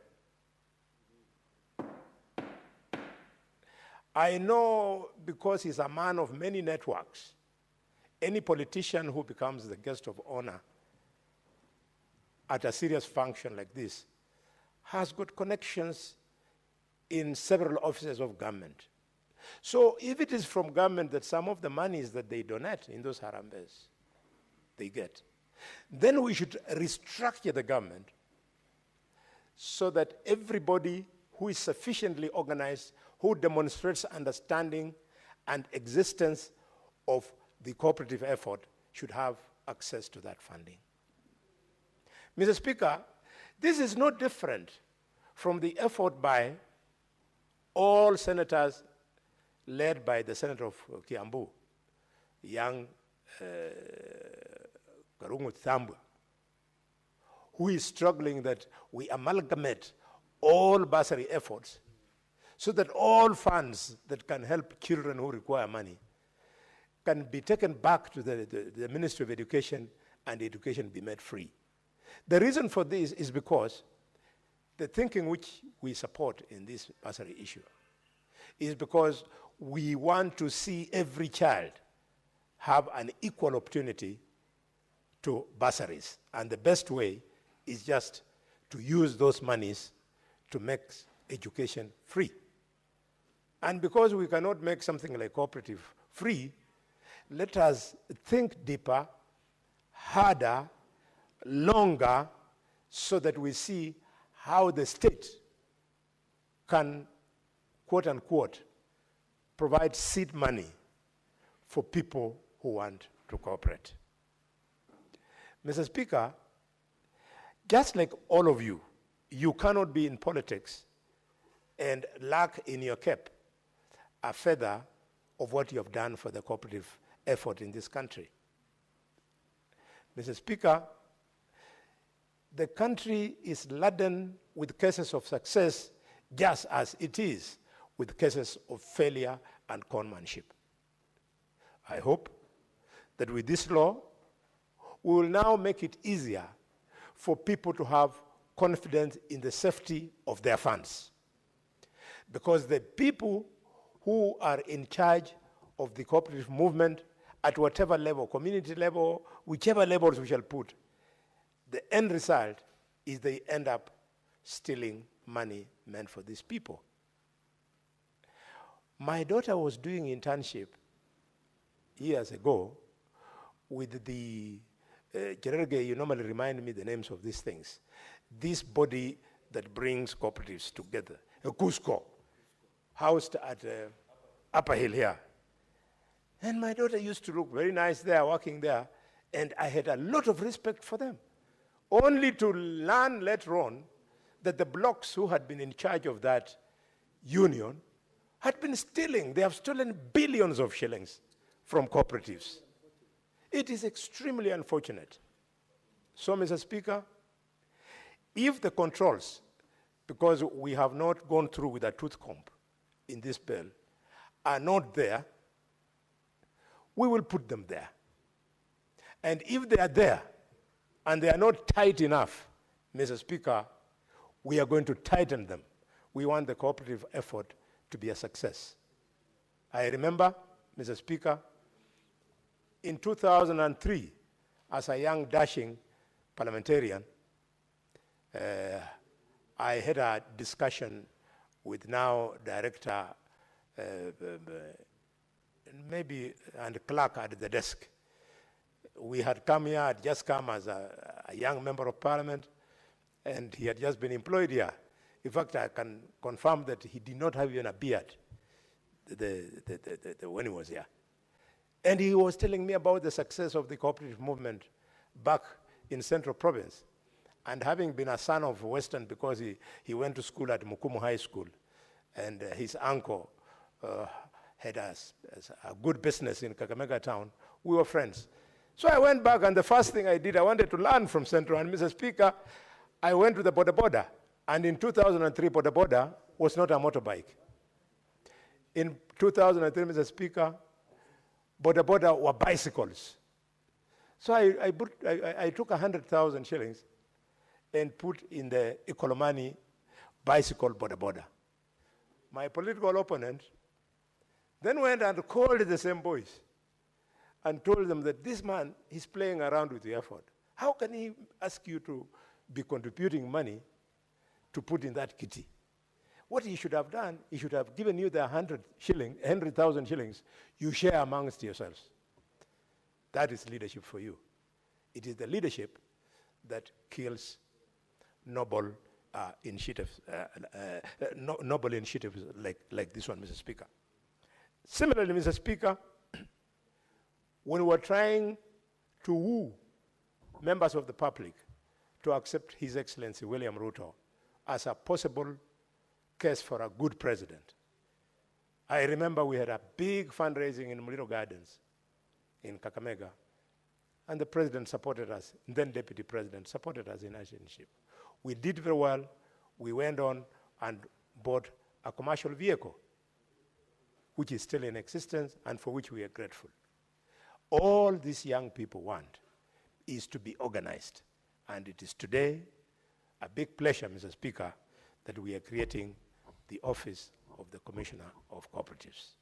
I know, because he's a man of many networks, any politician who becomes the guest of honor at a serious function like this has got connections in several offices of government. So if it is from government that some of the monies that they donate in those Harambees they get, then we should restructure the government so that everybody who is sufficiently organized, who demonstrates understanding and existence of the cooperative effort, should have access to that funding. Mr. Speaker, this is no different from the effort by all senators led by the Senator of Kiambu, young Karungu Thambwe, who is struggling that we amalgamate all bursary efforts so that all funds that can help children who require money can be taken back to the Ministry of Education and education be made free. The reason for this is because the thinking which we support in this bursary issue is because we want to see every child have an equal opportunity to bursaries. And the best way is just to use those monies to make education free. And because we cannot make something like cooperative free, let us think deeper, harder, longer, so that we see how the state can, quote unquote, provide seed money for people who want to cooperate. Mr. Speaker, just like all of you, you cannot be in politics and lack in your cap a feather of what you have done for the cooperative effort in this country. Mr. Speaker, the country is laden with cases of success, just as it is with cases of failure and conmanship. I hope that with this law, we will now make it easier for people to have confidence in the safety of their funds. Because the people who are in charge of the cooperative movement at whatever level, community level, whichever levels we shall put, the end result is they end up stealing money meant for these people. My daughter was doing internship years ago with the, Jerege, you normally remind me the names of these things. This body that brings cooperatives together, Cusco, housed at Upper Hill here. And my daughter used to look very nice there, working there, and I had a lot of respect for them. Only to learn later on that the blocks who had been in charge of that union had been stealing. They have stolen billions of shillings from cooperatives. It is extremely unfortunate. So, Mr. Speaker, if the controls, because we have not gone through with a tooth comb in this bill, are not there, we will put them there. And if they are there and they are not tight enough, Mr. Speaker, we are going to tighten them. We want the cooperative effort to be a success. I remember, Mr. Speaker, in 2003, as a young dashing parliamentarian, I had a discussion with now Director and clerk at the desk. We had come here, had just come as a young member of parliament, and he had just been employed here. In fact, I can confirm that he did not have even a beard when he was here. And he was telling me about the success of the cooperative movement back in Central Province. And having been a son of Western, because he went to school at Mukumu High School, and his uncle had a good business in Kakamega town, we were friends. So I went back, and the first thing I did, I wanted to learn from Central. And Mr. Speaker, I went to the Boda Boda. And in 2003, Boda Boda was not a motorbike. In 2003, Mr. Speaker, Boda Boda were bicycles. So I took 100,000 shillings and put in the Ikolomani bicycle Boda Boda. My political opponent then went and called the same boys and told them that this man is playing around with the effort. How can he ask you to be contributing money to put in that kitty? What he should have done, he should have given you the 100,000 shillings you share amongst yourselves. That is leadership for you. It is the leadership that kills noble initiatives like this one, Mr. Speaker. Similarly, Mr. Speaker, when we're trying to woo members of the public to accept His Excellency William Ruto as a possible case for a good president, I remember we had a big fundraising in Muliro Gardens in Kakamega, and the president supported us, and then deputy president supported us in internship. We did very well. We went on and bought a commercial vehicle, which is still in existence and for which we are grateful. All these young people want is to be organized. And it is today a big pleasure, Mr. Speaker, that we are creating the office of the Commissioner of Cooperatives.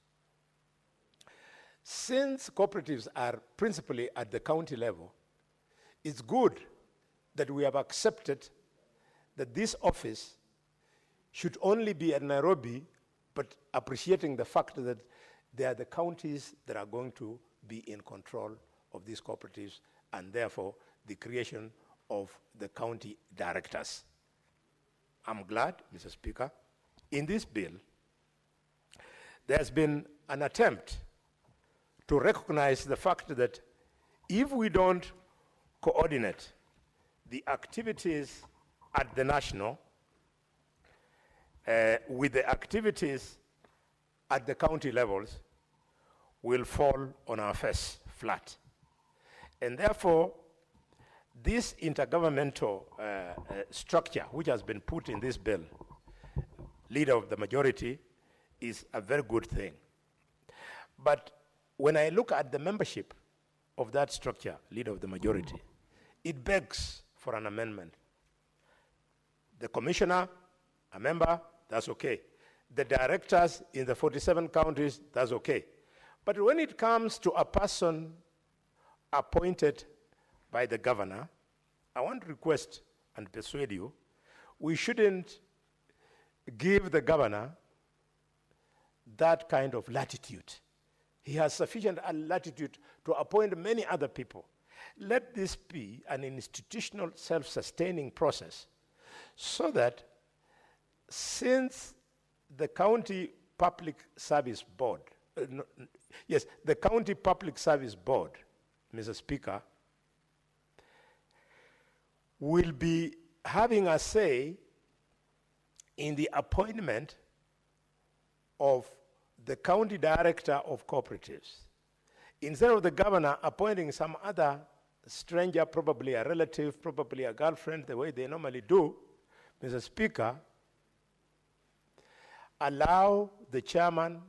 Since cooperatives are principally at the county level, it's good that we have accepted that this office should only be at Nairobi, but appreciating the fact that they are the counties that are going to be in control of these cooperatives, and therefore the creation of the county directors. I'm glad, Mr. Speaker, in this bill, there's been an attempt to recognize the fact that if we don't coordinate the activities at the national with the activities at the county levels, we'll fall on our face flat. And therefore, this intergovernmental structure which has been put in this bill, leader of the majority, is a very good thing. But when I look at the membership of that structure, leader of the majority, it begs for an amendment. The commissioner, a member, that's okay. The directors in the 47 counties, that's okay. But when it comes to a person appointed by the governor, I want to request and persuade you, we shouldn't give the governor that kind of latitude. He has sufficient latitude to appoint many other people. Let this be an institutional self-sustaining process so that since the County Public Service Board, the County Public Service Board, Mr. Speaker, will be having a say in the appointment of the county director of cooperatives. Instead of the governor appointing some other stranger, probably a relative, probably a girlfriend, the way they normally do, Mr. Speaker, allow the chairman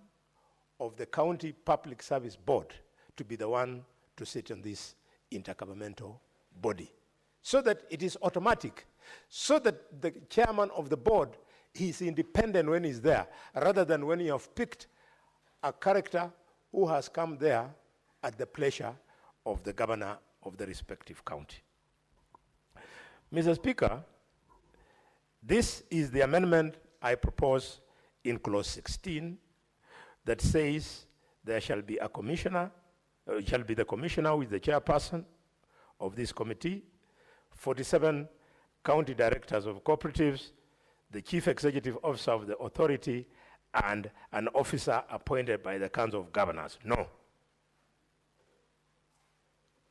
of the County Public Service Board to be the one to sit on this intergovernmental body, so that it is automatic, so that the chairman of the board is independent when he's there, rather than when you have picked a character who has come there at the pleasure of the governor of the respective county. Mr. Speaker, this is the amendment I propose in clause 16 that says there shall be a commissioner, shall be the commissioner who is the chairperson of this committee, 47 county directors of cooperatives, the chief executive officer of the authority, and an officer appointed by the Council of Governors. No.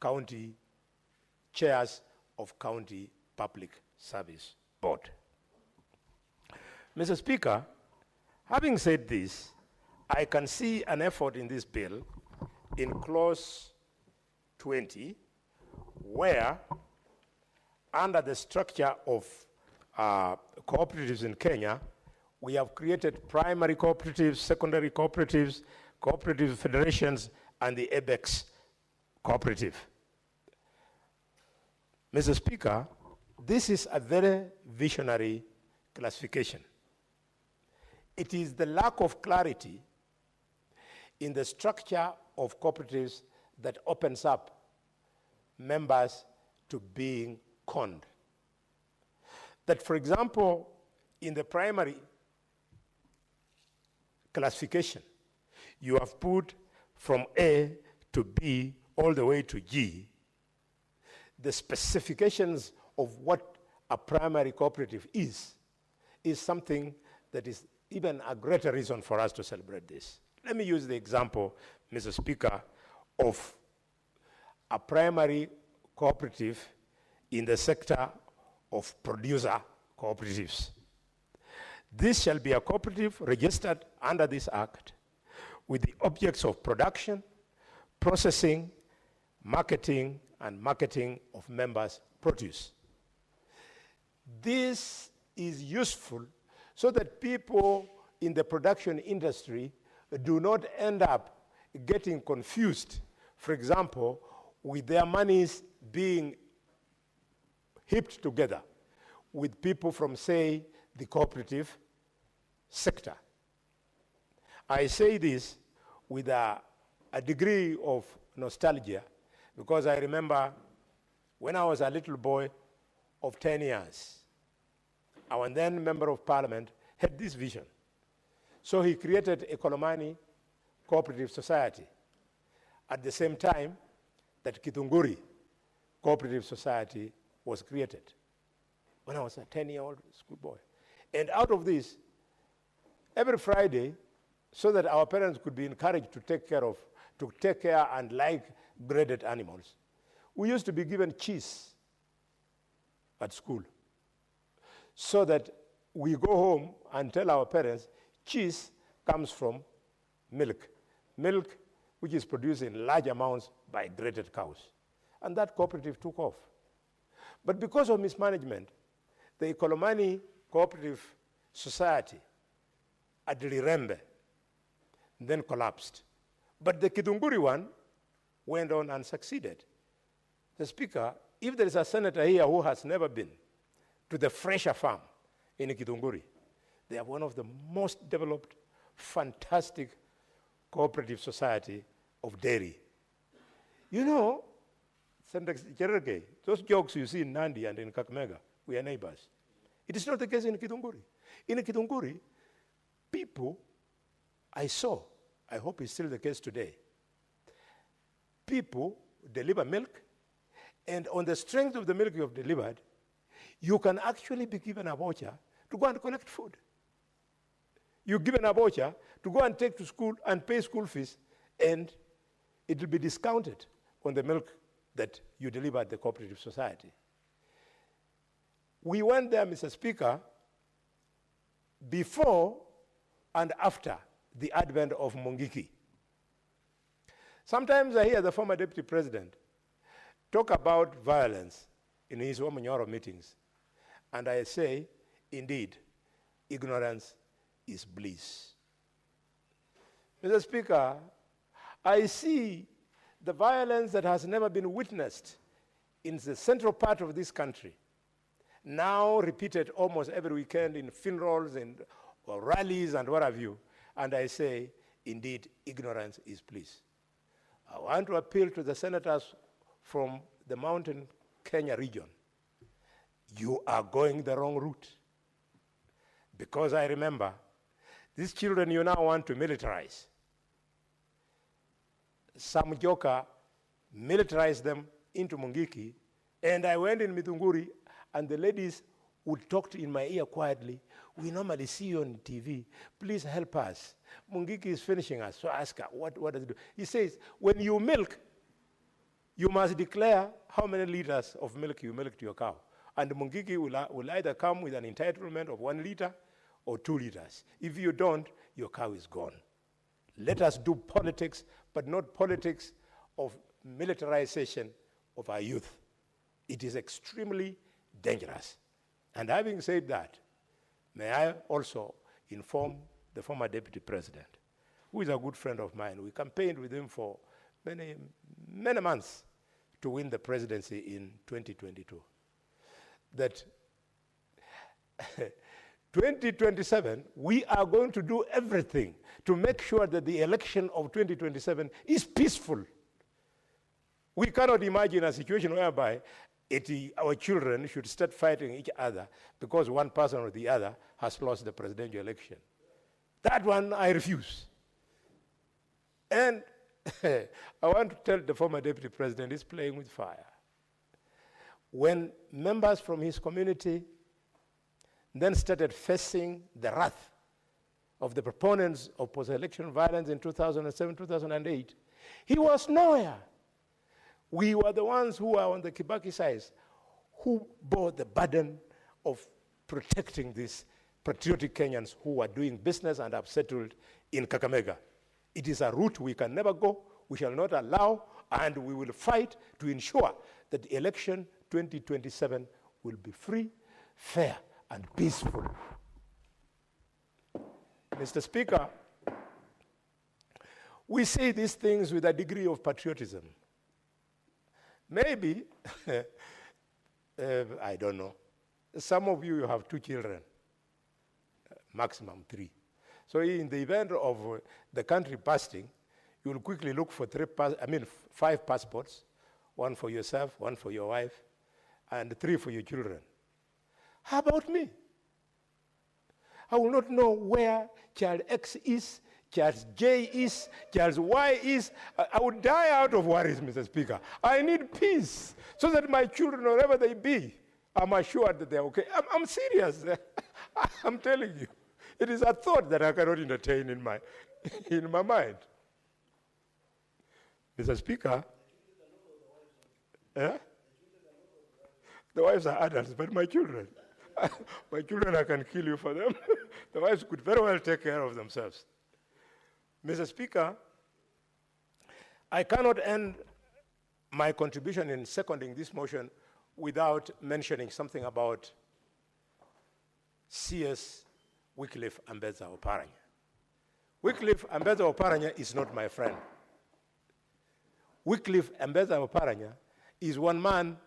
County chairs of County Public Service Board. Mr. Speaker, having said this, I can see an effort in this bill in clause 20, where under the structure of cooperatives in Kenya, we have created primary cooperatives, secondary cooperatives, cooperative federations, and the ABEX cooperative. Mr. Speaker, this is a very visionary classification. It is the lack of clarity in the structure of cooperatives that opens up members to being conned. That, for example, in the primary classification, you have put from A to B all the way to G, the specifications of what a primary cooperative is something that is even a greater reason for us to celebrate this. Let me use the example, Mr. Speaker, of a primary cooperative in the sector of producer cooperatives. This shall be a cooperative registered under this Act with the objects of production, processing, marketing, and marketing of members' produce. This is useful so that people in the production industry do not end up getting confused, for example, with their monies being heaped together with people from, say, the cooperative sector. I say this with a degree of nostalgia because I remember when I was a little boy of 10 years, our then Member of Parliament had this vision. So he created a Kolomani Cooperative Society at the same time that Kitunguri Cooperative Society was created when I was a 10-year-old schoolboy. And out of this, every Friday, so that our parents could be encouraged to take care and like breeded animals, we used to be given cheese at school so that we go home and tell our parents cheese comes from milk which is produced in large amounts by graded cows. And that cooperative took off. But because of mismanagement, the Kolomani Cooperative Society at Lirembe then collapsed. But the Kitunguri one went on and succeeded. The Speaker, if there is a senator here who has never been to the Fresher Farm in Kitunguri, they are one of the most developed, fantastic cooperative society of dairy. You know, Senator Cherargei, those jokes you see in Nandi and in Kakamega, we are neighbors. It is not the case in Kitunguri. In Kitunguri, people I saw, I hope it's still the case today, people deliver milk, and on the strength of the milk you have delivered, you can actually be given a voucher to go and collect food. You're given a voucher to go and take to school and pay school fees, and it will be discounted on the milk that you deliver at the cooperative society. We went there, Mr. Speaker, before and after the advent of Mungiki. Sometimes I hear the former deputy president talk about violence in his Omanyoro meetings, and I say, indeed, ignorance is bliss. Mr. Speaker, I see the violence that has never been witnessed in the central part of this country, now repeated almost every weekend in funerals and or rallies and what have you, and I say, indeed, ignorance is bliss. I want to appeal to the senators from the Mountain Kenya region. You are going the wrong route. Because I remember, these children you now want to militarize. Some joker militarized them into Mungiki, and I went in Mithunguri, and the ladies would talk in my ear quietly. We normally see you on TV. Please help us. Mungiki is finishing us. So I ask her, what does it do? He says, when you milk, you must declare how many liters of milk you milk to your cow. And Mungiki will either come with an entitlement of 1 liter or 2 liters. If you don't, your cow is gone. Let us do politics, but not politics of militarization of our youth. It is extremely dangerous. And having said that, may I also inform the former deputy president, who is a good friend of mine. We campaigned with him for many, many months to win the presidency in 2022. That 2027, we are going to do everything to make sure that the election of 2027 is peaceful. We cannot imagine a situation whereby our children should start fighting each other because one person or the other has lost the presidential election. That one I refuse. And I want to tell the former deputy president he's playing with fire. When members from his community then started facing the wrath of the proponents of post-election violence in 2007, 2008, he was nowhere. We were the ones who were on the Kibaki side who bore the burden of protecting these patriotic Kenyans who were doing business and have settled in Kakamega. It is a route we can never go, we shall not allow, and we will fight to ensure that the election 2027 will be free, fair, and peaceful. Mr. Speaker, we say these things with a degree of patriotism. Maybe, I don't know, some of you have 2 children, maximum 3. So in the event of the country bursting, you will quickly look for 5 passports, 1 for yourself, 1 for your wife, and 3 for your children. How about me? I will not know where child X is, child J is, child Y is. I would die out of worries, Mr. Speaker. I need peace so that my children, wherever they be, I'm assured that they're okay. I'm serious. I'm telling you. It is a thought that I cannot entertain in my mind. Mr. Speaker, the wives are adults, but my children, I can kill you for them. The wives could very well take care of themselves. Mr. Speaker, I cannot end my contribution in seconding this motion without mentioning something about CS Wycliffe Ambetsa Oparanya. Wycliffe Ambetsa Oparanya is not my friend. Wycliffe Ambetsa Oparanya is one man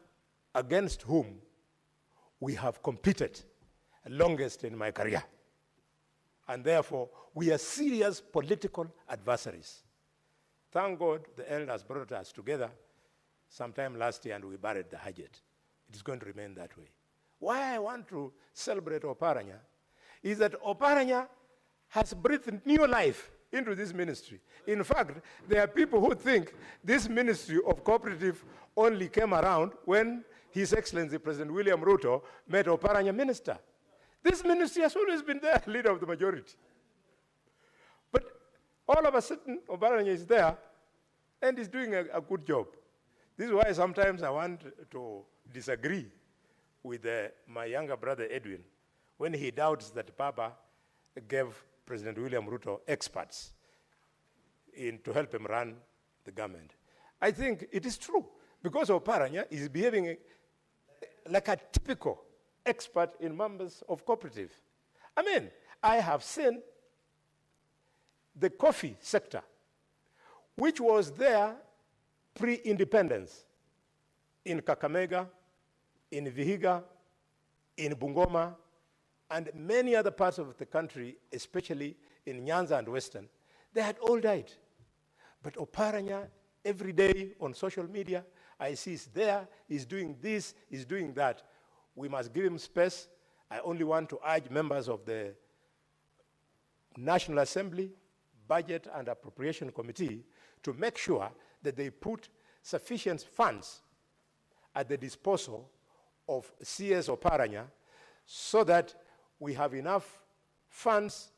against whom we have competed longest in my career. And therefore, we are serious political adversaries. Thank God the elders brought us together sometime last year and we buried the Hajjet. It is going to remain that way. Why I want to celebrate Oparanya is that Oparanya has breathed new life into this ministry. In fact, there are people who think this ministry of cooperative only came around when His Excellency President William Ruto met Oparanya minister. This ministry has always been there, leader of the majority. But all of a sudden, Oparanya is there and is doing a good job. This is why sometimes I want to disagree with my younger brother Edwin when he doubts that Baba gave President William Ruto experts to help him run the government. I think it is true, because Oparanya is behaving like a typical expert in members of cooperative. I mean, I have seen the coffee sector, which was there pre-independence in Kakamega, in Vihiga, in Bungoma, and many other parts of the country, especially in Nyanza and Western. They had all died. But Oparanya, every day on social media, I see he's there, he's doing this, he's doing that. We must give him space. I only want to urge members of the National Assembly, Budget and Appropriation Committee to make sure that they put sufficient funds at the disposal of CS Oparanya so that we have enough funds.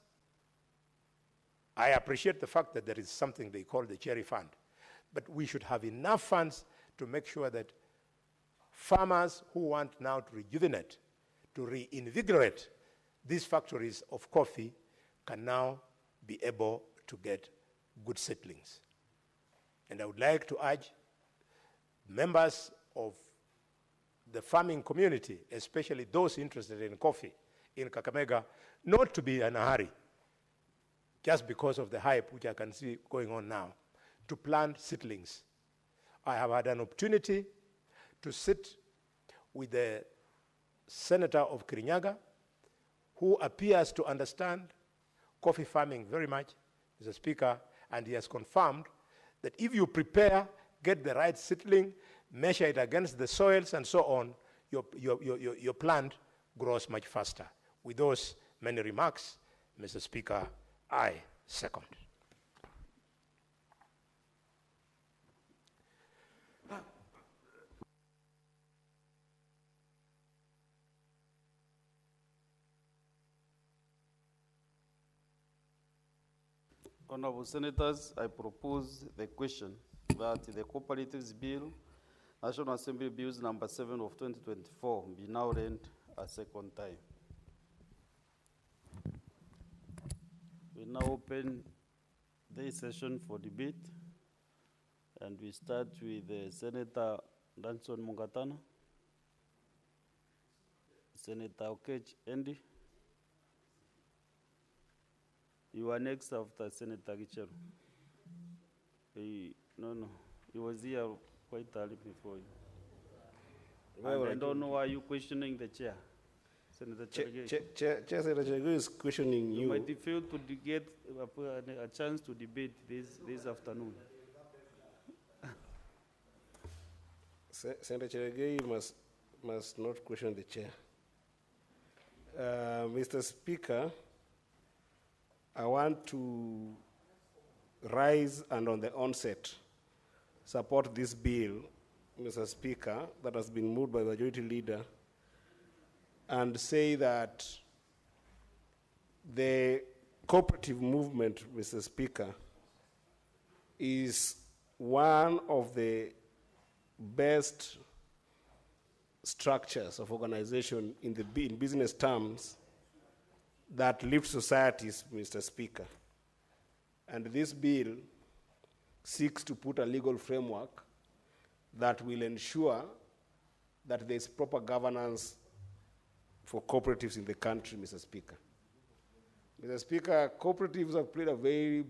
I appreciate the fact that there is something they call the cherry fund, but we should have enough funds to make sure that farmers who want now to rejuvenate, to reinvigorate these factories of coffee can now be able to get good seedlings. And I would like to urge members of the farming community, especially those interested in coffee in Kakamega, not to be in a hurry, just because of the hype which I can see going on now, to plant seedlings. I have had an opportunity to sit with the senator of Kirinyaga, who appears to understand coffee farming very much, Mr. Speaker, and he has confirmed that if you prepare, get the right seedling, measure it against the soils and so on, your plant grows much faster. With those many remarks, Mr. Speaker, I second. Honorable Senators, I propose the question that the Cooperatives Bill, National Assembly Bills number 7 of 2024, be now read a second time. We now open this session for debate, and we start with Senator Danson Mungatana, Senator Okech Endi. You are next after Senator Gicheru. No, he was here quite early before you. And I don't know why you're questioning the chair. Senator Chergey. Chair Senator Chergey is questioning you. You might fail to get a chance to debate this afternoon. Senator Chergey must not question the chair. Mr. Speaker, I want to rise and on the onset support this bill, Mr. Speaker, that has been moved by the Majority Leader, and say that the cooperative movement, Mr. Speaker, is one of the best structures of organization in business terms that lift societies, Mr. Speaker. And this bill seeks to put a legal framework that will ensure that there is proper governance for cooperatives in the country, Mr. Speaker. Mr. Speaker, cooperatives have played a very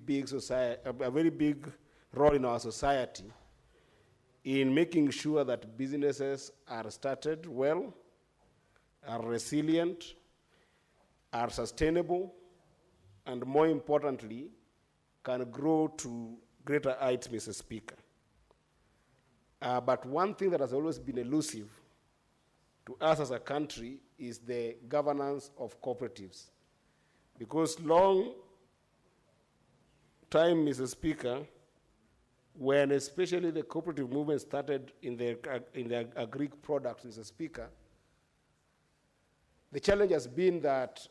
big role in our society in making sure that businesses are started well, are resilient, are sustainable, and more importantly, can grow to greater heights, Mr. Speaker. But one thing that has always been elusive to us as a country is the governance of cooperatives. Because long time, Mr. Speaker, when especially the cooperative movement started in the agri products, Mr. Speaker, the challenge has been that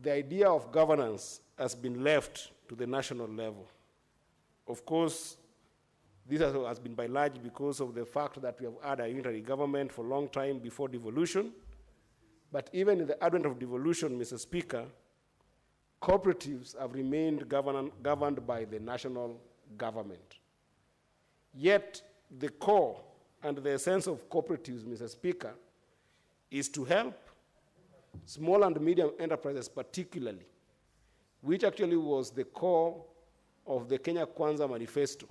the idea of governance has been left to the national level. Of course, this has been by large because of the fact that we have had a unitary government for a long time before devolution. But even in the advent of devolution, Mr. Speaker, cooperatives have remained governed by the national government. Yet the core and the essence of cooperatives, Mr. Speaker, is to help small and medium enterprises particularly, which actually was the core of the Kenya Kwanza Manifesto,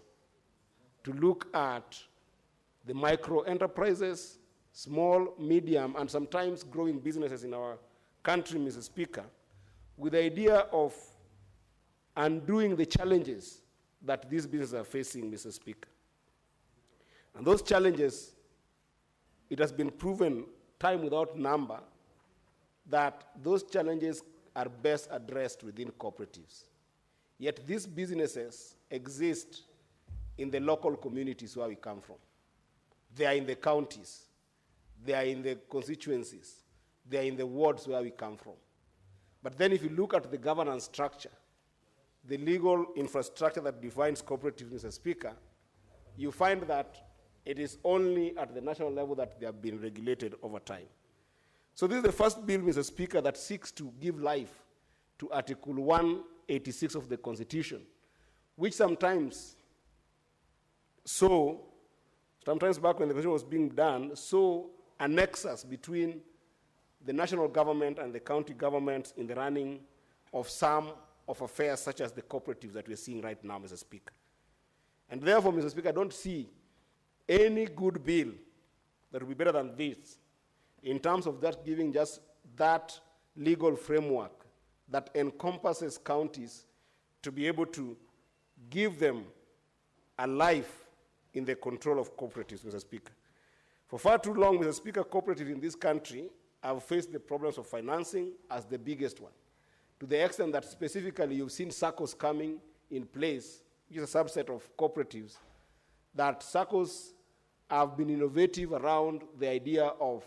to look at the micro enterprises, small, medium, and sometimes growing businesses in our country, Mr. Speaker, with the idea of undoing the challenges that these businesses are facing, Mr. Speaker. And those challenges, it has been proven time without number that those challenges are best addressed within cooperatives. Yet these businesses exist in the local communities where we come from. They are in the counties. They are in the constituencies. They are in the wards where we come from. But then if you look at the governance structure, the legal infrastructure that defines cooperatives, Mr. Speaker, you find that it is only at the national level that they have been regulated over time. So this is the first bill, Mr. Speaker, that seeks to give life to Article 186 of the Constitution, which sometimes back when the Constitution was being done, saw a nexus between the national government and the county governments in the running of some of affairs such as the cooperatives that we're seeing right now, Mr. Speaker. And therefore, Mr. Speaker, I don't see any good bill that will be better than this in terms of that giving just that legal framework that encompasses counties to be able to give them a life in the control of cooperatives, Mr. Speaker. For far too long, Mr. Speaker, cooperatives in this country have faced the problems of financing as the biggest one, to the extent that specifically you've seen SACCOs coming in place, which is a subset of cooperatives, that SACCOs have been innovative around the idea of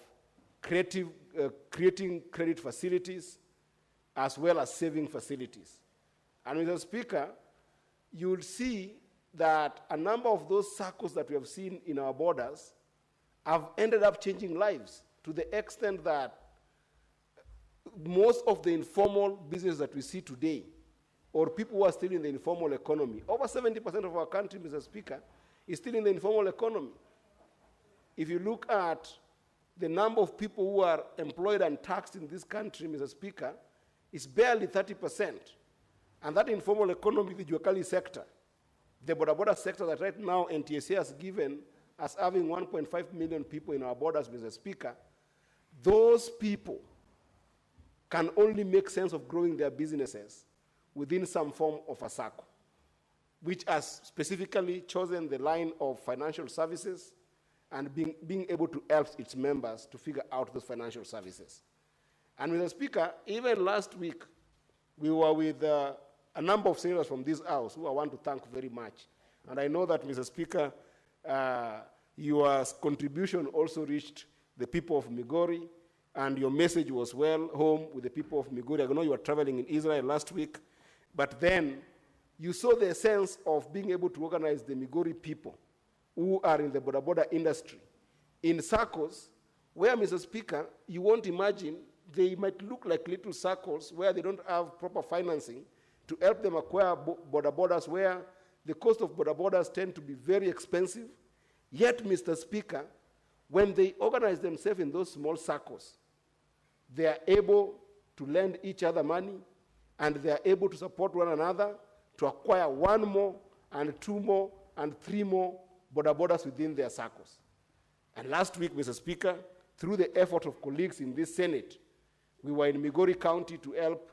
creating credit facilities as well as saving facilities. And Mr. Speaker, you'll see that a number of those SACCOs that we have seen in our borders have ended up changing lives to the extent that most of the informal business that we see today, or people who are still in the informal economy, over 70% of our country, Mr. Speaker, is still in the informal economy. If you look at the number of people who are employed and taxed in this country, Mr. Speaker, it's barely 30%. And that informal economy, the Juakali sector, the boda sector that right now NTSA has given as having 1.5 million people in our borders, Mr. Speaker, those people can only make sense of growing their businesses within some form of a SACCO, which has specifically chosen the line of financial services and being able to help its members to figure out those financial services. And Mr. Speaker, even last week, we were with a number of senators from this house who I want to thank very much. And I know that, Mr. Speaker, your contribution also reached the people of Migori, and your message was well home with the people of Migori. I know you were traveling in Israel last week, but then you saw the sense of being able to organize the Migori people who are in the boda industry in SACCOs, where, Mr. Speaker, you won't imagine they might look like little SACCOs where they don't have proper financing to help them acquire bodas where the cost of bodas tend to be very expensive. Yet, Mr. Speaker, when they organize themselves in those small SACCOs, they are able to lend each other money, and they are able to support one another to acquire one more, and two more, and three more bodas within their SACCOs. And last week, Mr. Speaker, through the effort of colleagues in this Senate, we were in Migori County to help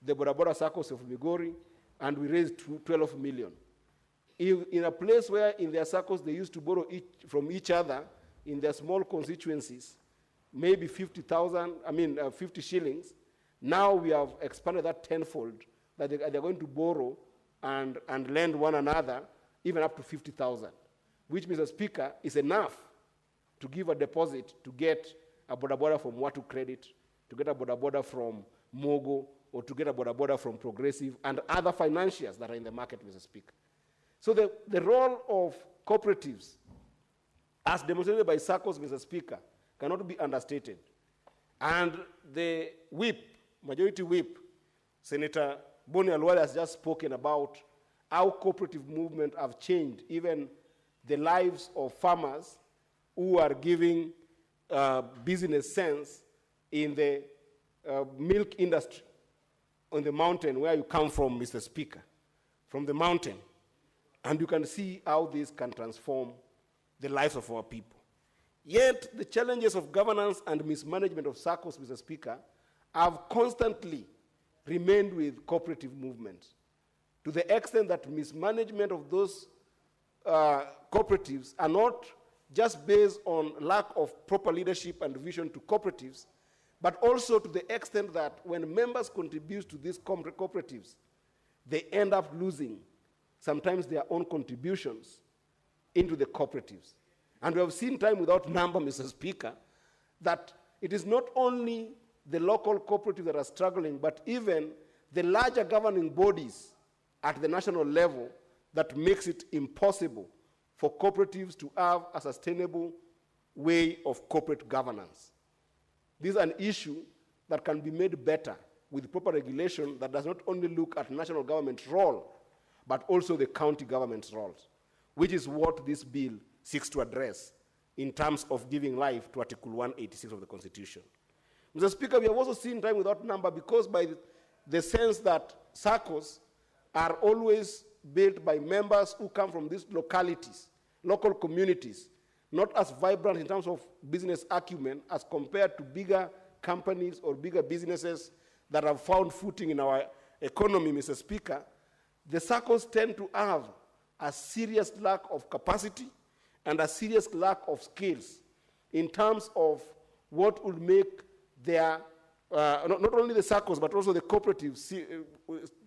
the boda SACCOs of Migori, and we raised 12 million. In a place where in their SACCOs they used to borrow from each other in their small constituencies, maybe 50 shillings, now we have expanded that tenfold, that they're going to borrow and lend one another even up to 50,000, which, Mr. Speaker, is enough to give a deposit to get a boda from Watu Credit, to get a boda from Mogo, or to get a boda from Progressive and other financiers that are in the market, Mr. Speaker. So the role of cooperatives, as demonstrated by SACCOs, Mr. Speaker, cannot be understated. And the whip, majority whip, Senator Boni Alwale has just spoken about how cooperative movement have changed even the lives of farmers who are giving business sense in the milk industry on the mountain where you come from, Mr. Speaker, from the mountain. And you can see how this can transform the lives of our people. Yet, the challenges of governance and mismanagement of SACCOs, Mr. Speaker, have constantly remained with cooperative movements, to the extent that mismanagement of those cooperatives are not just based on lack of proper leadership and vision to cooperatives, but also to the extent that when members contribute to these cooperatives, they end up losing sometimes their own contributions into the cooperatives. And we have seen time without number, Mr. Speaker, that it is not only the local cooperatives that are struggling, but even the larger governing bodies at the national level that makes it impossible for cooperatives to have a sustainable way of corporate governance. This is an issue that can be made better with proper regulation that does not only look at national government's role, but also the county government's roles, which is what this bill seeks to address in terms of giving life to Article 186 of the Constitution. Mr. Speaker, we have also seen time without number because by the sense that SACCOs are always built by members who come from these localities, local communities, not as vibrant in terms of business acumen as compared to bigger companies or bigger businesses that have found footing in our economy, Mr. Speaker. The SACCOs tend to have a serious lack of capacity and a serious lack of skills in terms of what would make their, not only the SACCOs, but also the cooperatives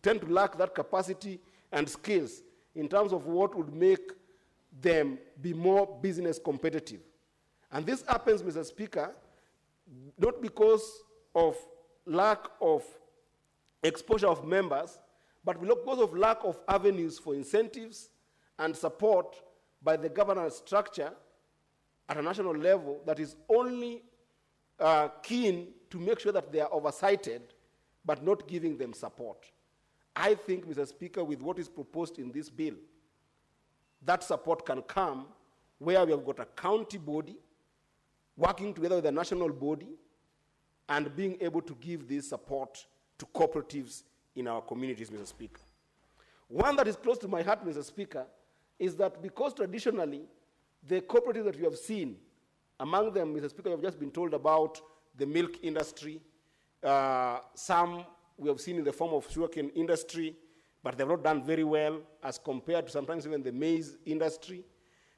tend to lack that capacity and skills in terms of what would make them be more business competitive. And this happens, Mr. Speaker, not because of lack of exposure of members, but because of lack of avenues for incentives and support by the governance structure at a national level that is only keen to make sure that they are oversighted, but not giving them support. I think, Mr. Speaker, with what is proposed in this bill, that support can come where we have got a county body working together with a national body and being able to give this support to cooperatives in our communities, Mr. Speaker. One that is close to my heart, Mr. Speaker, is that because traditionally the cooperatives that we have seen, among them, Mr. Speaker, you have just been told about the milk industry, some we have seen in the form of sugarcane industry, but they've not done very well as compared to sometimes even the maize industry.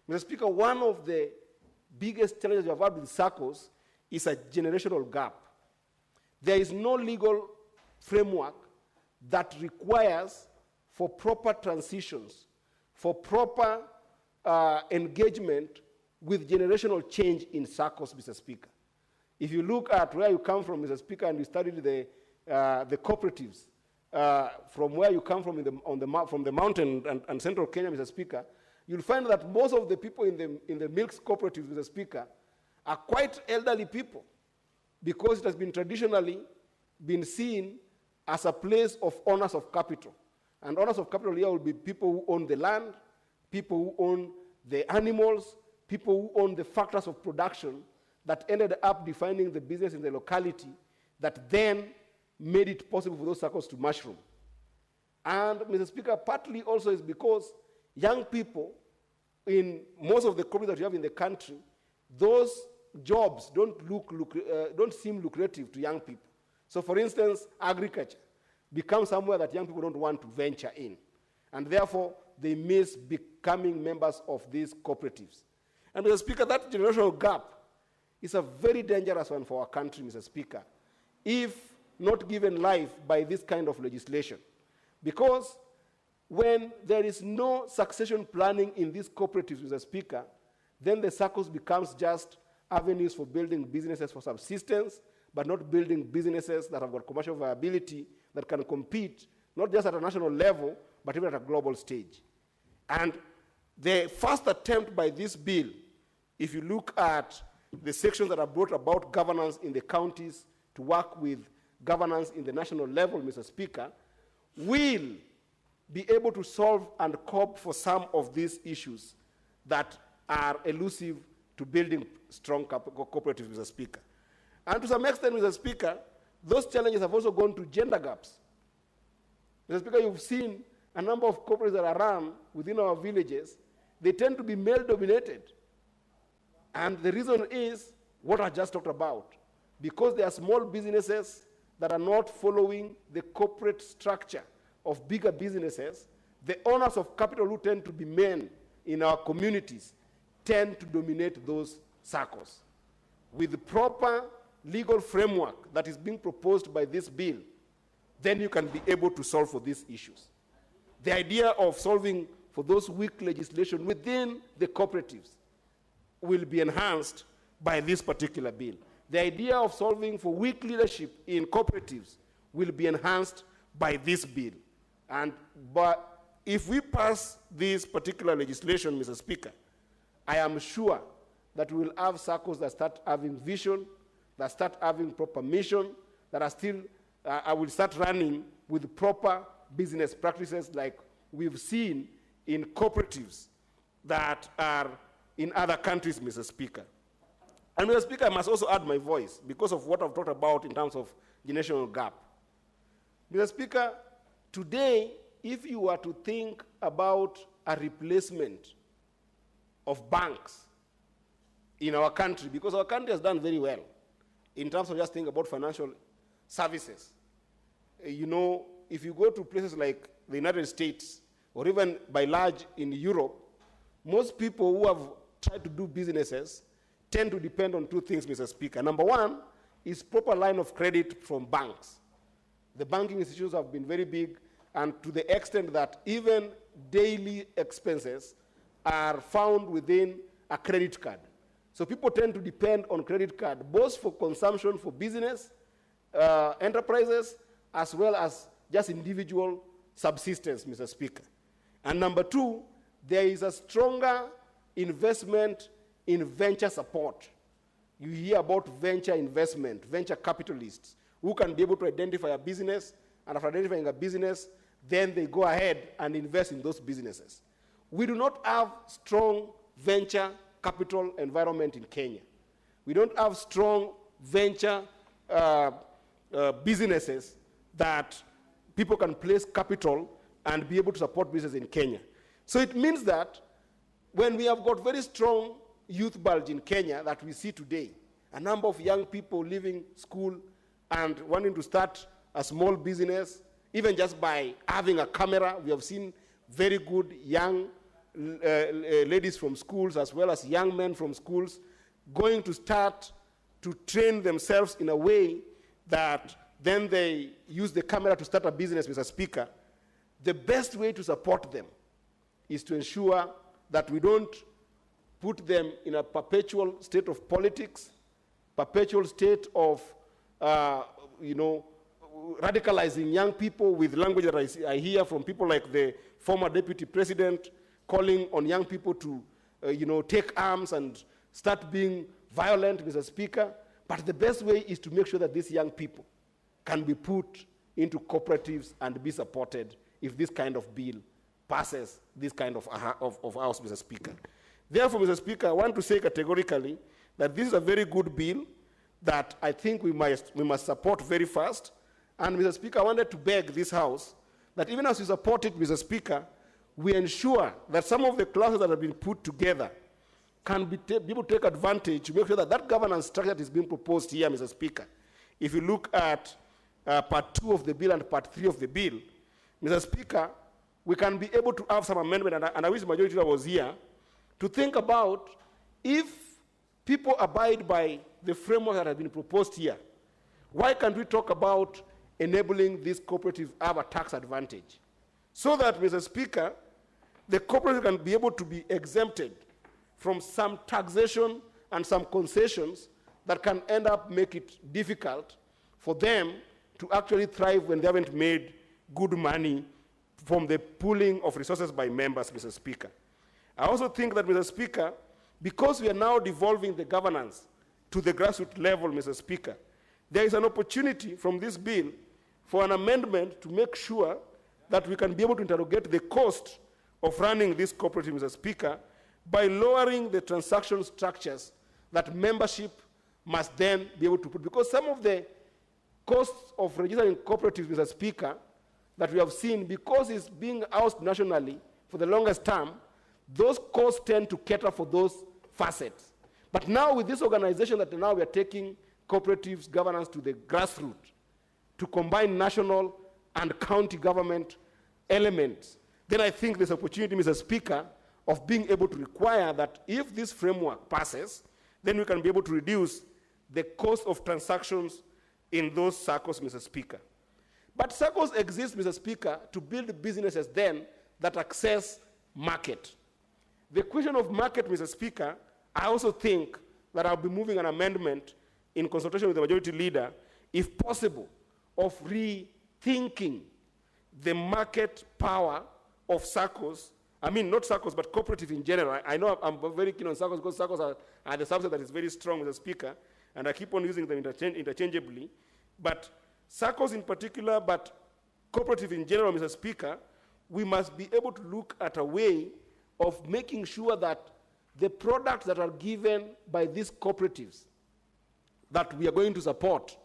Mr. Speaker, one of the biggest challenges we have had with SACCOs is a generational gap. There is no legal framework that requires for proper transitions, for proper engagement with generational change in SACCOs, Mr. Speaker. If you look at where you come from, Mr. Speaker, and you studied the cooperatives, from where you come from from the mountain and central Kenya, Mr. Speaker, you'll find that most of the people in the milk cooperatives, Mr. Speaker, are quite elderly people because it has been traditionally been seen as a place of owners of capital. And owners of capital here will be people who own the land, people who own the animals, people who own the factors of production that ended up defining the business in the locality that then made it possible for those circles to mushroom. And, Mr. Speaker, partly also is because young people in most of the cooperatives that you have in the country, those jobs don't seem lucrative to young people. So, for instance, agriculture becomes somewhere that young people don't want to venture in. And therefore, they miss becoming members of these cooperatives. And, Mr. Speaker, that generational gap is a very dangerous one for our country, Mr. Speaker, if not given life by this kind of legislation. Because When there is no succession planning in these cooperatives, Mr. Speaker, then the circles becomes just avenues for building businesses for subsistence, but not building businesses that have got commercial viability that can compete, not just at a national level, but even at a global stage. And the first attempt by this bill, if you look at the sections that are brought about governance in the counties to work with governance in the national level, Mr. Speaker, will be able to solve and cope for some of these issues that are elusive to building strong cooperatives, Mr. Speaker. And to some extent, Mr. Speaker, those challenges have also gone to gender gaps. Mr. Speaker, you've seen a number of cooperatives that are run within our villages. They tend to be male-dominated. And the reason is what I just talked about. Because they are small businesses that are not following the corporate structure of bigger businesses, the owners of capital who tend to be men in our communities tend to dominate those circles. With the proper legal framework that is being proposed by this bill, then you can be able to solve for these issues. The idea of solving for those weak legislation within the cooperatives will be enhanced by this particular bill. The idea of solving for weak leadership in cooperatives will be enhanced by this bill. But if we pass this particular legislation, Mr. Speaker, I am sure that we will have circles that start having vision, that start having proper mission, that are still, I will start running with proper business practices like we've seen in cooperatives that are in other countries, Mr. Speaker. And Mr. Speaker, I must also add my voice because of what I've talked about in terms of generational gap. Mr. Speaker, today, if you were to think about a replacement of banks in our country, because our country has done very well in terms of just thinking about financial services. You know, if you go to places like the United States, or even by large in Europe, most people who have tried to do businesses tend to depend on two things, Mr. Speaker. Number one is proper line of credit from banks. The banking institutions have been very big, and to the extent that even daily expenses are found within a credit card. So people tend to depend on credit card, both for consumption for business, enterprises, as well as just individual subsistence, Mr. Speaker. And number two, there is a stronger investment in venture support. You hear about venture investment, venture capitalists, who can be able to identify a business, and after identifying a business, then they go ahead and invest in those businesses. We do not have strong venture capital environment in Kenya. We don't have strong venture businesses that people can place capital and be able to support business in Kenya. So it means that when we have got very strong youth bulge in Kenya that we see today, a number of young people leaving school and wanting to start a small business, even just by having a camera. We have seen very good young ladies from schools as well as young men from schools going to start to train themselves in a way that then they use the camera to start a business, Mr. Speaker. The best way to support them is to ensure that we don't put them in a perpetual state of politics, perpetual state of, radicalizing young people with language that I hear from people like the former deputy president calling on young people to, take arms and start being violent, Mr. Speaker. But the best way is to make sure that these young people can be put into cooperatives and be supported if this kind of bill passes this kind of house, Mr. Speaker. Therefore, Mr. Speaker, I want to say categorically that this is a very good bill that I think we must support very fast. And, Mr. Speaker, I wanted to beg this House that even as we support it, Mr. Speaker, we ensure that some of the classes that have been put together can be able to take advantage to make sure that that governance structure that is being proposed here, Mr. Speaker. If you look at part 2 of the bill and part 3 of the bill, Mr. Speaker, we can be able to have some amendment, and I wish the majority was here, to think about if people abide by the framework that has been proposed here, why can't we talk about enabling this cooperative have a tax advantage? so that, Mr. Speaker, the cooperative can be able to be exempted from some taxation and some concessions that can end up make it difficult for them to actually thrive when they haven't made good money from the pooling of resources by members, Mr. Speaker. I also think that, Mr. Speaker, because we are now devolving the governance to the grassroots level, Mr. Speaker, there is an opportunity from this bill for an amendment to make sure that we can be able to interrogate the cost of running this cooperative, Mr. Speaker, by lowering the transaction structures that membership must then be able to put. Because some of the costs of registering cooperatives, Mr. Speaker, that we have seen, because it's being housed nationally for the longest term, those costs tend to cater for those facets. But now with this organization that now we are taking cooperatives governance to the grassroots, to combine national and county government elements, then I think there's opportunity, Mr. Speaker, of being able to require that if this framework passes, then we can be able to reduce the cost of transactions in those circles, Mr. Speaker. But circles exist, Mr. Speaker, to build businesses then that access market. The question of market, Mr. Speaker, I also think that I'll be moving an amendment in consultation with the majority leader, if possible, of rethinking the market power of SACCOs. I mean, not SACCOs, but cooperative in general. I know I'm very keen on SACCOs because SACCOs are the subset that is very strong, Mr. Speaker, and I keep on using them interchangeably. But SACCOs in particular, but cooperative in general, Mr. Speaker, we must be able to look at a way of making sure that the products that are given by these cooperatives that we are going to support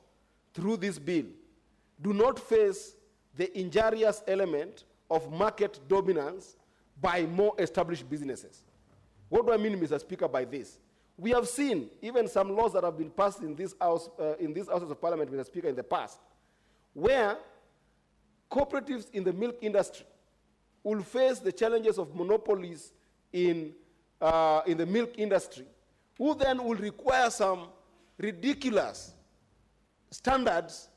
through this bill do not face the injurious element of market dominance by more established businesses. What do I mean, Mr. Speaker, by this? We have seen even some laws that have been passed in this house, in these houses of parliament, Mr. Speaker, in the past, where cooperatives in the milk industry will face the challenges of monopolies in the milk industry, who then will require some ridiculous standards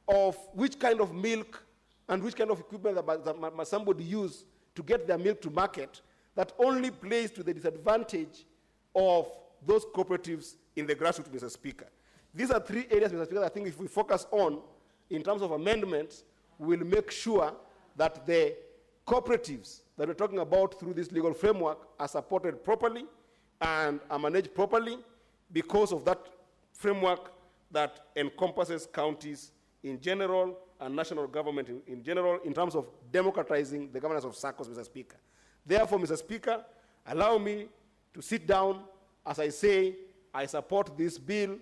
of which kind of milk and which kind of equipment that must somebody use to get their milk to market, that only plays to the disadvantage of those cooperatives in the grassroots, Mr. Speaker. These are three areas, Mr. Speaker, that I think if we focus on in terms of amendments, we will make sure that the cooperatives that we're talking about through this legal framework are supported properly and are managed properly because of that framework that encompasses counties in general and national government in general in terms of democratizing the governance of SACCOs, Mr. Speaker. Therefore, Mr. Speaker, allow me to sit down. As I say, I support this bill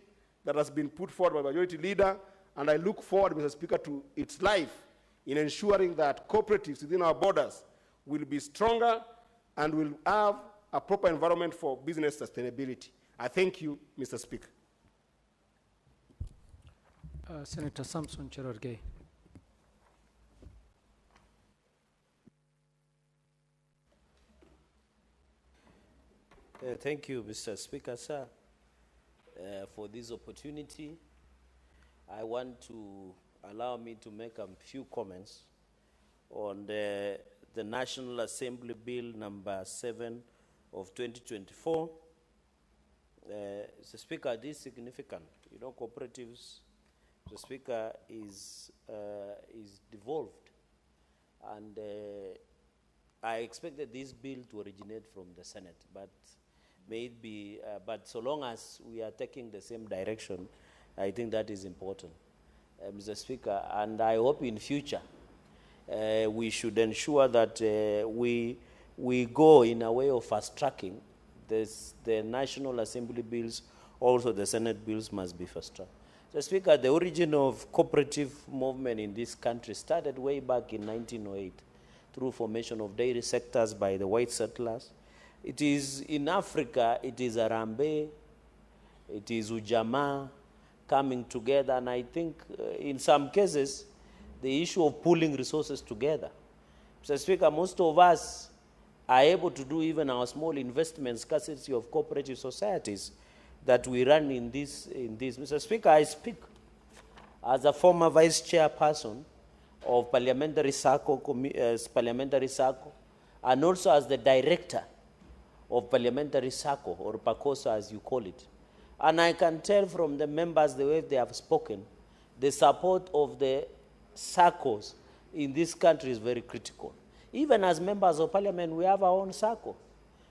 that has been put forward by Majority Leader, and I look forward, Mr. Speaker, to its life in ensuring that cooperatives within our borders will be stronger and will have a proper environment for business sustainability. I thank you, Mr. Speaker. Senator Samson Cherargei. Thank you, Mr. Speaker, sir, for this opportunity. I want to allow me to make a few comments on the National Assembly Bill number 7 of 2024. Mr. Speaker, this is significant. You know, cooperatives, Mr. Speaker, is devolved. And I expected this bill to originate from the Senate, but may it be, but so long as we are taking the same direction, I think that is important, Mr. Speaker. And I hope in future we should ensure that we go in a way of fast-tracking the National Assembly bills, also the Senate bills must be fast-tracked. Mr. Speaker, the origin of cooperative movement in this country started way back in 1908 through formation of dairy sectors by the white settlers. It is in Africa, it is Arambe, it is Ujamaa coming together, and I think in some cases, the issue of pooling resources together. Mr. Speaker, most of us are able to do even our small investments, scarcity of cooperative societies that we run in this. Mr. Speaker, I speak as a former vice chairperson of Parliamentary Circle, and also as the director of Parliamentary Circle, or PACOSA as you call it. And I can tell from the members, the way they have spoken, the support of the circles in this country is very critical. Even as members of parliament, we have our own circle.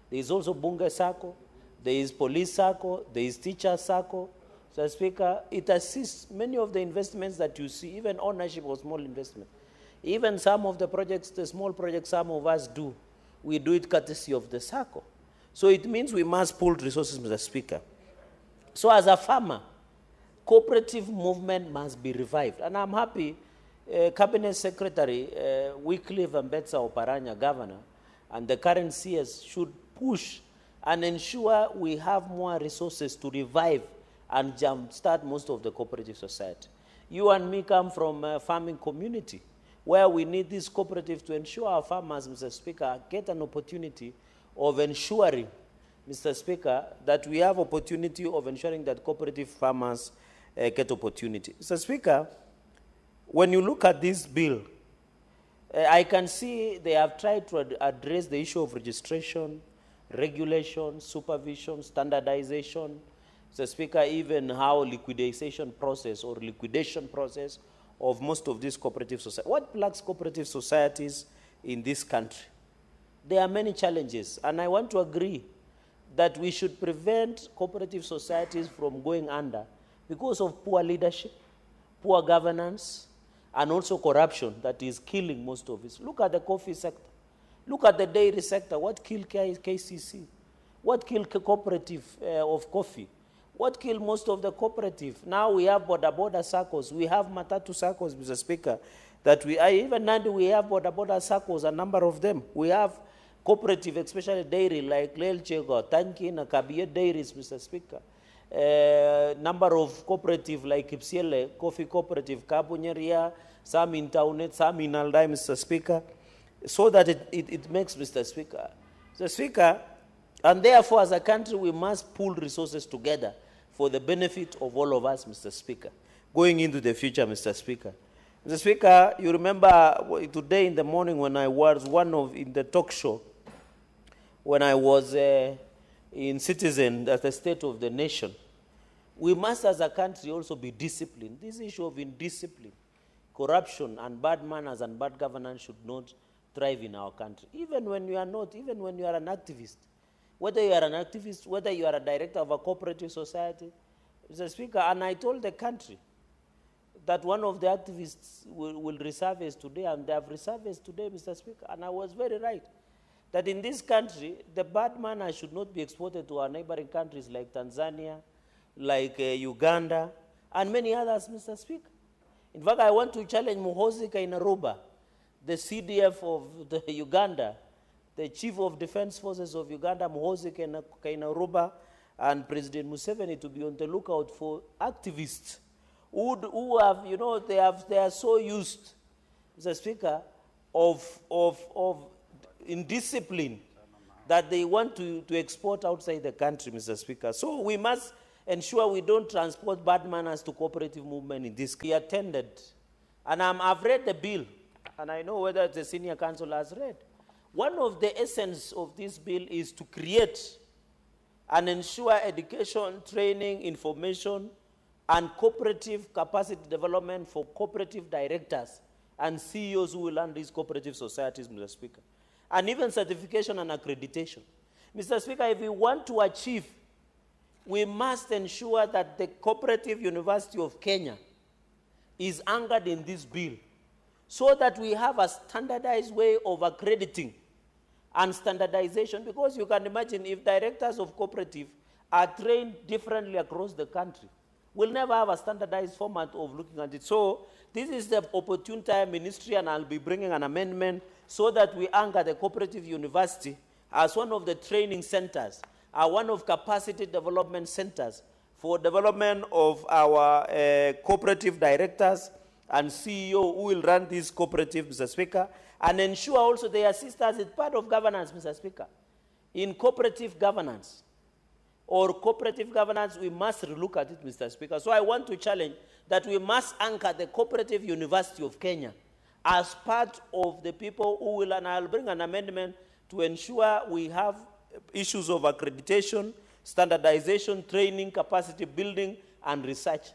There is also Bunge Circle, there is Police Circle, there is Teacher Circle. So, Speaker, it assists many of the investments that you see, even ownership of small investment. Even some of the projects, the small projects some of us do, we do it courtesy of the circle. So it means we must pool resources, Mr. Speaker. So as a farmer, cooperative movement must be revived. And I'm happy Cabinet Secretary Wycliffe Ambetsa Oparanya, Governor, and the current CS should push and ensure we have more resources to revive and jumpstart most of the cooperative society. You and me come from a farming community where we need this cooperative to ensure our farmers, Mr. Speaker, get an opportunity of ensuring, Mr. Speaker, that we have opportunity of ensuring that cooperative farmers get opportunity. Mr. Speaker, when you look at this bill, I can see they have tried to address the issue of registration, regulation, supervision, standardization, Mr. Speaker, even how liquidation process of most of these cooperative societies. What plagues cooperative societies in this country? There are many challenges, and I want to agree that we should prevent cooperative societies from going under because of poor leadership, poor governance, and also corruption that is killing most of it. Look at the coffee sector. Look at the dairy sector. What killed KCC? What killed cooperative of coffee? What killed most of the cooperative? Now we have border circles. We have matatu circles, Mr. Speaker, that even now we have border circles, a number of them. We have cooperative, especially dairy, like Lelchego, Tankin, Kabiye dairies, Mr. Speaker. Number of cooperative like Ipsiele, Coffee Cooperative, Kabunyeria, some in Taunet, some in Aldai, Mr. Speaker, so that it makes, Mr. Speaker. Mr. Speaker, and therefore as a country we must pool resources together for the benefit of all of us, Mr. Speaker, going into the future, Mr. Speaker. Mr. Speaker, you remember today in the morning when I was in the talk show, when I was in Citizen at the State of the Nation, we must as a country also be disciplined. This issue of indiscipline, corruption, and bad manners and bad governance should not thrive in our country. Even when you are not, even when you are an activist, whether you are an activist, whether you are a director of a cooperative society, Mr. Speaker, and I told the country that one of the activists will resurface today, and they have resurfaced today, Mr. Speaker, and I was very right, that in this country, the bad manners should not be exported to our neighboring countries like Tanzania, like Uganda, and many others, Mr. Speaker. In fact, I want to challenge Muhoozi Kainerugaba, the CDF of the Uganda, the Chief of Defense Forces of Uganda, Muhoozi Kainerugaba, and President Museveni to be on the lookout for activists who have, you know, they are so used, Mr. Speaker, of indiscipline that they want to export outside the country, Mr. Speaker. So we must ensure we don't transport bad manners to cooperative movement in this. We attended, and I've read the bill, and I know whether the senior counsel has read. One of the essence of this bill is to create and ensure education, training, information, and cooperative capacity development for cooperative directors and CEOs who will run these cooperative societies, Mr. Speaker. And even certification and accreditation. Mr. Speaker, if we want to achieve, we must ensure that the Cooperative University of Kenya is anchored in this bill, so that we have a standardized way of accrediting and standardization, because you can imagine if directors of cooperative are trained differently across the country, we'll never have a standardized format of looking at it. So this is the opportune time, Ministry, and I'll be bringing an amendment so that we anchor the Cooperative University as one of the training centers, one of capacity development centers for development of our cooperative directors and CEO who will run this cooperative, Mr. Speaker, and ensure also they assist us as part of governance, Mr. Speaker. In cooperative governance, we must relook at it, Mr. Speaker. So I want to challenge that we must anchor the Cooperative University of Kenya as part of the people who will, and I'll bring an amendment to ensure we have issues of accreditation, standardization, training, capacity building, and research.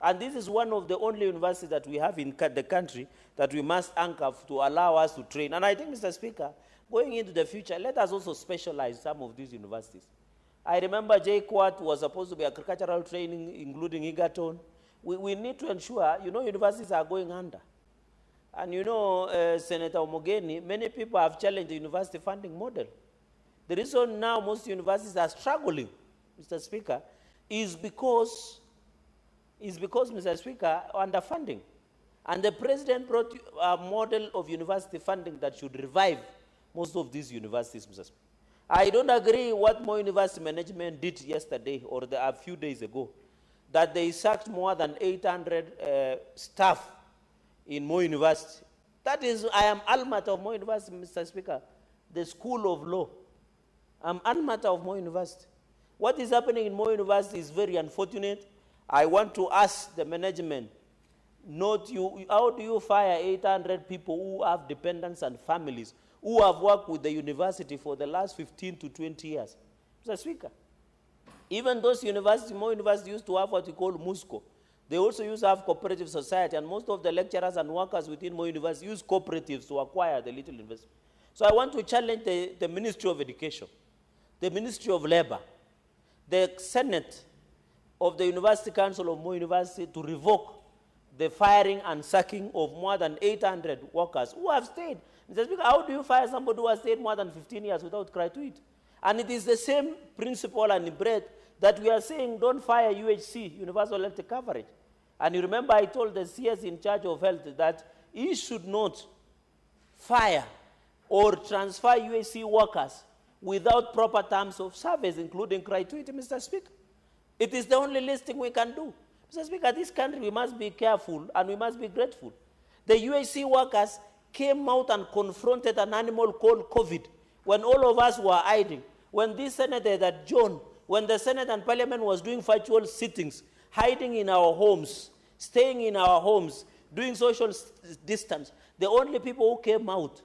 And this is one of the only universities that we have in the country that we must anchor to allow us to train. And I think, Mr. Speaker, going into the future, let us also specialize some of these universities. I remember JKUAT was supposed to be agricultural training, including Egerton. We need to ensure, universities are going under. And Senator Omogeni, many people have challenged the university funding model. The reason now most universities are struggling, Mr. Speaker, is because, Mr. Speaker, underfunding. And the president brought a model of university funding that should revive most of these universities, Mr. Speaker. I don't agree what Moi University management did yesterday or a few days ago, that they sacked more than 800 staff in Moi University. That is, I am alma mater of Moi University, Mr. Speaker, the School of Law. I'm alma mater of Moi University. What is happening in Moi University is very unfortunate. I want to ask the management, how do you fire 800 people who have dependents and families, who have worked with the university for the last 15 to 20 years? Mr. Speaker, even those universities, Moi University used to have what we call MUSCO. They also used to have cooperative society, and most of the lecturers and workers within Moi University use cooperatives to acquire the little investment. So I want to challenge the Ministry of Education, the Ministry of Labor, the Senate of the University Council of Moi University to revoke the firing and sacking of more than 800 workers who have stayed. Mr. Speaker, how do you fire somebody who has stayed more than 15 years without gratuity? And it is the same principle and breadth that we are saying don't fire UHC, Universal Health Coverage. And you remember I told the CS in charge of health that he should not fire or transfer UHC workers without proper terms of service, including gratuity, Mr. Speaker. It is the only listing we can do. Mr. Speaker, this country, we must be careful and we must be grateful. The UHC workers came out and confronted an animal called COVID when all of us were hiding. When this senator, that John, when the Senate and Parliament was doing virtual sittings, hiding in our homes, staying in our homes, doing social distance, the only people who came out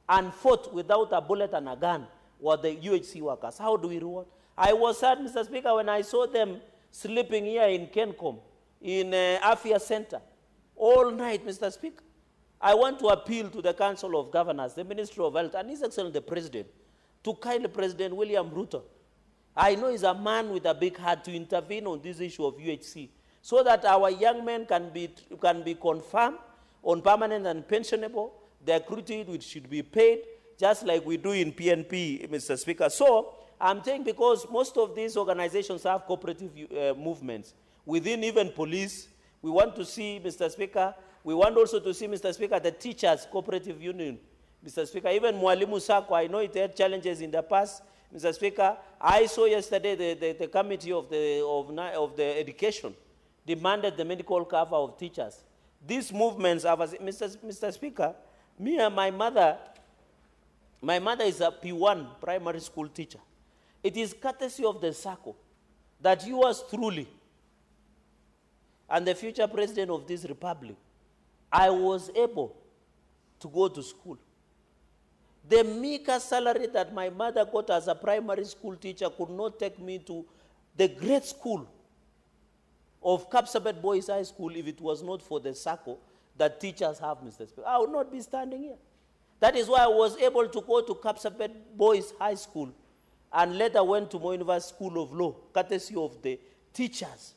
and fought without a bullet and a gun were the UHC workers. How do we reward? I was sad, Mr. Speaker, when I saw them sleeping here in Kencom, in Afia Center, all night, Mr. Speaker. I want to appeal to the Council of Governors, the Ministry of Health, and His Excellency the President, to kindly President William Ruto. I know he's a man with a big heart to intervene on this issue of UHC so that our young men can be confirmed on permanent and pensionable, their gratuity which should be paid, just like we do in PNP, Mr. Speaker. So I'm saying because most of these organizations have cooperative movements, within even police, we want to see, Mr. Speaker, we want also to see, Mr. Speaker, the teachers' cooperative union, Mr. Speaker. Even Mwalimu Sacco, I know it had challenges in the past, Mr. Speaker. I saw yesterday the committee of the education demanded the medical cover of teachers. These movements are, Mr. Speaker, me and my mother is a P1 primary school teacher. It is courtesy of the Sacco that yours truly and the future president of this republic, I was able to go to school. The meager salary that my mother got as a primary school teacher could not take me to the great school of Kapsabet Boys High School if it was not for the Sacco that teachers have, Mr. Speaker. I would not be standing here. That is why I was able to go to Kapsabet Boys High School and later went to Moi University School of Law, courtesy of the teachers.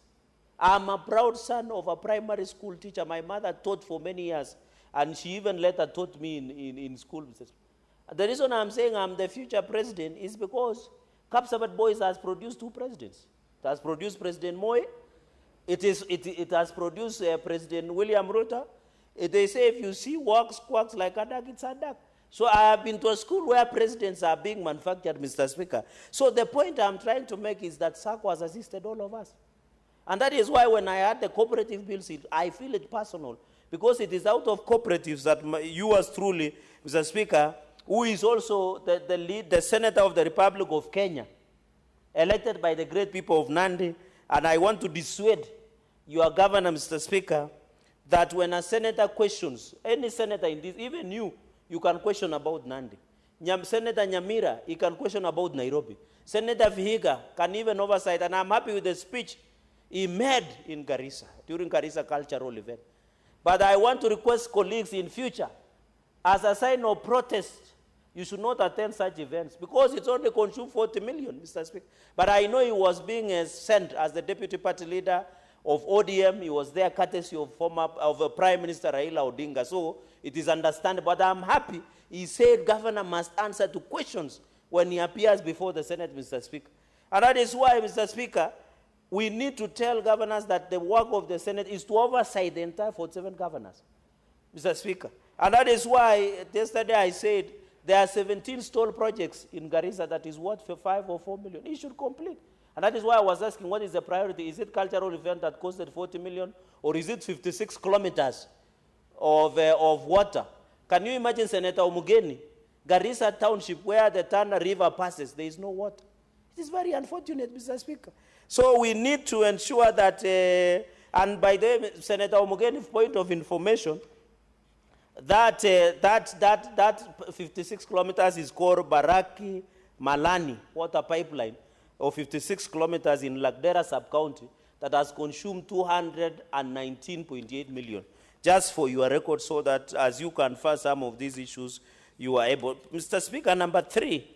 I'm a proud son of a primary school teacher. My mother taught for many years, and she even later taught me in school. The reason I'm saying I'm the future president is because Kapsabet Boys has produced two presidents. It has produced President Moi. It has produced President William Ruto. They say if you see quacks like a duck, it's a duck. So I have been to a school where presidents are being manufactured, Mr. Speaker. So the point I'm trying to make is that SACCO has assisted all of us. And that is why when I had the cooperative bills, I feel it personal, because it is out of cooperatives that you as truly, Mr. Speaker, who is also the Senator of the Republic of Kenya, elected by the great people of Nandi, and I want to dissuade your governor, Mr. Speaker, that when a senator questions, any senator in this, even you can question about Nandi. Senator Nyamira, he can question about Nairobi. Senator Vihiga can even oversight, and I'm happy with the speech he made in Garissa, during Garissa cultural event. But I want to request colleagues in future, as a sign of protest, you should not attend such events, because it's only consumed 40 million, Mr. Speaker. But I know he was being sent as the deputy party leader of ODM. He was there courtesy of Prime Minister Raila Odinga. So it is understandable. But I'm happy he said governor must answer to questions when he appears before the Senate, Mr. Speaker. And that is why, Mr. Speaker, we need to tell governors that the work of the Senate is to oversight the entire 47 governors, Mr. Speaker. And that is why yesterday I said there are 17 stall projects in Garissa that is worth for 5 or 4 million. It should complete. And that is why I was asking, what is the priority? Is it cultural event that costed 40 million, or is it 56 kilometers of water? Can you imagine, Senator Omugeni, Garissa Township, where the Tana River passes, there is no water? It is very unfortunate, Mr. Speaker. So we need to ensure that, and by the way, Senator Omugeni's point of information, that 56 kilometers is called Baraki Malani water pipeline, of 56 kilometers in Lagdera sub-county, that has consumed 219.8 million. Just for your record, so that as you confer some of these issues, you are able. Mr. Speaker, number 3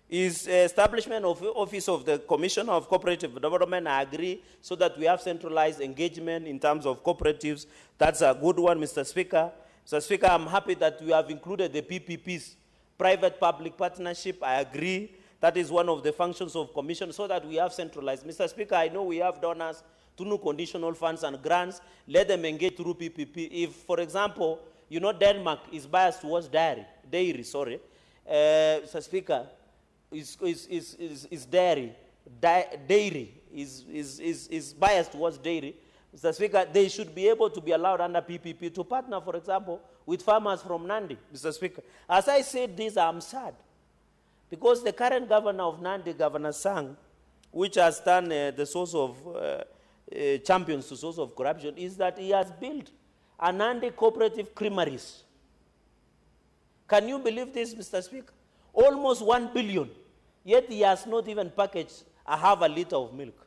is establishment of Office of the Commissioner of Cooperative Development. I agree, so that we have centralized engagement in terms of cooperatives. That's a good one, Mr. Speaker. Mr. Speaker, I'm happy that we have included the PPPs, private-public partnership. I agree. That is one of the functions of commission, so that we have centralized. Mr. Speaker, I know we have donors, through conditional funds and grants. Let them engage through PPP. If, for example, you know Denmark is biased towards dairy, Mr. Speaker, is dairy is biased towards dairy. Mr. Speaker, they should be able to be allowed under PPP to partner, for example, with farmers from Nandi, Mr. Speaker. As I said this, I'm sad, because the current governor of Nandi, Governor Sang, which has done the source of champions to source of corruption, is that he has built a Nandi cooperative creameries. Can you believe this, Mr. Speaker? Almost 1 billion, yet he has not even packaged a half a liter of milk.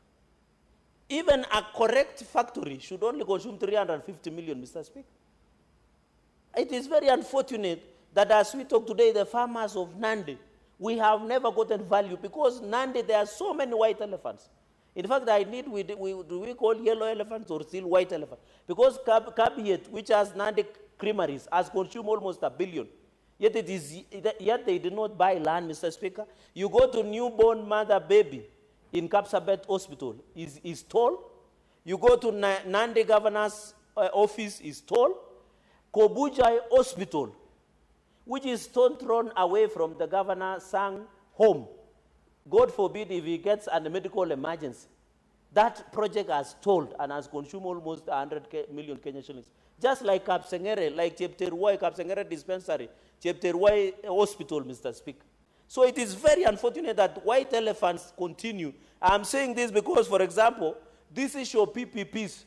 Even a correct factory should only consume 350 million, Mr. Speaker. It is very unfortunate that as we talk today, the farmers of Nandi, we have never gotten value, because Nandi, there are so many white elephants. In fact, do we call yellow elephants or still white elephants? Because Kabiet, which has Nandi creameries, has consumed almost 1 billion. Yet they did not buy land, Mr. Speaker. You go to newborn mother baby in Kapsabet Hospital, is tall. You go to Nandi Governor's office, is tall. Kobujai Hospital, which is stone thrown away from the Governor Sang home. God forbid if he gets a medical emergency. That project has stalled and has consumed almost 100 million Kenyan shillings. Just like Kapsengere, like Chepterwai Kapsengere Dispensary, Chepterwai Hospital, Mr. Speaker. So it is very unfortunate that white elephants continue. I'm saying this because, for example, this issue of PPPs,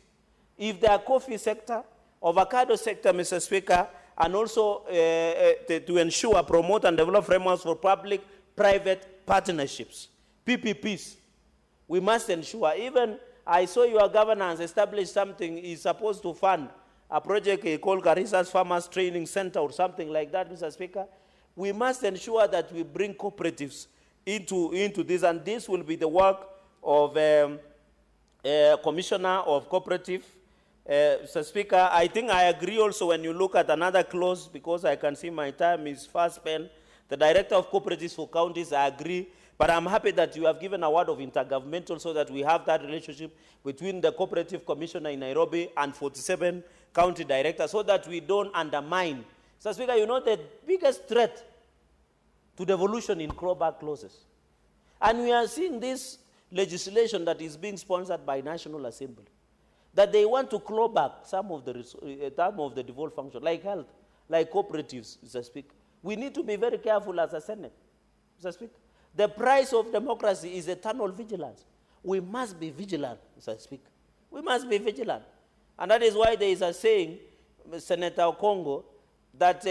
if the coffee sector, avocado sector, Mr. Speaker, and also to ensure, promote, and develop frameworks for public-private partnerships, PPPs, we must ensure. Even I saw your governor has established something, he's supposed to fund a project called Garissa's Farmers Training Center or something like that, Mr. Speaker. We must ensure that we bring cooperatives into this, and this will be the work of Commissioner of Cooperative. Mr. Speaker, I think I agree also when you look at another clause, because I can see my time is fast spent. The Director of Cooperatives for counties, I agree, but I'm happy that you have given a word of intergovernmental, so that we have that relationship between the Cooperative Commissioner in Nairobi and 47 county directors, so that we don't undermine. Mr. Speaker, you know the biggest threat to devolution in clawback clauses. And we are seeing this legislation that is being sponsored by National Assembly, that they want to claw back some of the devolved function, like health, like cooperatives, Mr. Speaker. We need to be very careful as a Senate, Mr. Speaker. The price of democracy is eternal vigilance. We must be vigilant, Mr. Speaker. We must be vigilant. And that is why there is a saying, Senator Congo, that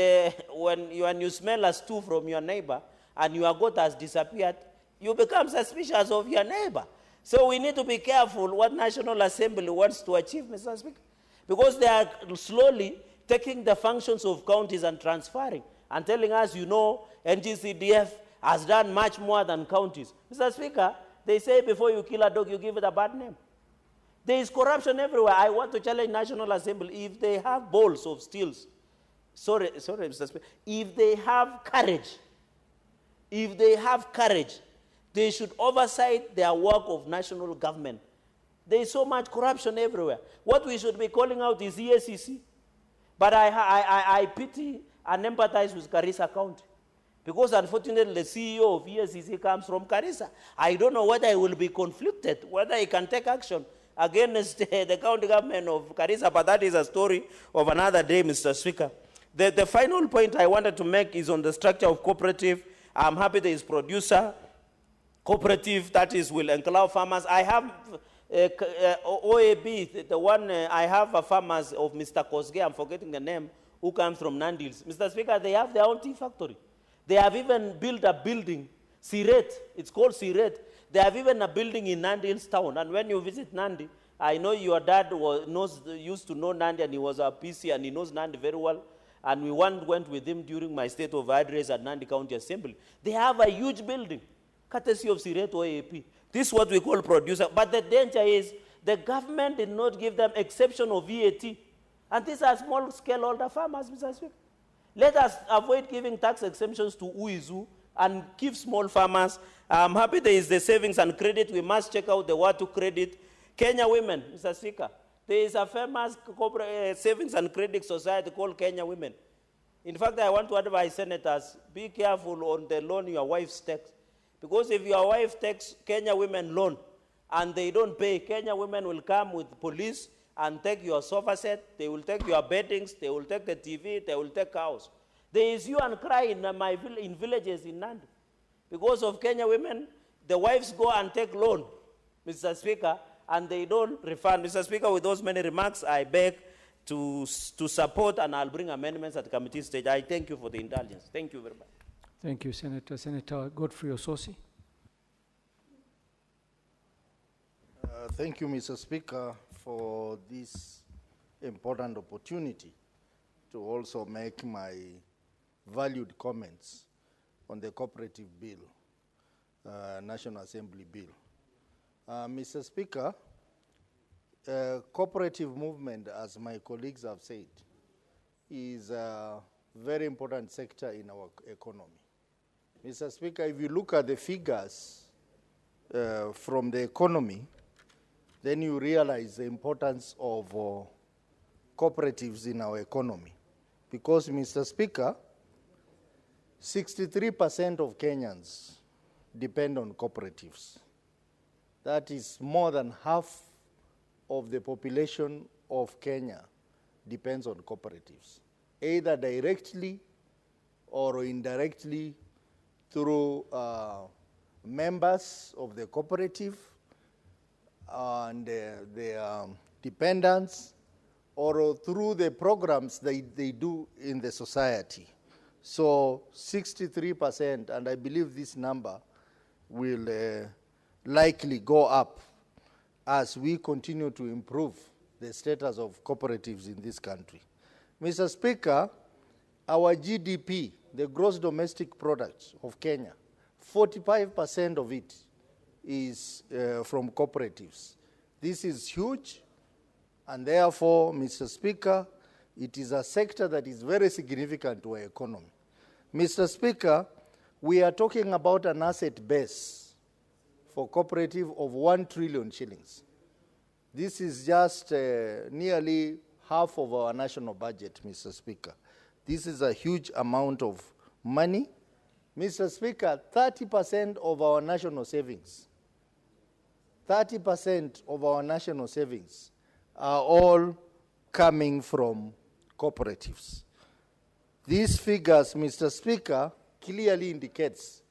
when you smell a stew from your neighbor and your goat has disappeared, you become suspicious of your neighbor. So we need to be careful what National Assembly wants to achieve, Mr. Speaker, because they are slowly taking the functions of counties and transferring and telling us, you know, NGCDF has done much more than counties. Mr. Speaker, they say before you kill a dog, you give it a bad name. There is corruption everywhere. I want to challenge National Assembly, if they have bowls of steels, sorry, Mr. Speaker, if they have courage, they should oversight their work of national government. There is so much corruption everywhere. What we should be calling out is EACC. But I pity and empathize with Garissa County, because unfortunately the CEO of EACC comes from Garissa. I don't know whether he will be conflicted, whether he can take action against the county government of Garissa, but that is a story of another day, Mr. Speaker. The final point I wanted to make is on the structure of cooperative. I'm happy there is producer cooperative, that is will enclave farmers. I have OAB, the one I have a farmers of Mr. Kosge, I'm forgetting the name, who comes from Nandils. Mr. Speaker, they have their own tea factory. They have even built a building, Siret, it's called Siret. They have even a building in Nandils town. And when you visit Nandi, I know your dad used to know Nandi, and he was a PC, and he knows Nandi very well. And we went with him during my state of address at Nandi County Assembly. They have a huge building, courtesy of Siret OAP. This is what we call producer. But the danger is the government did not give them exception of VAT. And these are small-scale older farmers, Mr. Speaker. Let us avoid giving tax exemptions to Uizu and give small farmers. I'm happy there is the savings and credit. We must check out the Watu credit. Kenya Women, Mr. Speaker. There is a famous savings and credit society called Kenya Women. In fact, I want to advise senators, be careful on the loan your wife takes. Because if your wife takes Kenya Women loan and they don't pay, Kenya Women will come with police and take your sofa set, they will take your beddings, they will take the TV, they will take cows. There is hue and cry in villages in Nandi. Because of Kenya Women, the wives go and take loan, Mr. Speaker, and they don't refund. Mr. Speaker, with those many remarks, I beg to support, and I'll bring amendments at the committee stage. I thank you for the indulgence. Thank you very much. Thank you, Senator. Senator Godfrey Ososi. Thank you, Mr. Speaker, for this important opportunity to also make my valued comments on the cooperative bill, National Assembly bill. Mr. Speaker, cooperative movement, as my colleagues have said, is a very important sector in our economy. Mr. Speaker, if you look at the figures from the economy, then you realize the importance of cooperatives in our economy. Because, Mr. Speaker, 63% of Kenyans depend on cooperatives. That is more than half of the population of Kenya depends on cooperatives, either directly or indirectly through members of the cooperative and their dependents, or through the programs they do in the society. So 63%, and I believe this number will likely go up as we continue to improve the status of cooperatives in this country. Mr. Speaker, our GDP, the gross domestic product of Kenya, 45% of it is from cooperatives. This is huge, and therefore, Mr. Speaker, it is a sector that is very significant to our economy. Mr. Speaker, we are talking about an asset base for cooperative of 1 trillion shillings. This is just nearly half of our national budget, Mr. Speaker. This is a huge amount of money. Mr. Speaker, 30% of our national savings, 30% of our national savings are all coming from cooperatives. These figures, Mr. Speaker, clearly indicates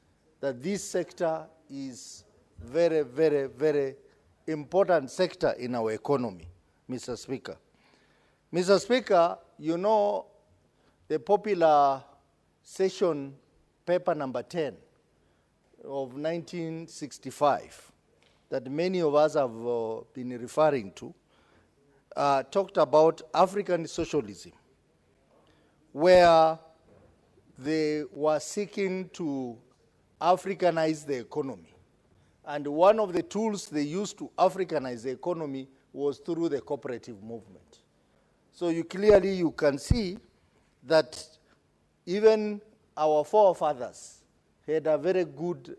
that this sector is very, very, very important sector in our economy, Mr. Speaker. Mr. Speaker, you know the popular session paper number 10 of 1965 that many of us have been referring to, talked about African socialism, where they were seeking to Africanize the economy. And one of the tools they used to Africanize the economy was through the cooperative movement. So you can see that even our forefathers had a very good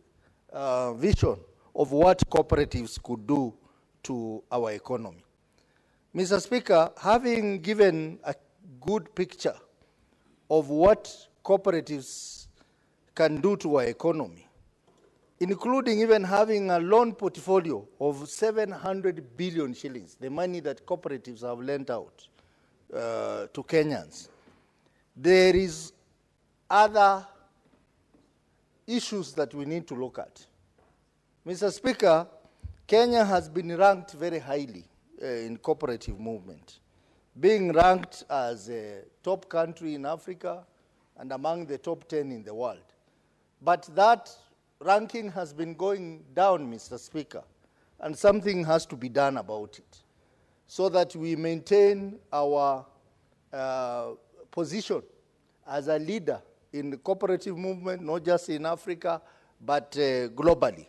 vision of what cooperatives could do to our economy. Mr. Speaker, having given a good picture of what cooperatives can do to our economy, including even having a loan portfolio of 700 billion shillings, the money that cooperatives have lent out to Kenyans, there is other issues that we need to look at. Mr. Speaker, Kenya has been ranked very highly in cooperative movement, being ranked as a top country in Africa and among the top 10 in the world. But that ranking has been going down, Mr. Speaker, and something has to be done about it so that we maintain our position as a leader in the cooperative movement, not just in Africa, but globally.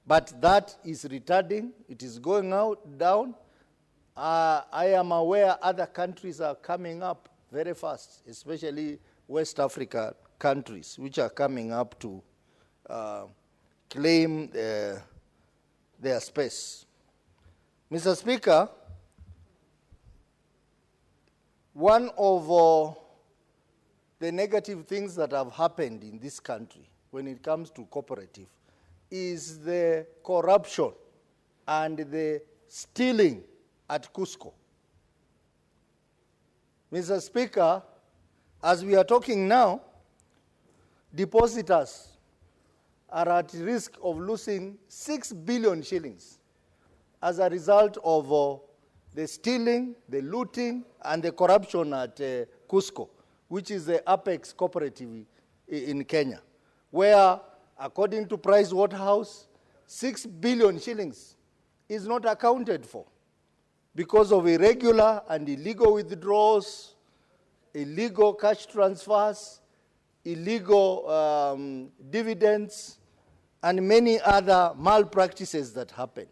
But that is retarding. It is going down. I am aware other countries are coming up very fast, especially West Africa countries, which are coming up to claim their space. Mr. Speaker, one of the negative things that have happened in this country when it comes to cooperative is the corruption and the stealing at Cusco. Mr. Speaker, as we are talking now, depositors are at risk of losing 6 billion shillings as a result of the stealing, the looting, and the corruption at Cusco, which is the apex cooperative in Kenya, where, according to Price Waterhouse, 6 billion shillings is not accounted for because of irregular and illegal withdrawals, illegal cash transfers, illegal dividends, and many other malpractices that happened.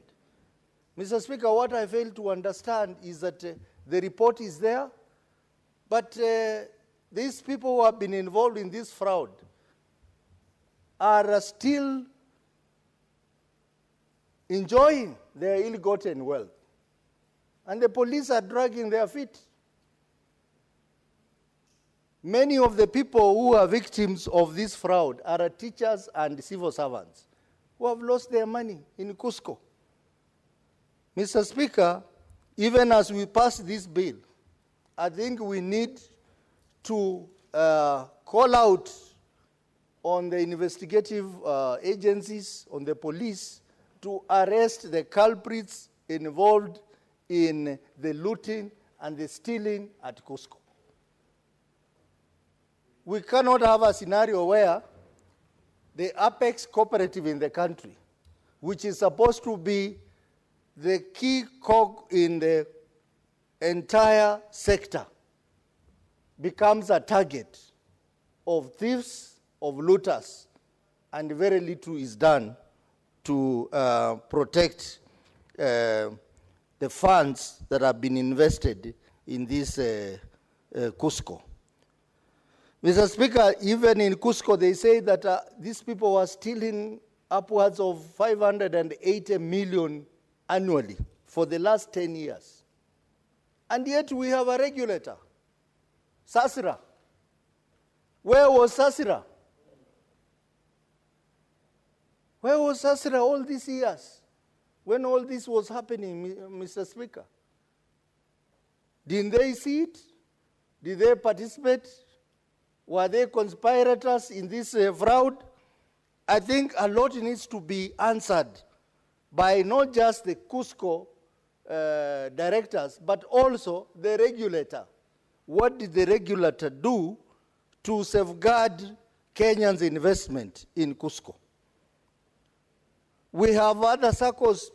Mr. Speaker, what I fail to understand is that the report is there, but these people who have been involved in this fraud are still enjoying their ill-gotten wealth. And the police are dragging their feet. Many of the people who are victims of this fraud are teachers and civil servants who have lost their money in Cusco. Mr. Speaker, even as we pass this bill, I think we need to call out on the investigative agencies, on the police, to arrest the culprits involved in the looting and the stealing at Cusco. We cannot have a scenario where the apex cooperative in the country, which is supposed to be the key cog in the entire sector, becomes a target of thieves, of looters, and very little is done to protect the funds that have been invested in this Cusco. Mr. Speaker, even in Cusco, they say that these people were stealing upwards of 580 million annually for the last 10 years. And yet we have a regulator, Sasira. Where was Sasira? Where was Sasira all these years when all this was happening, Mr. Speaker? Didn't they see it? Did they participate? Were they conspirators in this fraud? I think a lot needs to be answered by not just the Cusco directors, but also the regulator. What did the regulator do to safeguard Kenyans' investment in Cusco? We have other circles,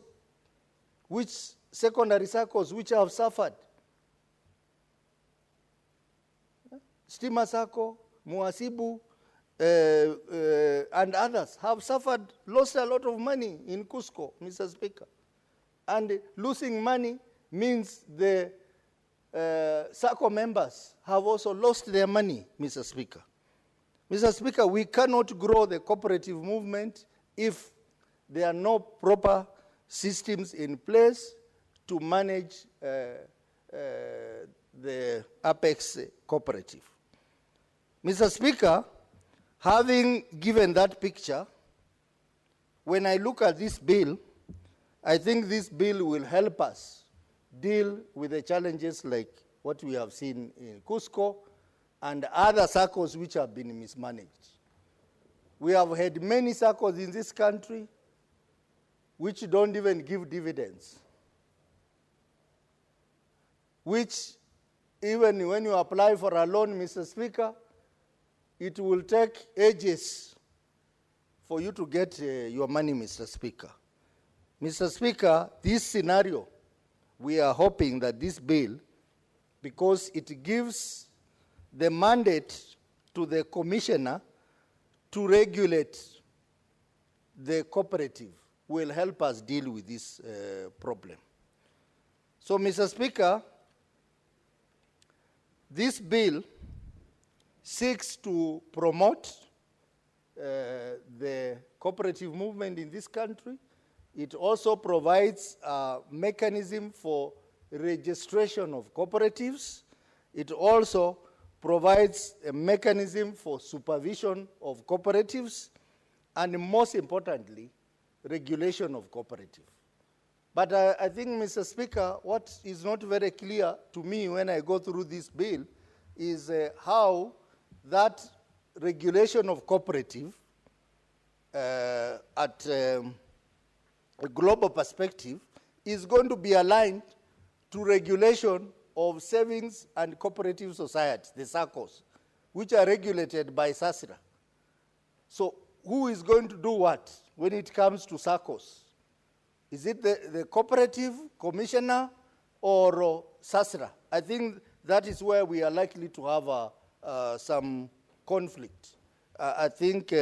secondary circles, which have suffered. Stima Sacco, Muasibu, and others have suffered, lost a lot of money in Cusco, Mr. Speaker. And losing money means the SACCO members have also lost their money, Mr. Speaker. Mr. Speaker, we cannot grow the cooperative movement if there are no proper systems in place to manage the Apex cooperative. Mr. Speaker, having given that picture, when I look at this bill, I think this bill will help us deal with the challenges like what we have seen in Cusco and other circles which have been mismanaged. We have had many circles in this country which don't even give dividends, which even when you apply for a loan, Mr. Speaker, it will take ages for you to get your money, Mr. Speaker. Mr. Speaker, this scenario, we are hoping that this bill, because it gives the mandate to the commissioner to regulate the cooperative, will help us deal with this problem. So, Mr. Speaker, this bill seeks to promote the cooperative movement in this country. It also provides a mechanism for registration of cooperatives. It also provides a mechanism for supervision of cooperatives, and most importantly, regulation of cooperatives. But I think, Mr. Speaker, what is not very clear to me when I go through this bill is how that regulation of cooperative at a global perspective is going to be aligned to regulation of savings and cooperative societies, the SACCOs, which are regulated by SASRA. So who is going to do what when it comes to SACCOs? Is it the cooperative commissioner or SASRA? I think that is where we are likely to have some conflict. I think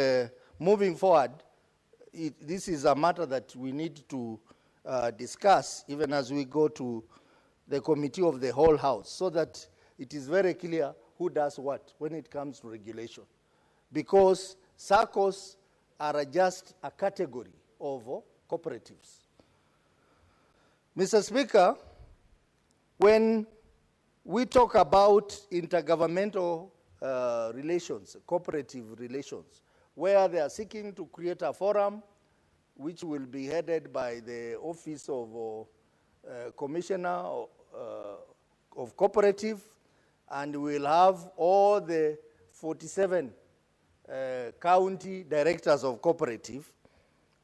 moving forward, this is a matter that we need to discuss even as we go to the committee of the whole house, so that it is very clear who does what when it comes to regulation. Because SACCOs are just a category of cooperatives. Mr. Speaker, when we talk about intergovernmental relations, cooperative relations, where they are seeking to create a forum which will be headed by the Office of Commissioner of Cooperative, and we'll have all the 47 county directors of cooperative,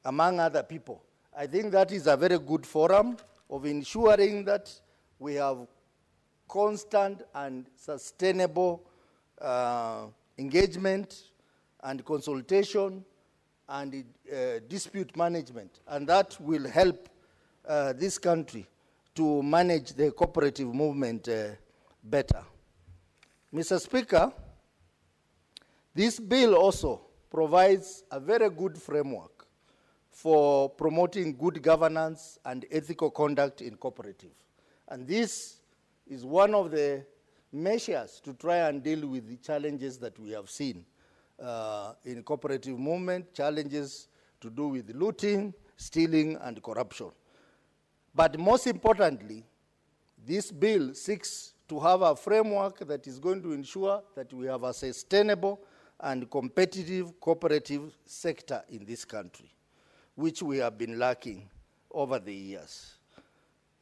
among other people. I think that is a very good forum of ensuring that we have constant and sustainable engagement and consultation and dispute management, and that will help this country to manage the cooperative movement better. Mr. Speaker, this bill also provides a very good framework for promoting good governance and ethical conduct in cooperative. And this is one of the measures to try and deal with the challenges that we have seen in cooperative movement, challenges to do with looting, stealing, and corruption. But most importantly, this bill seeks to have a framework that is going to ensure that we have a sustainable and competitive cooperative sector in this country, which we have been lacking over the years.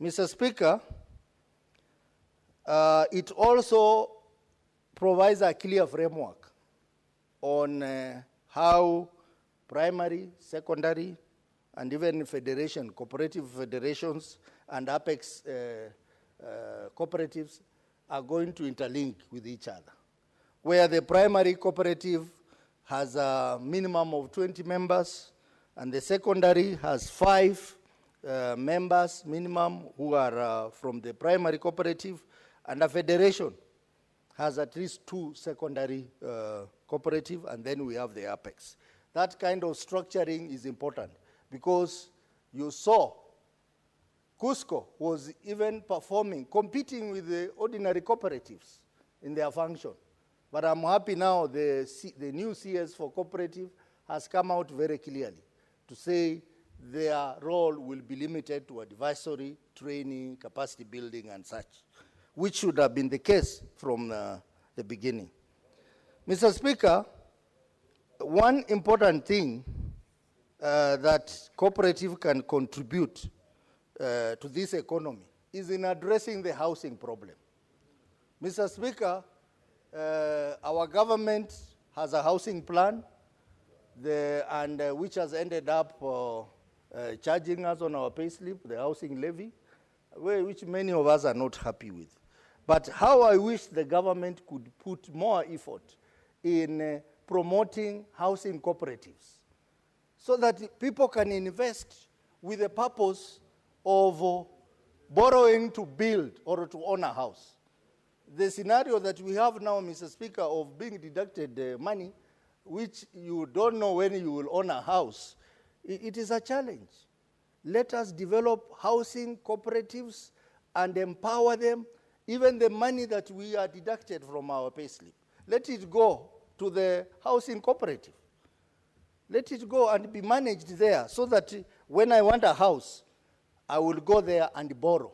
Mr. Speaker, it also provides a clear framework on how primary, secondary, and even cooperative federations and Apex cooperatives are going to interlink with each other. Where the primary cooperative has a minimum of 20 members, and the secondary has 5 members minimum who are from the primary cooperative, and a federation has at least 2 secondary cooperative, and then we have the Apex. That kind of structuring is important because you saw Cusco was even competing with the ordinary cooperatives in their function. But I'm happy now the new CS for cooperative has come out very clearly to say their role will be limited to advisory, training, capacity building, and such, which should have been the case from the beginning. Mr. Speaker, one important thing that cooperative can contribute to this economy is in addressing the housing problem. Mr. Speaker, our government has a housing plan, which has ended up charging us on our payslip, the housing levy, which many of us are not happy with. But how I wish the government could put more effort in promoting housing cooperatives so that people can invest with the purpose of borrowing to build or to own a house. The scenario that we have now, Mr. Speaker, of being deducted money, which you don't know when you will own a house, it is a challenge. Let us develop housing cooperatives and empower them. Even the money that we are deducted from our payslip, let it go to the housing cooperative. Let it go and be managed there so that when I want a house, I will go there and borrow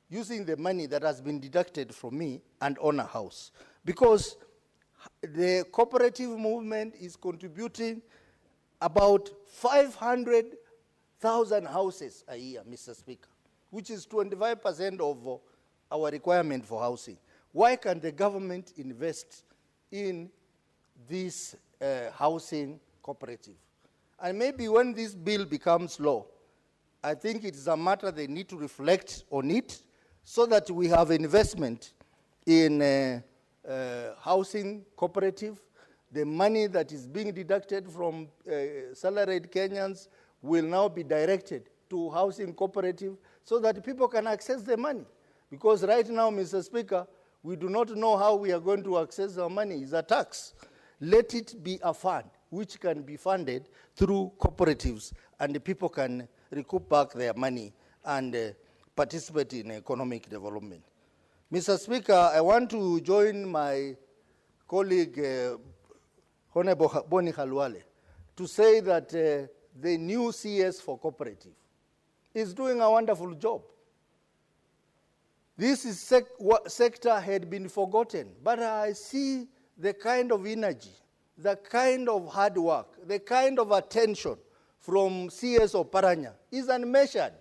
using the money that has been deducted from me and own a house. Because the cooperative movement is contributing about 500,000 houses a year, Mr. Speaker, which is 25% of our requirement for housing. Why can't the government invest in this housing cooperative? And maybe when this bill becomes law, I think it is a matter they need to reflect on it so that we have investment in housing cooperative. The money that is being deducted from salaried Kenyans will now be directed to housing cooperative so that people can access the money. Because right now, Mr. Speaker, we do not know how we are going to access our money. It's a tax. Let it be a fund which can be funded through cooperatives, and the people can recoup back their money and participate in economic development. Mr. Speaker, I want to join my colleague, Honorable Boni Khalwale, to say that the new CS for cooperative is doing a wonderful job. This sector had been forgotten, but I see the kind of energy, the kind of hard work, the kind of attention from CS Oparanya is unmeasured.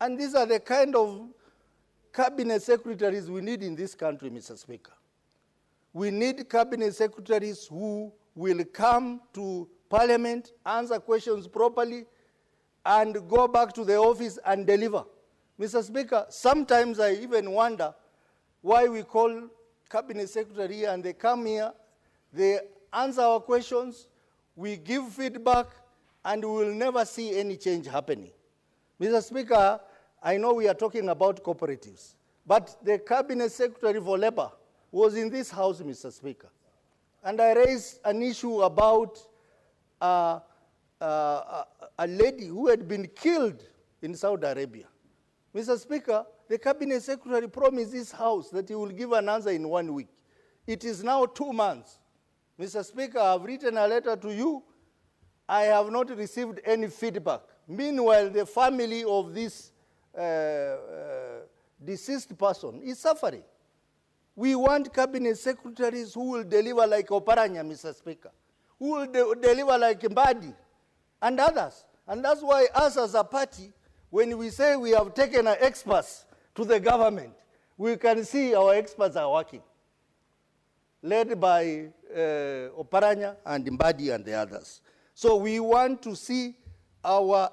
And these are the kind of cabinet secretaries we need in this country, Mr. Speaker. We need cabinet secretaries who will come to Parliament, answer questions properly, and go back to the office and deliver. Mr. Speaker, sometimes I even wonder why we call cabinet secretary here and they come here, they answer our questions, we give feedback, and we will never see any change happening. Mr. Speaker, I know we are talking about cooperatives, but the cabinet secretary for labor was in this house, Mr. Speaker. And I raised an issue about a lady who had been killed in Saudi Arabia. Mr. Speaker, the cabinet secretary promised this house that he will give an answer in 1 week. It is now 2 months. Mr. Speaker, I have written a letter to you. I have not received any feedback. Meanwhile, the family of this deceased person is suffering. We want cabinet secretaries who will deliver like Oparanya, Mr. Speaker, who will deliver like Mbadi and others. And that's why us as a party, when we say we have taken our experts to the government, we can see our experts are working, led by Oparanya and Mbadi and the others. So we want to see our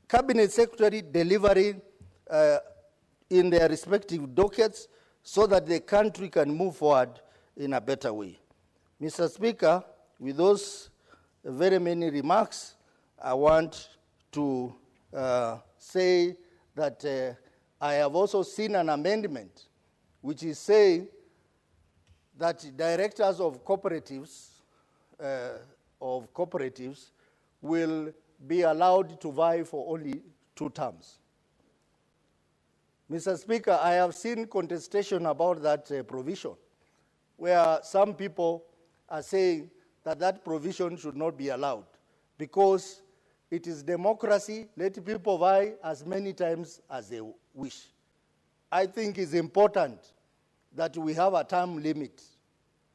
cabinet secretary delivering in their respective dockets so that the country can move forward in a better way. Mr. Speaker, with those very many remarks, I want to say that I have also seen an amendment which is saying that directors of cooperatives will be allowed to vie for only 2 terms. Mr. Speaker, I have seen contestation about that provision, where some people are saying that that provision should not be allowed because it is democracy. Let people vie as many times as they wish. I think it's important that we have a term limit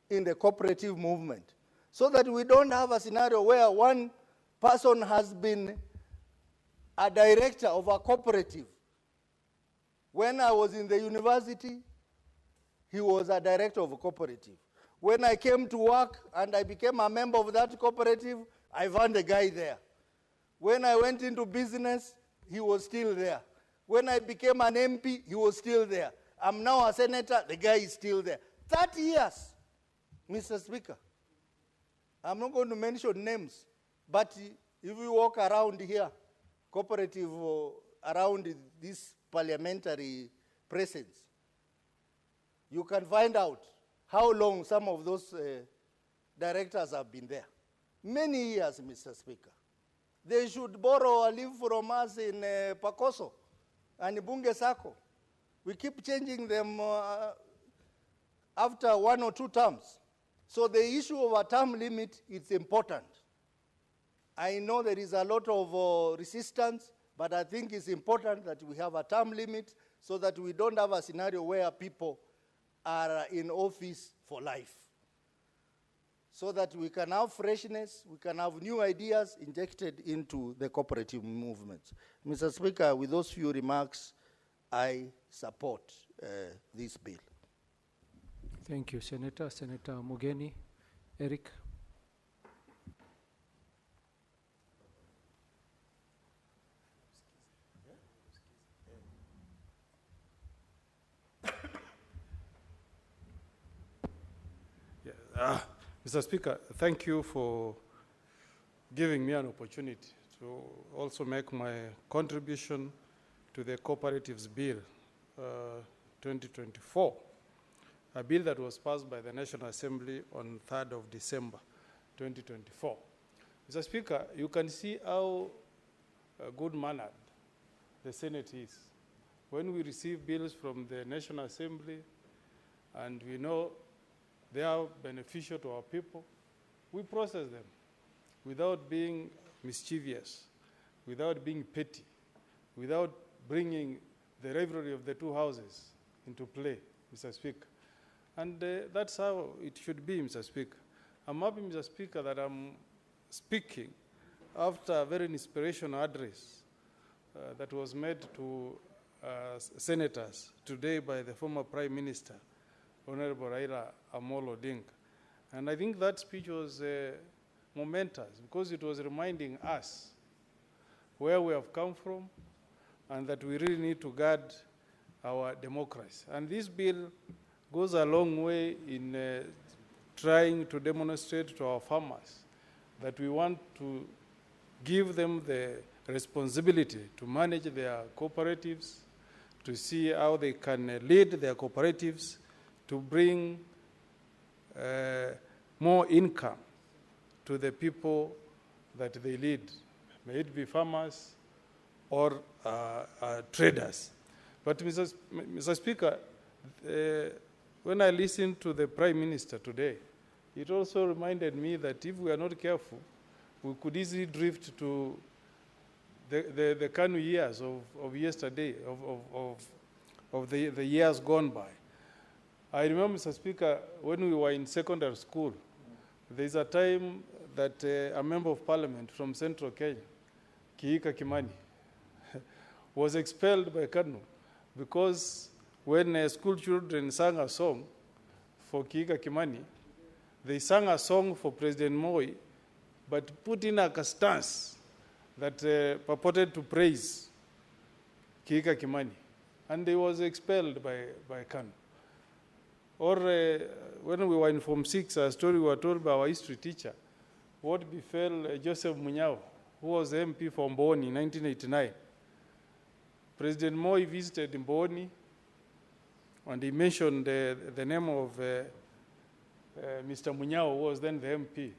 in the cooperative movement so that we don't have a scenario where one person has been a director of a cooperative. When I was in the university, he was a director of a cooperative. When I came to work and I became a member of that cooperative, I found a guy there. When I went into business, he was still there. When I became an MP, he was still there. I'm now a senator, the guy is still there. 30 years, Mr. Speaker. I'm not going to mention names, but if you walk around here, cooperative around this parliamentary presence, you can find out how long some of those directors have been there. Many years, Mr. Speaker. They should borrow a leave from us in Pakoso and Bunge Sako. We keep changing them after 1 or 2 terms. So the issue of a term limit is important. I know there is a lot of resistance, but I think it's important that we have a term limit so that we don't have a scenario where people are in office for life. So that we can have freshness, we can have new ideas injected into the cooperative movement. Mr. Speaker, with those few remarks, I support this bill. Thank you, Senator. Senator Mugeni. Eric. Mr. Speaker, thank you for giving me an opportunity to also make my contribution to the Cooperatives Bill 2024, a bill that was passed by the National Assembly on 3rd of December 2024. Mr. Speaker, you can see how good-mannered the Senate is. When we receive bills from the National Assembly and we know they are beneficial to our people, we process them without being mischievous, without being petty, without bringing the rivalry of the 2 houses into play, Mr. Speaker. And that's how it should be, Mr. Speaker. I'm happy, Mr. Speaker, that I'm speaking after a very inspirational address that was made to senators today by the former Prime Minister, Honorable Raila Amolo Odinga. And I think that speech was momentous because it was reminding us where we have come from and that we really need to guard our democracy. And this bill goes a long way in trying to demonstrate to our farmers that we want to give them the responsibility to manage their cooperatives, to see how they can lead their cooperatives, to bring more income to the people that they lead, may it be farmers or traders. But Mr. Speaker, when I listened to the Prime Minister today, it also reminded me that if we are not careful, we could easily drift to the Kanu years of yesterday, of the years gone by. I remember, Mr. Speaker, when we were in secondary school, there's a time that a member of parliament from Central Kenya, Kiika Kimani, was expelled by Kanu because when school children sang a song for Kiika Kimani, they sang a song for President Moi, but put in a stance that purported to praise Kiika Kimani. and he was expelled by Kanu. Or when we were in Form 6, a story we were told by our history teacher, what befell Joseph Munyao, who was MP for Mboni in 1989. President Moi visited Mboni, and he mentioned the name of Mr. Munyao, who was then the MP.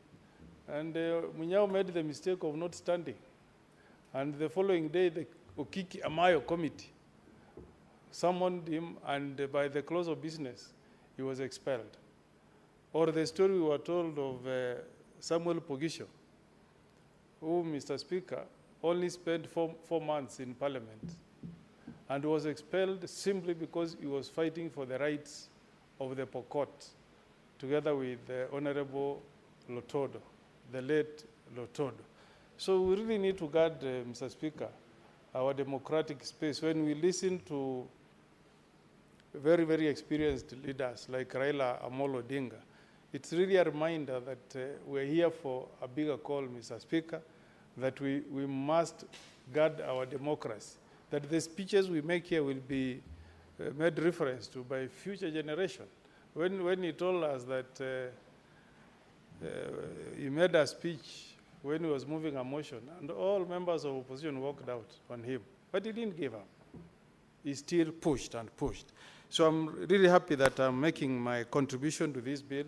And Munyao made the mistake of not standing. And the following day, the Okiki Amayo committee summoned him, and by the close of business, he was expelled. Or the story we were told of Samuel Pogisho, who, Mr. Speaker, only spent four months in Parliament and was expelled simply because he was fighting for the rights of the Pokot, together with Honorable Lotodo, the late Lotodo. So we really need to guard, Mr. Speaker, our democratic space. When we listen to very, very experienced leaders like Raila Amolo Odinga, it's really a reminder that we're here for a bigger call, Mr. Speaker, that we must guard our democracy, that the speeches we make here will be made reference to by future generation. When he told us that he made a speech when he was moving a motion, and all members of opposition walked out on him, but he didn't give up. He still pushed and pushed. So I'm really happy that I'm making my contribution to this bill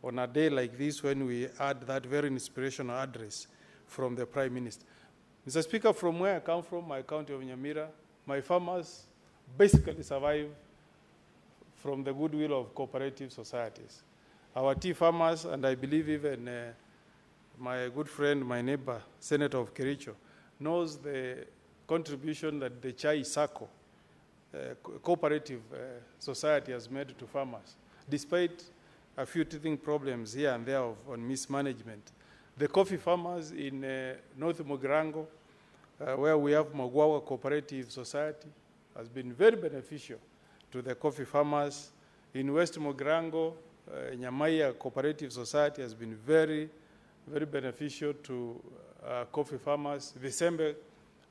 on a day like this when we had that very inspirational address from the Prime Minister. Mr. Speaker, from where I come from, my county of Nyamira, my farmers basically survive from the goodwill of cooperative societies. Our tea farmers, and I believe even my good friend, my neighbor, Senator of Kericho, knows the contribution that the Chai Sacco cooperative society has made to farmers, despite a few teething problems here and there on mismanagement. The coffee farmers in North Mogirango, where we have Magwawa Cooperative Society, has been very beneficial to the coffee farmers. In West Mogirango, Nyamaya Cooperative Society has been very, very beneficial to coffee farmers. Visembe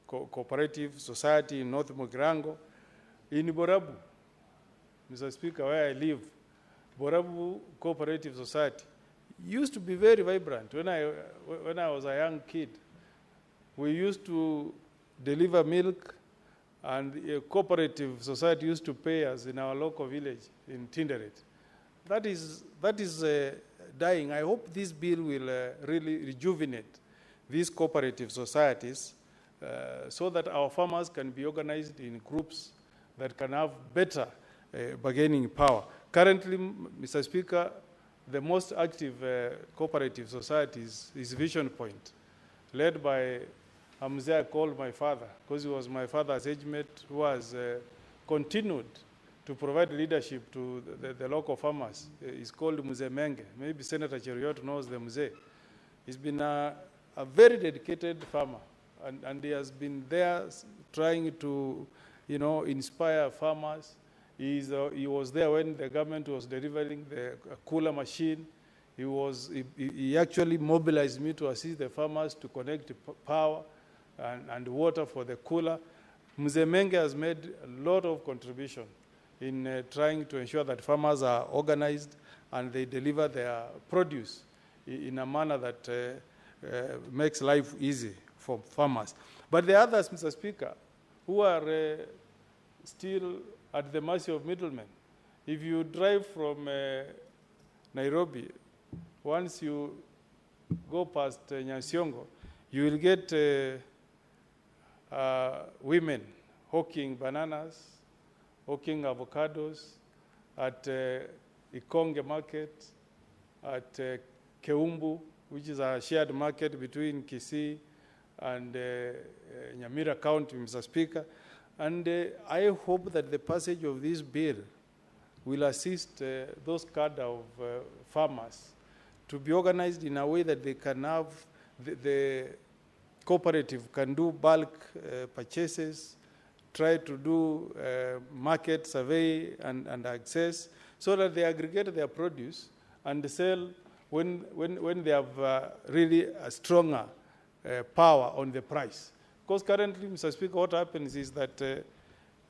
Cooperative Society in North Mogirango. In Borabu, Mr. Speaker, where I live, Borabu Cooperative Society used to be very vibrant. When I was a young kid, we used to deliver milk, and a cooperative society used to pay us in our local village in Tinderet. That is dying. I hope this bill will really rejuvenate these cooperative societies so that our farmers can be organized in groups that can have better bargaining power. Currently, Mr. Speaker, the most active cooperative society is Vision Point, led by Mzee I called my father, because he was my father's age mate, who has continued to provide leadership to the local farmers. He's called Mzee Menge. Maybe Senator Cheriot knows the Mzee. He's been a very dedicated farmer, and he has been there trying to inspire farmers. He was there when the government was delivering the cooler machine. He actually mobilized me to assist the farmers to connect power and water for the cooler. Mzee Menge has made a lot of contribution in trying to ensure that farmers are organized and they deliver their produce in a manner that makes life easy for farmers. But the others, Mr. Speaker, who are still at the mercy of middlemen. If you drive from Nairobi, once you go past Nyasiongo, you will get women hawking bananas, hawking avocados at Ikonge Market, at Keumbu, which is a shared market between Kisii and Nyamira County, Mr. Speaker. And I hope that the passage of this bill will assist those cadre of farmers to be organized in a way that they can have, the cooperative can do bulk purchases, try to do market survey and access, so that they aggregate their produce and sell when they have really a stronger power on the price. Because currently, Mr. Speaker, what happens is that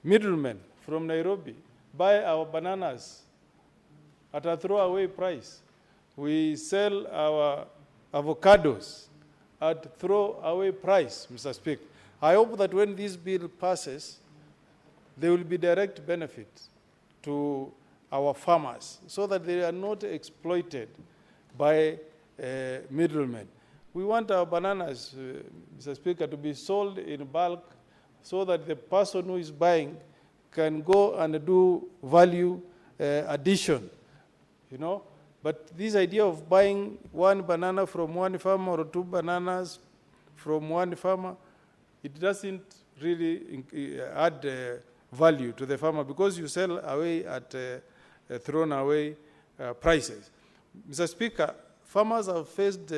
middlemen, from Nairobi buy our bananas at a throwaway price. We sell our avocados at throwaway price, Mr. Speaker. I hope that when this bill passes, there will be direct benefit to our farmers so that they are not exploited by middlemen. We want our bananas, Mr. Speaker, to be sold in bulk so that the person who is buying can go and do value addition, you know. But this idea of buying one banana from one farmer or two bananas from one farmer, it doesn't really add value to the farmer because you sell away at thrown away prices. Mr. Speaker, farmers have faced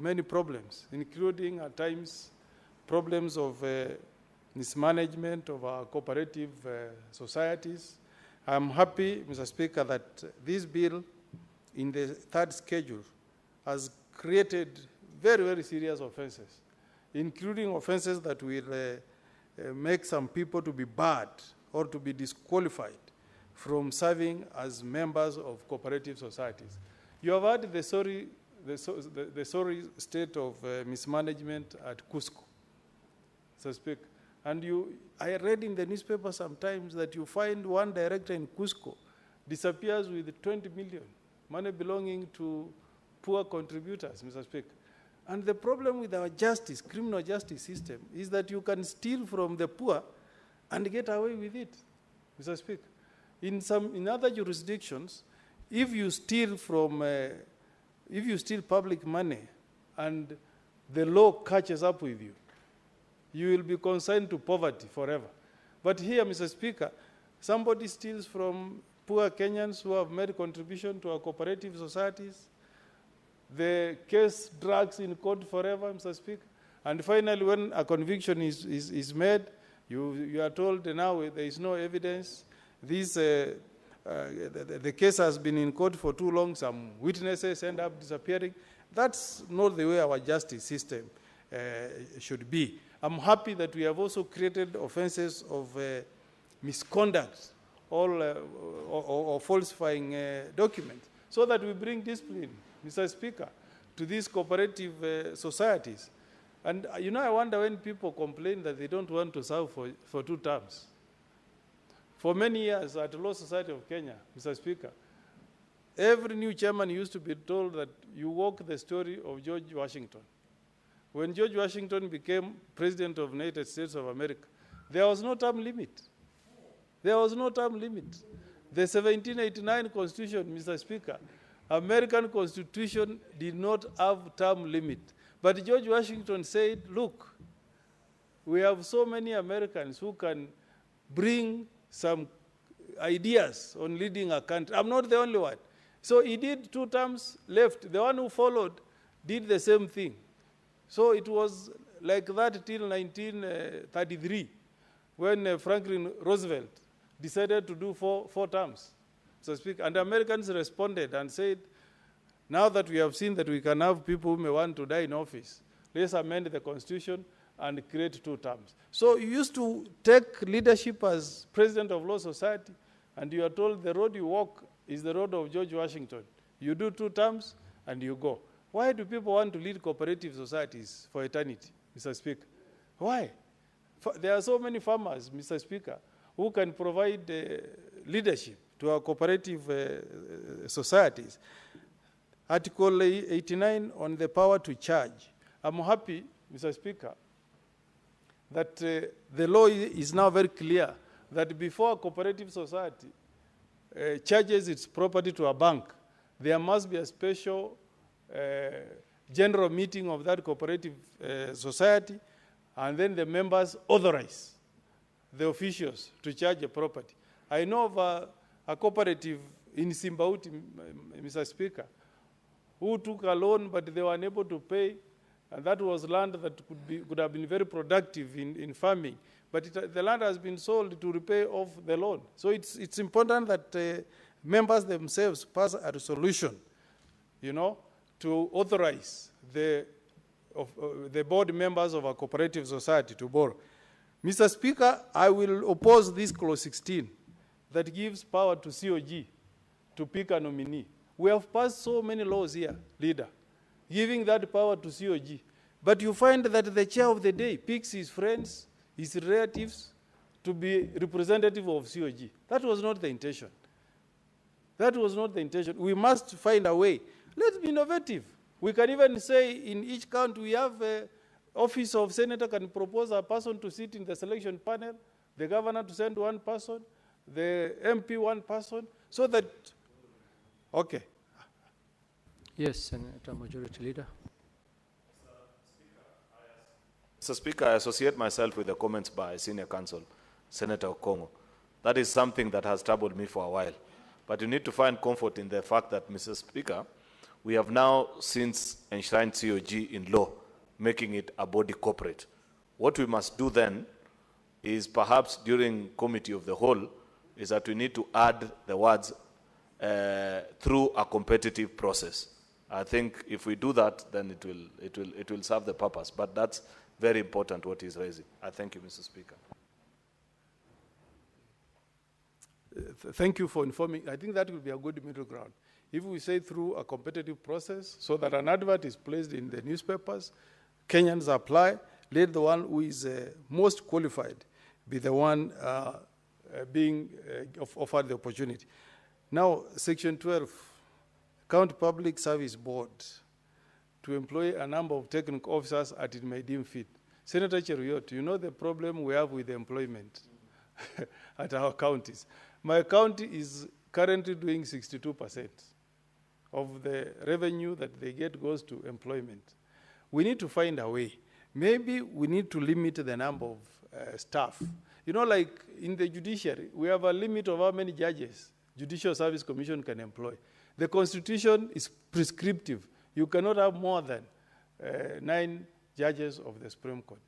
many problems, including at times problems of mismanagement of our cooperative societies. I'm happy, Mr. Speaker, that this bill in the third schedule has created very, very serious offenses, including offenses that will make some people to be barred or to be disqualified from serving as members of cooperative societies. You have heard the sorry state of mismanagement at Cusco, so speak. And I read in the newspaper sometimes that you find one director in Cusco disappears with 20 million, money belonging to poor contributors, Mr. Speaker. And the problem with our justice, criminal justice system, is that you can steal from the poor and get away with it, Mr. Speaker. In other jurisdictions, if you steal public money and the law catches up with you, you will be consigned to poverty forever. But here, Mr. Speaker, somebody steals from poor Kenyans who have made contribution to our cooperative societies. The case drags in court forever, Mr. Speaker. And finally, when a conviction is made, you are told now there is no evidence. The case has been in court for too long. Some witnesses end up disappearing. That's not the way our justice system should be. I'm happy that we have also created offenses of misconduct or falsifying documents so that we bring discipline, Mr. Speaker, to these cooperative societies. And, you know, I wonder when people complain that they don't want to serve for 2 terms. For many years at the Law Society of Kenya, Mr. Speaker, every new chairman used to be told that you walk the story of George Washington. When George Washington became President of the United States of America, there was no term limit. There was no term limit. The 1789 Constitution, Mr. Speaker, American Constitution did not have term limit. But George Washington said, look, we have so many Americans who can bring some ideas on leading a country. I'm not the only one. So he did 2 terms left. The one who followed did the same thing. So it was like that till 1933, when Franklin Roosevelt decided to do 4 terms, so to speak. And Americans responded and said, now that we have seen that we can have people who may want to die in office, let's amend the Constitution and create 2 terms. So you used to take leadership as president of Law Society, and you are told the road you walk is the road of George Washington. You do 2 terms and you go. Why do people want to lead cooperative societies for eternity, Mr. Speaker? Why? There are so many farmers, Mr. Speaker, who can provide leadership to our cooperative societies. Article 89 on the power to charge. I'm happy, Mr. Speaker, that the law is now very clear that before a cooperative society charges its property to a bank, there must be a special general meeting of that cooperative society, and then the members authorize the officials to charge a property. I know of a cooperative in Simbauti, Mr. Speaker, who took a loan, but they were unable to pay, and that was land that could have been very productive in farming. But the land has been sold to repay off the loan. So it's important that members themselves pass a resolution, you know, to authorize the board members of a cooperative society to borrow. Mr. Speaker, I will oppose this clause 16 that gives power to COG to pick a nominee. We have passed so many laws here, leader, giving that power to COG. But you find that the chair of the day picks his friends, his relatives, to be representative of COG. That was not the intention. That was not the intention. We must find a way. Let's be innovative. We can even say in each county we have a office of senator can propose a person to sit in the selection panel, the governor to send one person, the MP one person, so that, okay. Yes, Senator Majority Leader. Mr. Speaker, I associate myself with the comments by Senior Counsel, Senator Okongo. That is something that has troubled me for a while. But you need to find comfort in the fact that, Mr. Speaker, we have now since enshrined COG in law, making it a body corporate. What we must do then is perhaps during committee of the whole is that we need to add the words through a competitive process. I think if we do that, then it will serve the purpose. But that's very important what he's raising. I thank you, Mr. Speaker. Thank you for informing. I think that will be a good middle ground. If we say through a competitive process so that an advert is placed in the newspapers, Kenyans apply, let the one who is most qualified be the one being offered the opportunity. Now, Section 12, County Public Service Board to employ a number of technical officers as it may deem fit. Senator Cheruiyot, you know the problem we have with employment at our counties. My county is currently doing 62% of the revenue that they get goes to employment. We need to find a way. Maybe we need to limit the number of staff. You know, like in the judiciary, we have a limit of how many judges Judicial Service Commission can employ. The Constitution is prescriptive. You cannot have more than 9 judges of the Supreme Court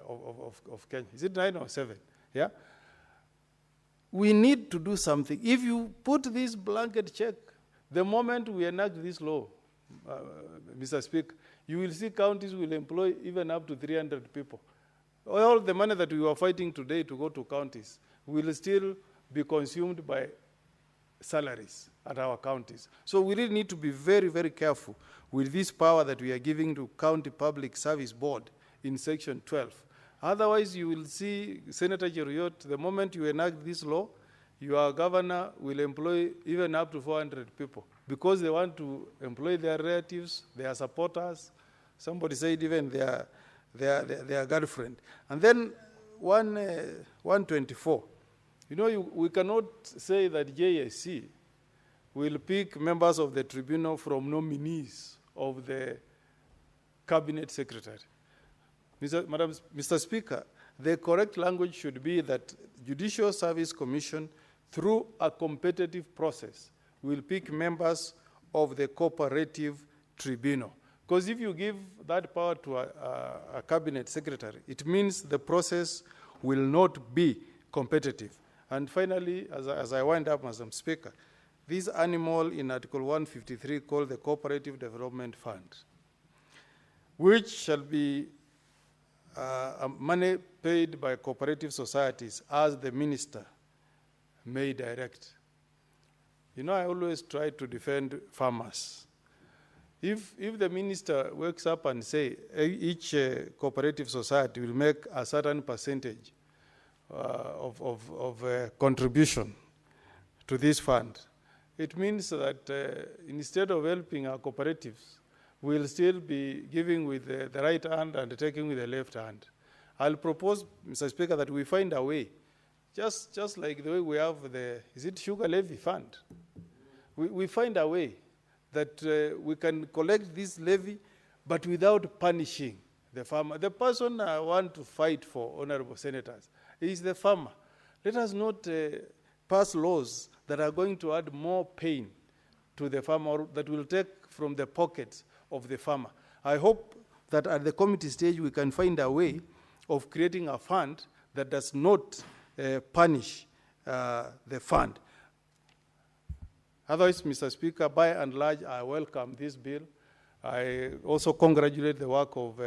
of Kenya. Is it 9 or 7? Yeah? We need to do something. If you put this blanket check, the moment we enact this law, Mr. Speaker, you will see counties will employ even up to 300 people. All the money that we are fighting today to go to counties will still be consumed by salaries at our counties. So we really need to be very, very careful with this power that we are giving to County Public Service Board in Section 12. Otherwise, you will see, Senator Cheruiyot, the moment you enact this law, your governor will employ even up to 400 people because they want to employ their relatives, their supporters, somebody said even their girlfriend. And then 124. You know, we cannot say that JSC will pick members of the tribunal from nominees of the cabinet secretary. Mr. Speaker, the correct language should be that Judicial Service Commission, through a competitive process, will pick members of the cooperative tribunal. Because if you give that power to a cabinet secretary, it means the process will not be competitive. And finally, as I wind up, Madam Speaker, this animal in Article 153 called the Cooperative Development Fund, which shall be money paid by cooperative societies as the minister may direct. You know, I always try to defend farmers. If the minister wakes up and say each cooperative society will make a certain percentage of contribution to this fund, it means that instead of helping our cooperatives, we'll still be giving with the right hand and taking with the left hand. I'll propose, Mr. Speaker, that we find a way, just like the way we have is it sugar levy fund? We find a way that we can collect this levy, but without punishing the farmer. The person I want to fight for, honorable senators, is the farmer. Let us not pass laws that are going to add more pain to the farmer, that will take from the pockets of the farmer. I hope that at the committee stage we can find a way of creating a fund that does not punish the fund. Otherwise, Mr. Speaker, by and large, I welcome this bill. I also congratulate the work of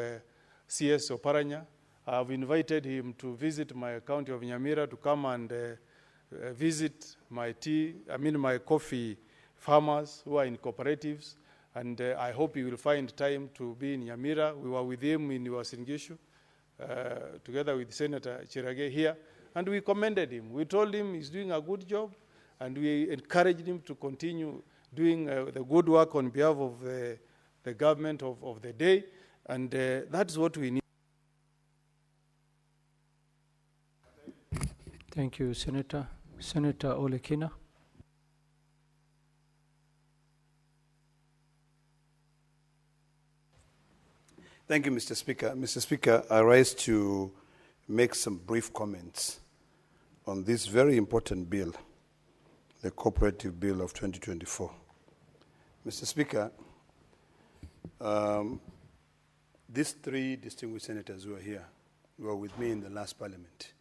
CS Oparanya I've invited him to visit my county of Nyamira to come and visit my my coffee farmers who are in cooperatives. And I hope he will find time to be in Nyamira. We were with him in Uasin Gishu, together with Senator Chirage here. And we commended him. We told him he's doing a good job, and we encouraged him to continue doing the good work on behalf of the government of the day. And that's what we need. Thank you, Senator. Senator Olekina. Thank you, Mr. Speaker. Mr. Speaker, I rise to make some brief comments on this very important bill, the Cooperative Bill of 2024. Mr. Speaker, these three distinguished senators who are here were with me in the last parliament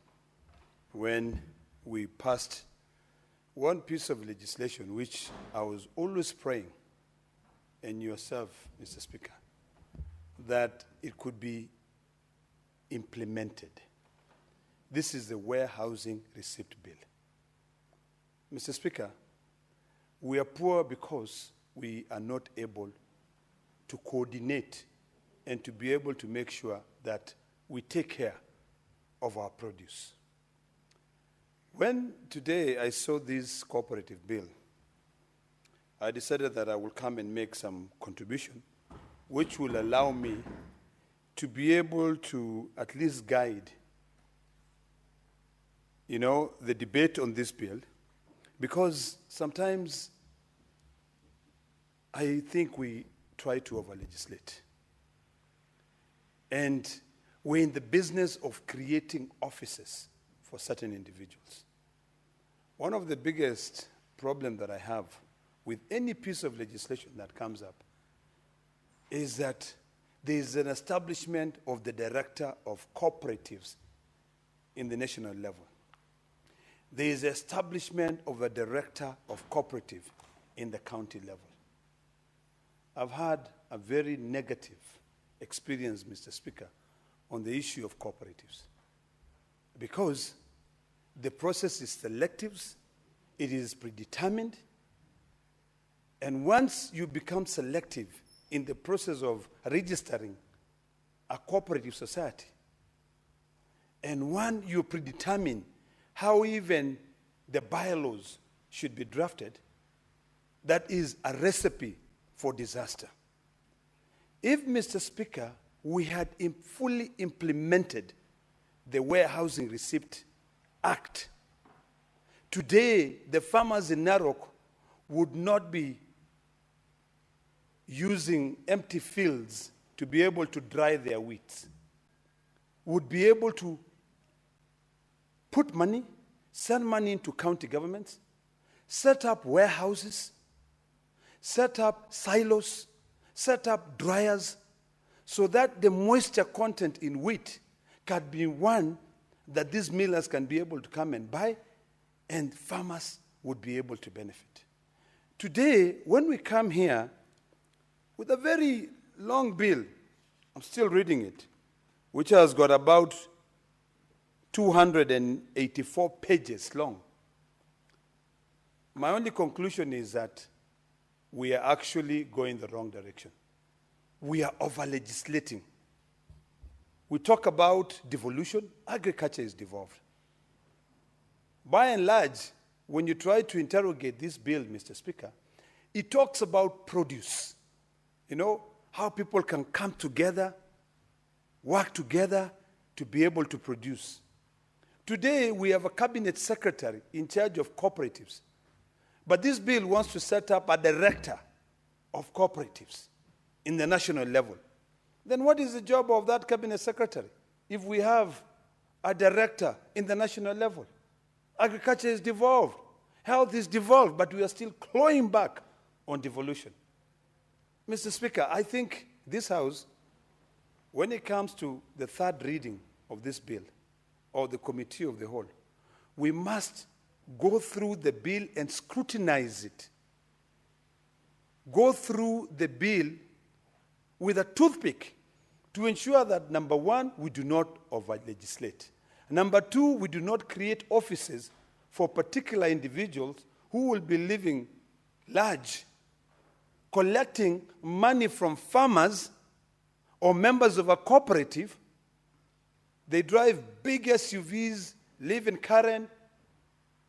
when we passed one piece of legislation which I was always praying, and yourself, Mr. Speaker, that it could be implemented. This is the warehousing receipt bill. Mr. Speaker, we are poor because we are not able to coordinate and to be able to make sure that we take care of our produce. When today I saw this cooperative bill, I decided that I will come and make some contribution which will allow me to be able to at least guide, the debate on this bill, because sometimes I think we try to over-legislate. And we're in the business of creating offices for certain individuals. One of the biggest problems that I have with any piece of legislation that comes up is that there is an establishment of the director of cooperatives in the national level. There is establishment of a director of cooperative in the county level. I've had a very negative experience, Mr. Speaker, on the issue of cooperatives, because the process is selective, it is predetermined, and once you become selective in the process of registering a cooperative society, and when you predetermine how even the bylaws should be drafted, that is a recipe for disaster. If, Mr. Speaker, we had fully implemented the Warehousing Receipt Act, today the farmers in Narok would not be using empty fields to be able to dry their wheat, would be able to put money, send money into county governments, set up warehouses, set up silos, set up dryers, so that the moisture content in wheat can be one that these millers can be able to come and buy, and farmers would be able to benefit. Today, when we come here with a very long bill, I'm still reading it, which has got about 284 pages long. My only conclusion is that we are actually going the wrong direction. We are over-legislating. We talk about devolution. Agriculture is devolved. By and large, when you try to interrogate this bill, Mr. Speaker, it talks about produce. You know, how people can come together, work together to be able to produce. Today, we have a cabinet secretary in charge of cooperatives. But this bill wants to set up a director of cooperatives in the national level. Then what is the job of that cabinet secretary if we have a director in the national level? Agriculture is devolved. Health is devolved, but we are still clawing back on devolution. Mr. Speaker, I think this House, when it comes to the third reading of this bill, or the committee of the whole, we must go through the bill and scrutinize it. Go through the bill with a toothpick to ensure that, number one, we do not over-legislate. Number two, we do not create offices for particular individuals who will be living large, collecting money from farmers or members of a cooperative. They drive big SUVs, live in Karen,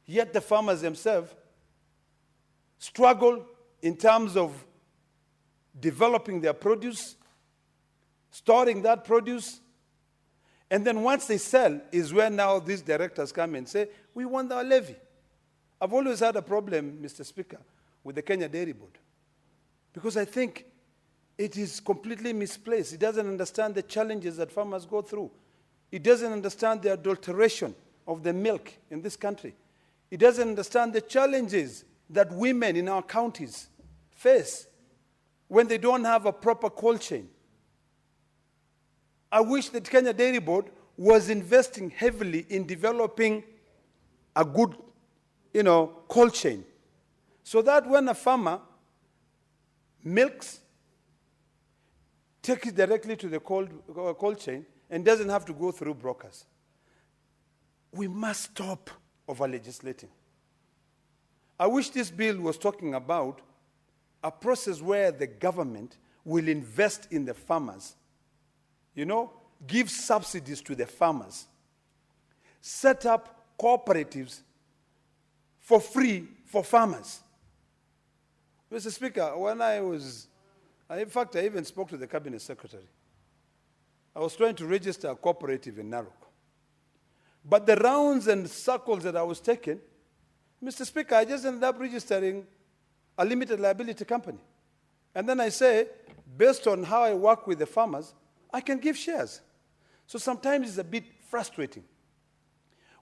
yet the farmers themselves struggle in terms of developing their produce, storing that produce, and then once they sell is where now these directors come and say, we want our levy. I've always had a problem, Mr. Speaker, with the Kenya Dairy Board, because I think it is completely misplaced. It doesn't understand the challenges that farmers go through. It doesn't understand the adulteration of the milk in this country. It doesn't understand the challenges that women in our counties face when they don't have a proper cold chain. I wish that Kenya Dairy Board was investing heavily in developing a good, cold chain, so that when a farmer milks, takes it directly to the cold chain and doesn't have to go through brokers. We must stop over-legislating. I wish this bill was talking about a process where the government will invest in the farmers, give subsidies to the farmers, set up cooperatives for free for farmers. Mr. Speaker, when in fact, I even spoke to the Cabinet Secretary. I was trying to register a cooperative in Narok. But the rounds and circles that I was taking, Mr. Speaker, I just ended up registering a limited liability company. And then I say, based on how I work with the farmers, I can give shares. So sometimes it's a bit frustrating.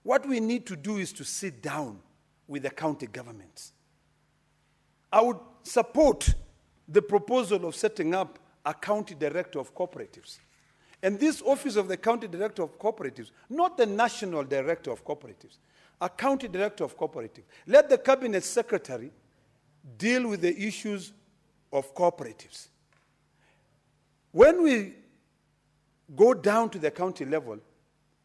What we need to do is to sit down with the county governments. I would support the proposal of setting up a county director of cooperatives. And this office of the county director of cooperatives, not the national director of cooperatives, a county director of cooperatives. Let the cabinet secretary deal with the issues of cooperatives. When we go down to the county level,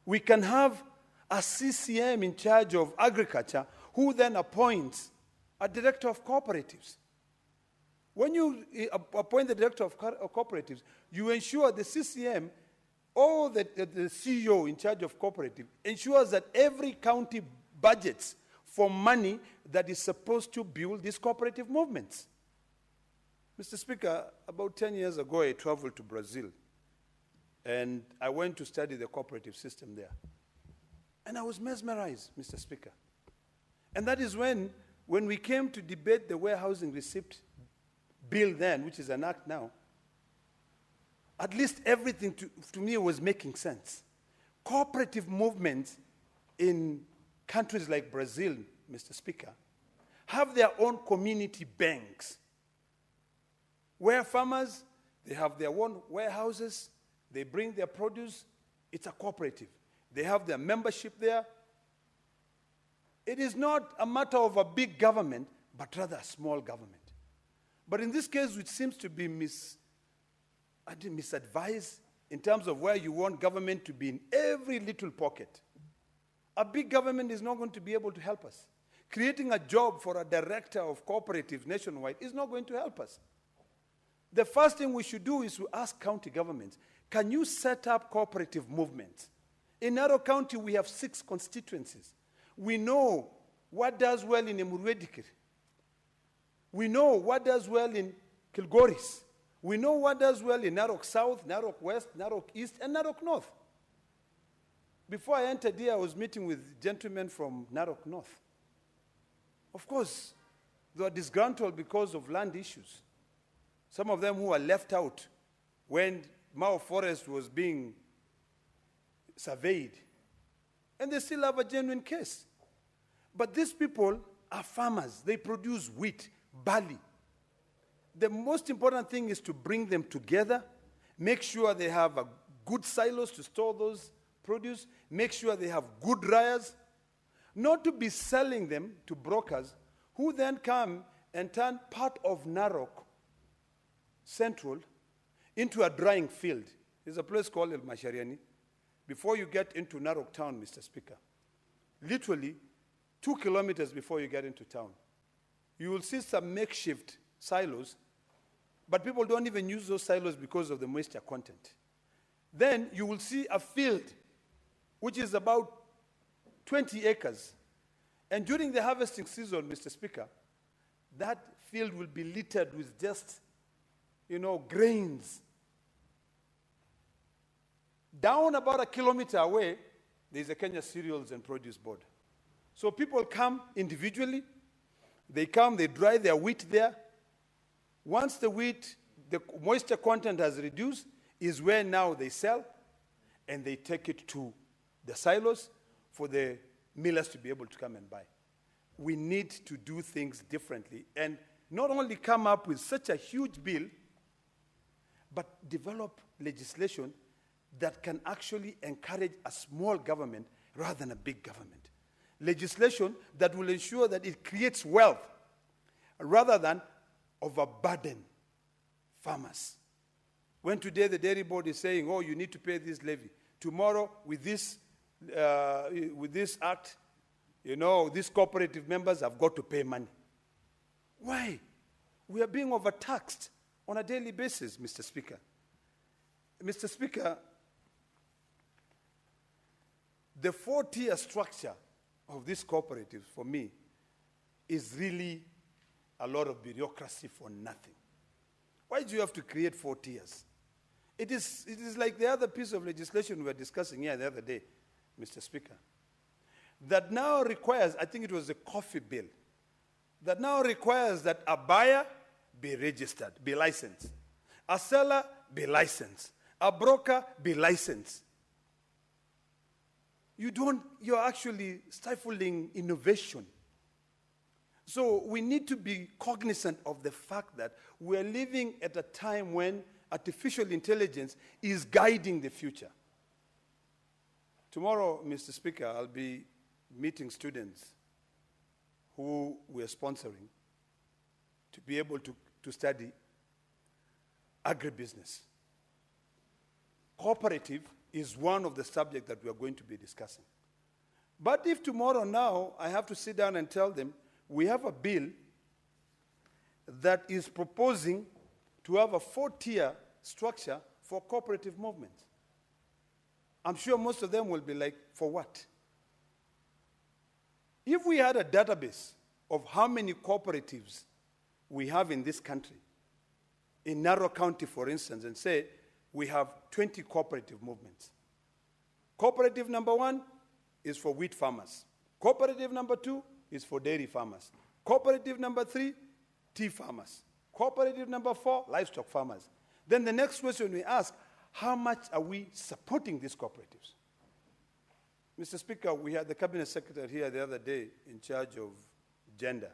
we can have a CCM in charge of agriculture who then appoints a director of cooperatives. When you appoint the director of cooperatives, you ensure the CCM or the CEO in charge of cooperative ensures that every county budgets for money that is supposed to build these cooperative movements. Mr. Speaker, about 10 years ago, I traveled to Brazil, and I went to study the cooperative system there. And I was mesmerized, Mr. Speaker. And that is when we came to debate the warehousing receipt bill then, which is an act now, at least everything to me was making sense. Cooperative movements in countries like Brazil, Mr. Speaker, have their own community banks where farmers, they have their own warehouses, they bring their produce, it's a cooperative. They have their membership there. It is not a matter of a big government, but rather a small government. But in this case, which seems to be misadvised in terms of where you want government to be in every little pocket, a big government is not going to be able to help us. Creating a job for a director of cooperatives nationwide is not going to help us. The first thing we should do is to ask county governments, can you set up cooperative movements? In Narok County, we have 6 constituencies. We know what does well in Emurwedikir. We know what does well in Kilgoris. We know what does well in Narok South, Narok West, Narok East, and Narok North. Before I entered here, I was meeting with gentlemen from Narok North. Of course, they were disgruntled because of land issues. Some of them who were left out when Mao Forest was being surveyed. And they still have a genuine case. But these people are farmers. They produce wheat, barley. The most important thing is to bring them together, make sure they have a good silos to store those produce, make sure they have good dryers, not to be selling them to brokers who then come and turn part of Narok Central into a drying field. There's a place called El Mashariani. Before you get into Narok town, Mr. Speaker, literally 2 kilometers before you get into town, you will see some makeshift silos, but people don't even use those silos because of the moisture content. Then you will see a field, which is about 20 acres. And during the harvesting season, Mr. Speaker, that field will be littered with just, grains. Down about 1 kilometer away, there's a Kenya Cereals and Produce Board. So people come individually. They come, they dry their wheat there. Once the moisture content has reduced, is where now they sell, and they take it to the silos for the millers to be able to come and buy. We need to do things differently, and not only come up with such a huge bill, but develop legislation that can actually encourage a small government rather than a big government. Legislation that will ensure that it creates wealth rather than overburden farmers. When today the dairy board is saying, oh, you need to pay this levy. Tomorrow, with this act, these cooperative members have got to pay money. Why? We are being overtaxed on a daily basis, Mr. Speaker. Mr. Speaker, the 4-tier structure of these cooperatives, for me, is really a lot of bureaucracy for nothing. Why do you have to create 4 tiers? It is like the other piece of legislation we were discussing here the other day, Mr. Speaker, that now requires, I think it was the coffee bill, that now requires that a buyer be registered, be licensed, a seller be licensed, a broker be licensed. You're actually stifling innovation. So we need to be cognizant of the fact that we're living at a time when artificial intelligence is guiding the future. Tomorrow, Mr. Speaker, I'll be meeting students who we're sponsoring to be able to study agribusiness. Cooperative is one of the subjects that we are going to be discussing. But if tomorrow now I have to sit down and tell them, we have a bill that is proposing to have a 4-tier structure for cooperative movements, I'm sure most of them will be like, for what? If we had a database of how many cooperatives we have in this country, in Narok County, for instance, and say we have 20 cooperative movements. Cooperative number 1 is for wheat farmers. Cooperative number 2 is for dairy farmers. Cooperative number 3, tea farmers. Cooperative number 4, livestock farmers. Then the next question we ask, how much are we supporting these cooperatives? Mr. Speaker, we had the Cabinet Secretary here the other day in charge of gender,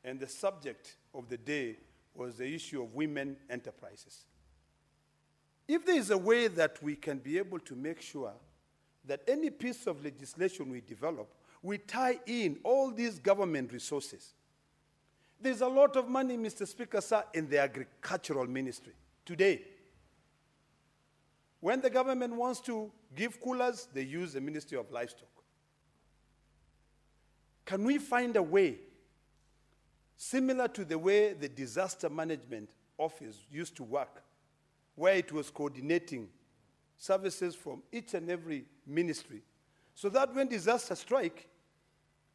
and the subject of the day was the issue of women enterprises. If there is a way that we can be able to make sure that any piece of legislation we develop, we tie in all these government resources. There's a lot of money, Mr. Speaker, sir, in the agricultural ministry today. When the government wants to give coolers, they use the Ministry of Livestock. Can we find a way, similar to the way the Disaster Management Office used to work, where it was coordinating services from each and every ministry, so that when disasters strike,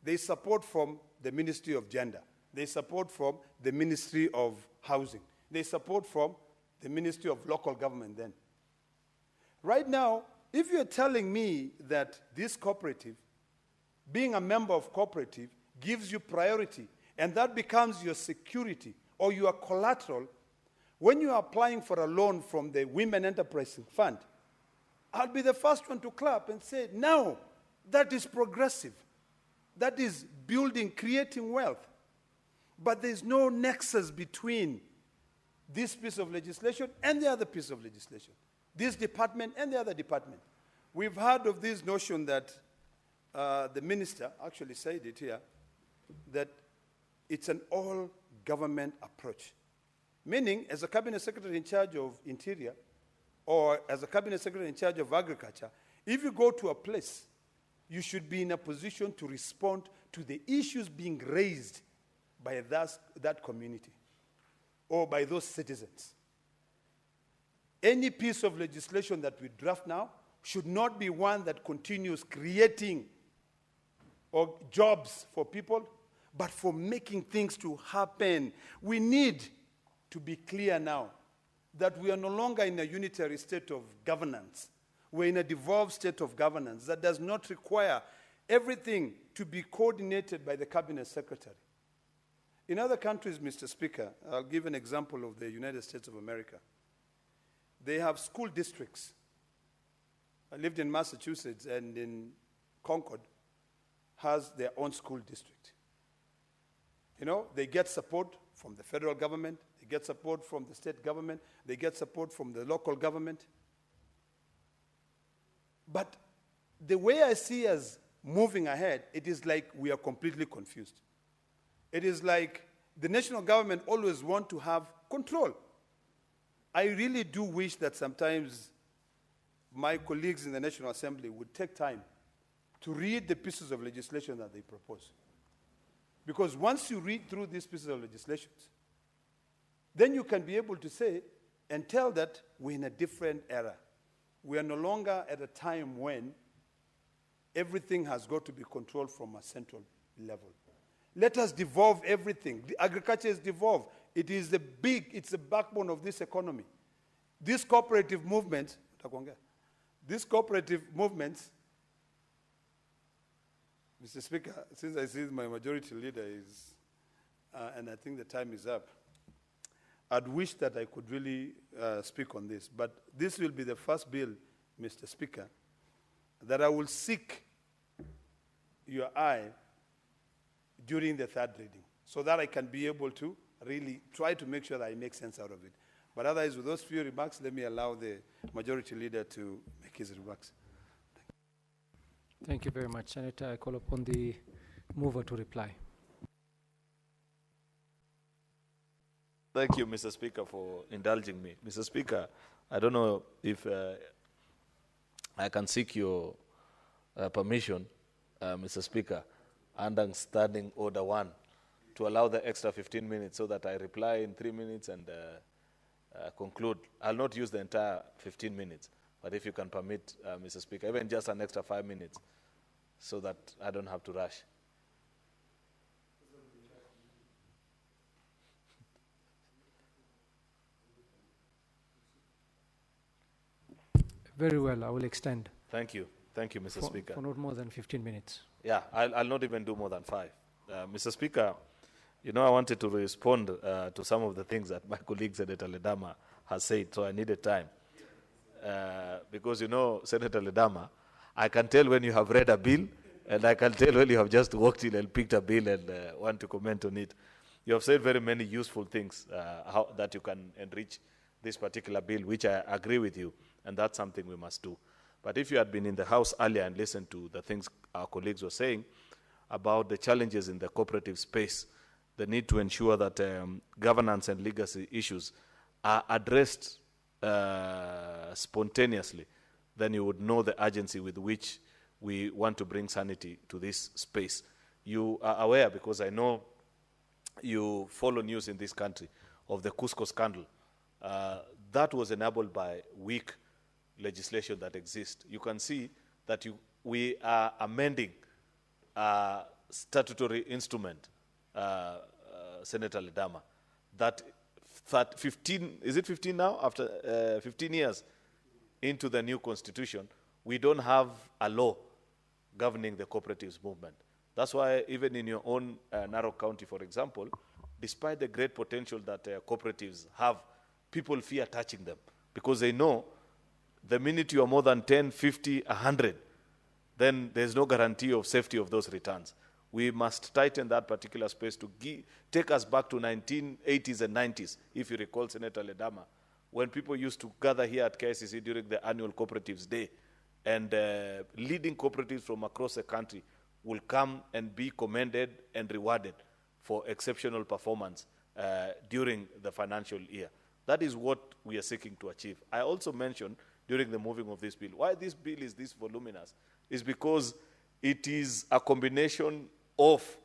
they support from the Ministry of Gender, they support from the Ministry of Housing, they support from the Ministry of Local Government then. Right now, if you're telling me that this cooperative, being a member of cooperative, gives you priority, and that becomes your security or your collateral, when you are applying for a loan from the Women Enterprise Fund, I'll be the first one to clap and say, no, that is progressive. That is building, creating wealth. But there's no nexus between this piece of legislation and the other piece of legislation, this department and the other department. We've heard of this notion that the minister actually said it here, that it's an all-government approach. Meaning, as a cabinet secretary in charge of Interior, or as a cabinet secretary in charge of agriculture, if you go to a place, you should be in a position to respond to the issues being raised by that community or by those citizens. Any piece of legislation that we draft now should not be one that continues creating jobs for people, but for making things to happen. We need to be clear now that we are no longer in a unitary state of governance. We're in a devolved state of governance that does not require everything to be coordinated by the cabinet secretary. In other countries, Mr. Speaker, I'll give an example of the United States of America. They have school districts. I lived in Massachusetts, and in Concord has their own school district. You know, they get support from the federal government, they get support from the state government, they get support from the local government. But the way I see us moving ahead, it is like we are completely confused. It is like the national government always want to have control. I really do wish that sometimes my colleagues in the National Assembly would take time to read the pieces of legislation that they propose. Because once you read through these pieces of legislation, then you can be able to say and tell that we're in a different era. We are no longer at a time when everything has got to be controlled from a central level. Let us devolve everything. The agriculture is devolved. It is it's the backbone of this economy. These cooperative movements, Mr. Speaker, since I see my majority leader is, and I think the time is up, I'd wish that I could really speak on this. But this will be the first bill, Mr. Speaker, that I will seek your eye during the third reading, so that I can be able to really try to make sure that I make sense out of it. But otherwise, with those few remarks, let me allow the majority leader to make his remarks. Thank you very much, Senator. I call upon the mover to reply. Thank you, Mr. Speaker, for indulging me. Mr. Speaker, I don't know if I can seek your permission, Mr. Speaker, under Standing Order 1, to allow the extra 15 minutes so that I reply in 3 minutes and conclude. I'll not use the entire 15 minutes, but if you can permit, Mr. Speaker, even just an extra 5 minutes so that I don't have to rush. Very well, I will extend. Thank you, Mr. Speaker. For not more than 15 minutes. Yeah, I'll not even do more than 5. Mr. Speaker, you know, I wanted to respond to some of the things that my colleague Senator Ledama has said, so I needed time. Because, you know, Senator Ledama, I can tell when you have read a bill, and I can tell when you have just walked in and picked a bill and want to comment on it. You have said very many useful things how that you can enrich this particular bill, which I agree with you, and that's something we must do. But if you had been in the House earlier and listened to the things our colleagues were saying about the challenges in the cooperative space, the need to ensure that governance and legacy issues are addressed spontaneously, then you would know the urgency with which we want to bring sanity to this space. You are aware, because I know you follow news in this country, of the Cusco scandal. That was enabled by weak legislation that exists. You can see that we are amending a statutory instrument, Senator Ledama, that 15, is it 15 now? After 15 years into the new constitution, we don't have a law governing the cooperatives movement. That's why even in your own Narok County, for example, despite the great potential that cooperatives have, people fear touching them because they know the minute you are more than 10, 50, 100, then there's no guarantee of safety of those returns. We must tighten that particular space to take us back to 1980s and 90s, if you recall, Senator Ledama, when people used to gather here at KICC during the annual Cooperatives Day, and leading cooperatives from across the country will come and be commended and rewarded for exceptional performance during the financial year. That is what we are seeking to achieve. I also mentioned during the moving of this bill, why this bill is this voluminous is because it is a combination of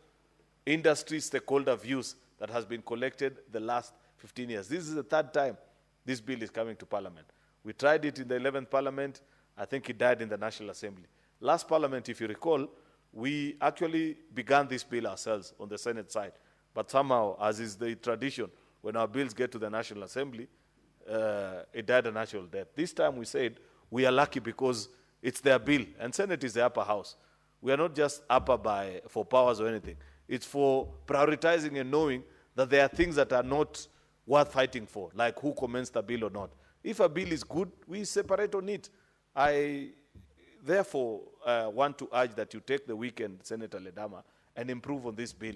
industry stakeholder views that has been collected the last 15 years. This is the third time this bill is coming to Parliament. We tried it in the 11th Parliament. I think it died in the National Assembly. Last Parliament, if you recall, we actually began this bill ourselves on the Senate side. But somehow, as is the tradition, when our bills get to the National Assembly, it died a natural death. This time we said we are lucky because it's their bill, and Senate is the upper house. We are not just upper for powers or anything. It's for prioritizing and knowing that there are things that are not worth fighting for, like who commenced the bill or not. If a bill is good, we separate on it. I therefore want to urge that you take the weekend, Senator Ledama, and improve on this bill.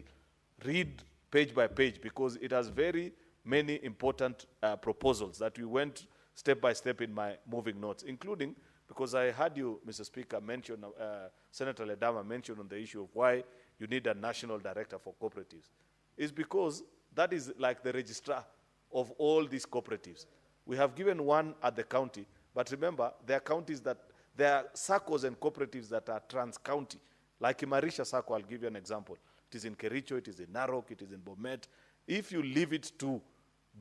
Read page by page, because it has very many important proposals that we went step by step in my moving notes, including, because I heard you, Mr. Speaker, mention, Senator Ledama mention on the issue of why you need a national director for cooperatives. It's because that is like the registrar of all these cooperatives. We have given one at the county, but remember, there are counties that, there are SACCOs and cooperatives that are trans-county. Like Imarisha SACCO, I'll give you an example. It is in Kericho, it is in Narok, it is in Bomet. If you leave it to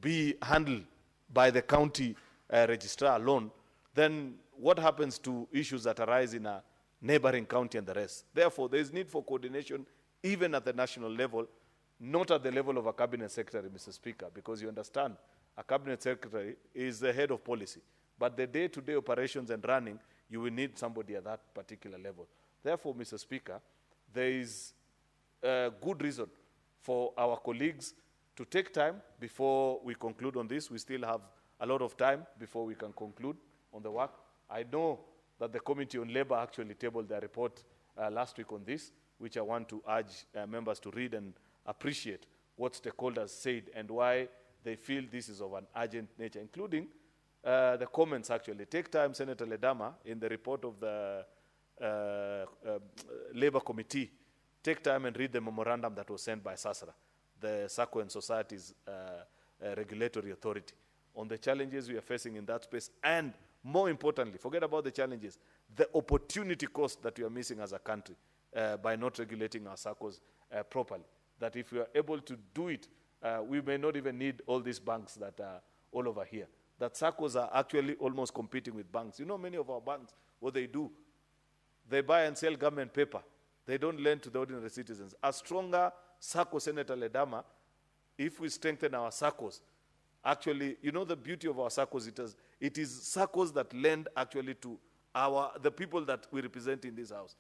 be handled by the county registrar alone, then what happens to issues that arise in a neighboring county and the rest? Therefore, there is need for coordination even at the national level, not at the level of a cabinet secretary, Mr. Speaker, because you understand, a cabinet secretary is the head of policy. But the day-to-day operations and running, you will need somebody at that particular level. Therefore, Mr. Speaker, there is a good reason for our colleagues to take time before we conclude on this. We still have a lot of time before we can conclude on the work. I know that the Committee on Labor actually tabled their report last week on this, which I want to urge members to read and appreciate what stakeholders said and why they feel this is of an urgent nature, including the comments actually. Take time, Senator Ledama, in the report of the Labor Committee, take time and read the memorandum that was sent by SASRA, the SACCO and Societies Regulatory Authority, on the challenges we are facing in that space, and more importantly, forget about the challenges, the opportunity cost that we are missing as a country by not regulating our SACCOs properly. That if we are able to do it, we may not even need all these banks that are all over here. That SACCOs are actually almost competing with banks. You know, many of our banks, what they do, they buy and sell government paper. They don't lend to the ordinary citizens. A stronger SACCO, Senator Ledama, if we strengthen our SACCOs, actually, you know the beauty of our SACCOs, it is SACCOs that lend actually to the people that we represent in this house.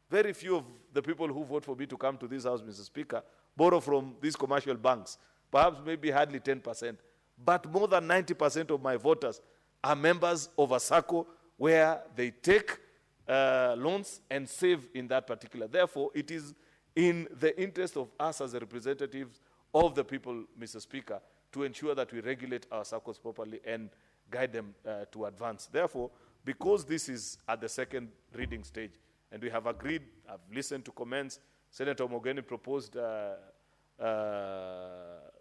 Very few of the people who vote for me to come to this house, Mr. Speaker, borrow from these commercial banks, perhaps maybe hardly 10%. But more than 90% of my voters are members of a SACCO where they take loans and save in that particular. Therefore, it is in the interest of us as the representatives of the people, Mr. Speaker, to ensure that we regulate our SACCOs properly and guide them to advance. Therefore, because this is at the second reading stage, and we have agreed, I've listened to comments, Senator Mogeni proposed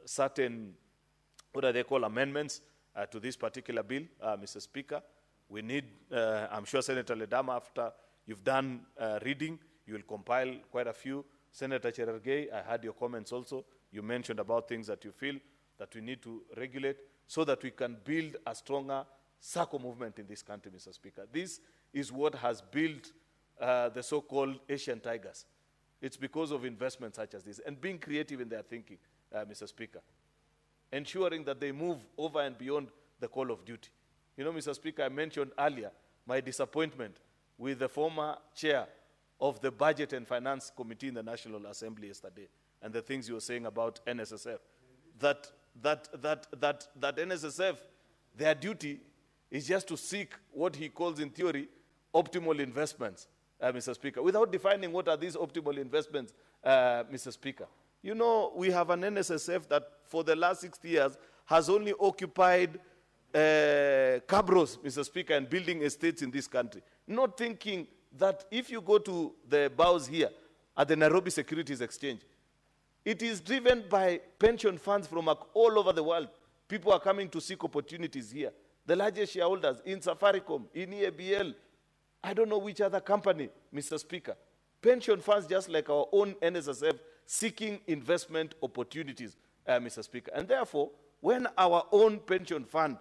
certain, what are they called, amendments to this particular bill, Mr. Speaker. We need, I'm sure Senator Ledama, after you've done reading, you will compile quite a few. Senator Cherargei, I heard your comments also. You mentioned about things that you feel that we need to regulate so that we can build a stronger SACCO movement in this country, Mr. Speaker. This is what has built the so-called Asian tigers. It's because of investments such as this and being creative in their thinking, Mr. Speaker. Ensuring that they move over and beyond the call of duty. You know, Mr. Speaker, I mentioned earlier my disappointment with the former chair of the Budget and Finance Committee in the National Assembly yesterday and the things you were saying about NSSF. That NSSF, their duty is just to seek what he calls in theory optimal investments, Mr. Speaker, without defining what are these optimal investments, Mr. Speaker. You know, we have an NSSF that for the last 60 years has only occupied cabros, Mr. Speaker, and building estates in this country. Not thinking that if you go to the bows here at the Nairobi Securities Exchange, it is driven by pension funds from all over the world, People are coming to seek opportunities here. The largest shareholders in Safaricom, in EABL, I don't know which other company, Mr. Speaker. Pension funds just like our own NSSF seeking investment opportunities, Mr. Speaker. And therefore, when our own pension fund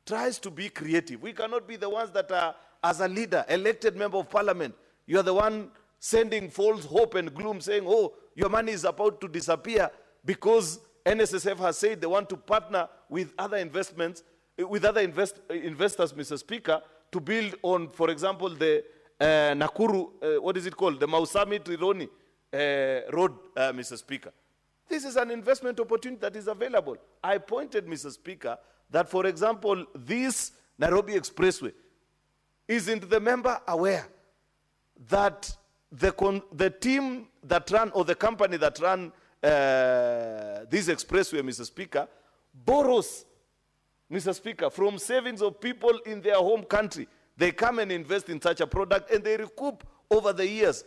tries to be creative, we cannot be the ones that are, as a leader, elected member of parliament, you are the one sending false hope and gloom, saying, oh, your money is about to disappear because NSSF has said they want to partner with other investments, with other investors, Mr. Speaker, to build on, for example, the Nakuru, what is it called? The Mausami Trironi road, Mr. Speaker. This is an investment opportunity that is available. I pointed, Mr. Speaker, that, for example, this Nairobi Expressway, isn't the member aware that the team that ran, or the company that ran this expressway, Mr. Speaker, borrows, Mr. Speaker, from savings of people in their home country. They come and invest in such a product and they recoup over the years.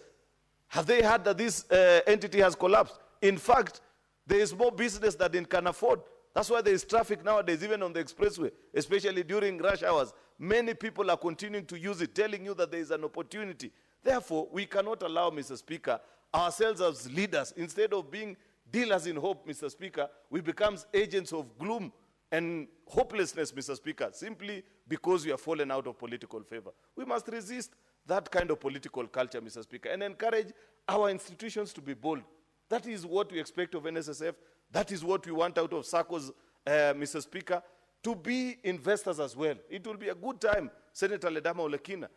Have they heard that this entity has collapsed? In fact, there is more business than it can afford. That's why there is traffic nowadays, even on the expressway, especially during rush hours. Many people are continuing to use it, telling you that there is an opportunity. Therefore, we cannot allow, Mr. Speaker, ourselves as leaders, instead of being dealers in hope, Mr. Speaker, we become agents of gloom and hopelessness, Mr. Speaker, simply because we have fallen out of political favor. We must resist that kind of political culture, Mr. Speaker, and encourage our institutions to be bold. That is what we expect of NSSF. That is what we want out of SACCOs, Mr. Speaker, to be investors as well. It will be a good time, Senator Ledama Olekina,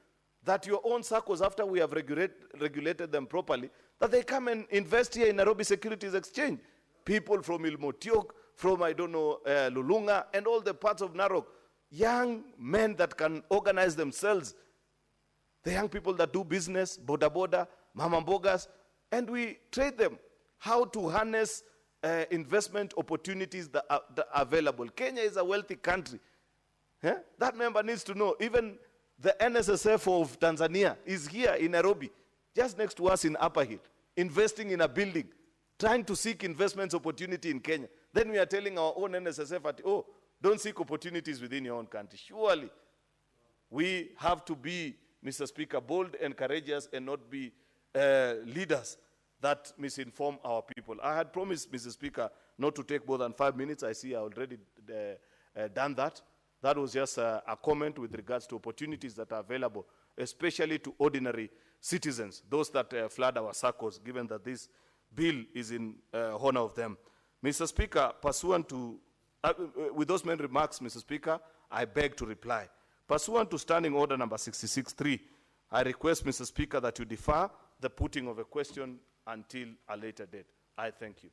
that your own SACCOs, after we have regulated them properly, that they come and invest here in Nairobi Securities Exchange. People from Ilmotiok, from, I don't know, Lulunga, and all the parts of Narok. Young men that can organize themselves. The young people that do business, boda boda, mama mbogas, and we trade them how to harness investment opportunities that are available. Kenya is a wealthy country. That member needs to know. Even the NSSF of Tanzania is here in Nairobi, just next to us in Upper Hill, investing in a building, trying to seek investment opportunity in Kenya. Then we are telling our own NSSF, oh, don't seek opportunities within your own country. Surely, we have to be, Mr. Speaker, bold and courageous and not be leaders that misinform our people. I had promised, Mr. Speaker, not to take more than 5 minutes. I see I already done that. That was just a comment with regards to opportunities that are available, especially to ordinary citizens, those that flood our SACCOs, given that this bill is in honor of them. Mr. Speaker, pursuant to, with those main remarks, Mr. Speaker, I beg to reply. Pursuant to Standing Order number 66.3, I request, Mr. Speaker, that you defer the putting of a question until a later date. I thank you.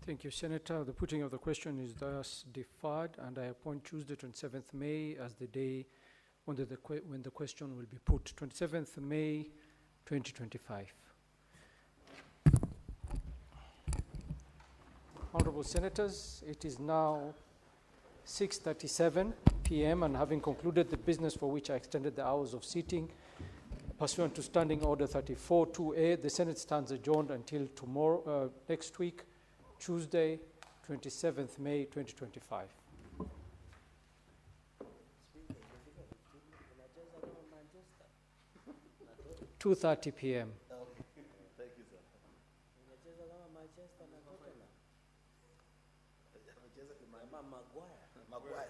Thank you, Senator. The putting of the question is thus deferred, and I appoint Tuesday, 27th May, as the day when the question will be put. 27th May, 2025. Honorable Senators, it is now 6:37 p.m. and having concluded the business for which I extended the hours of sitting, pursuant to Standing Order 34.2a, the Senate stands adjourned until tomorrow, next week, Tuesday, 27th May, 2025. 2:30 p.m. Thank you, sir. Maguire.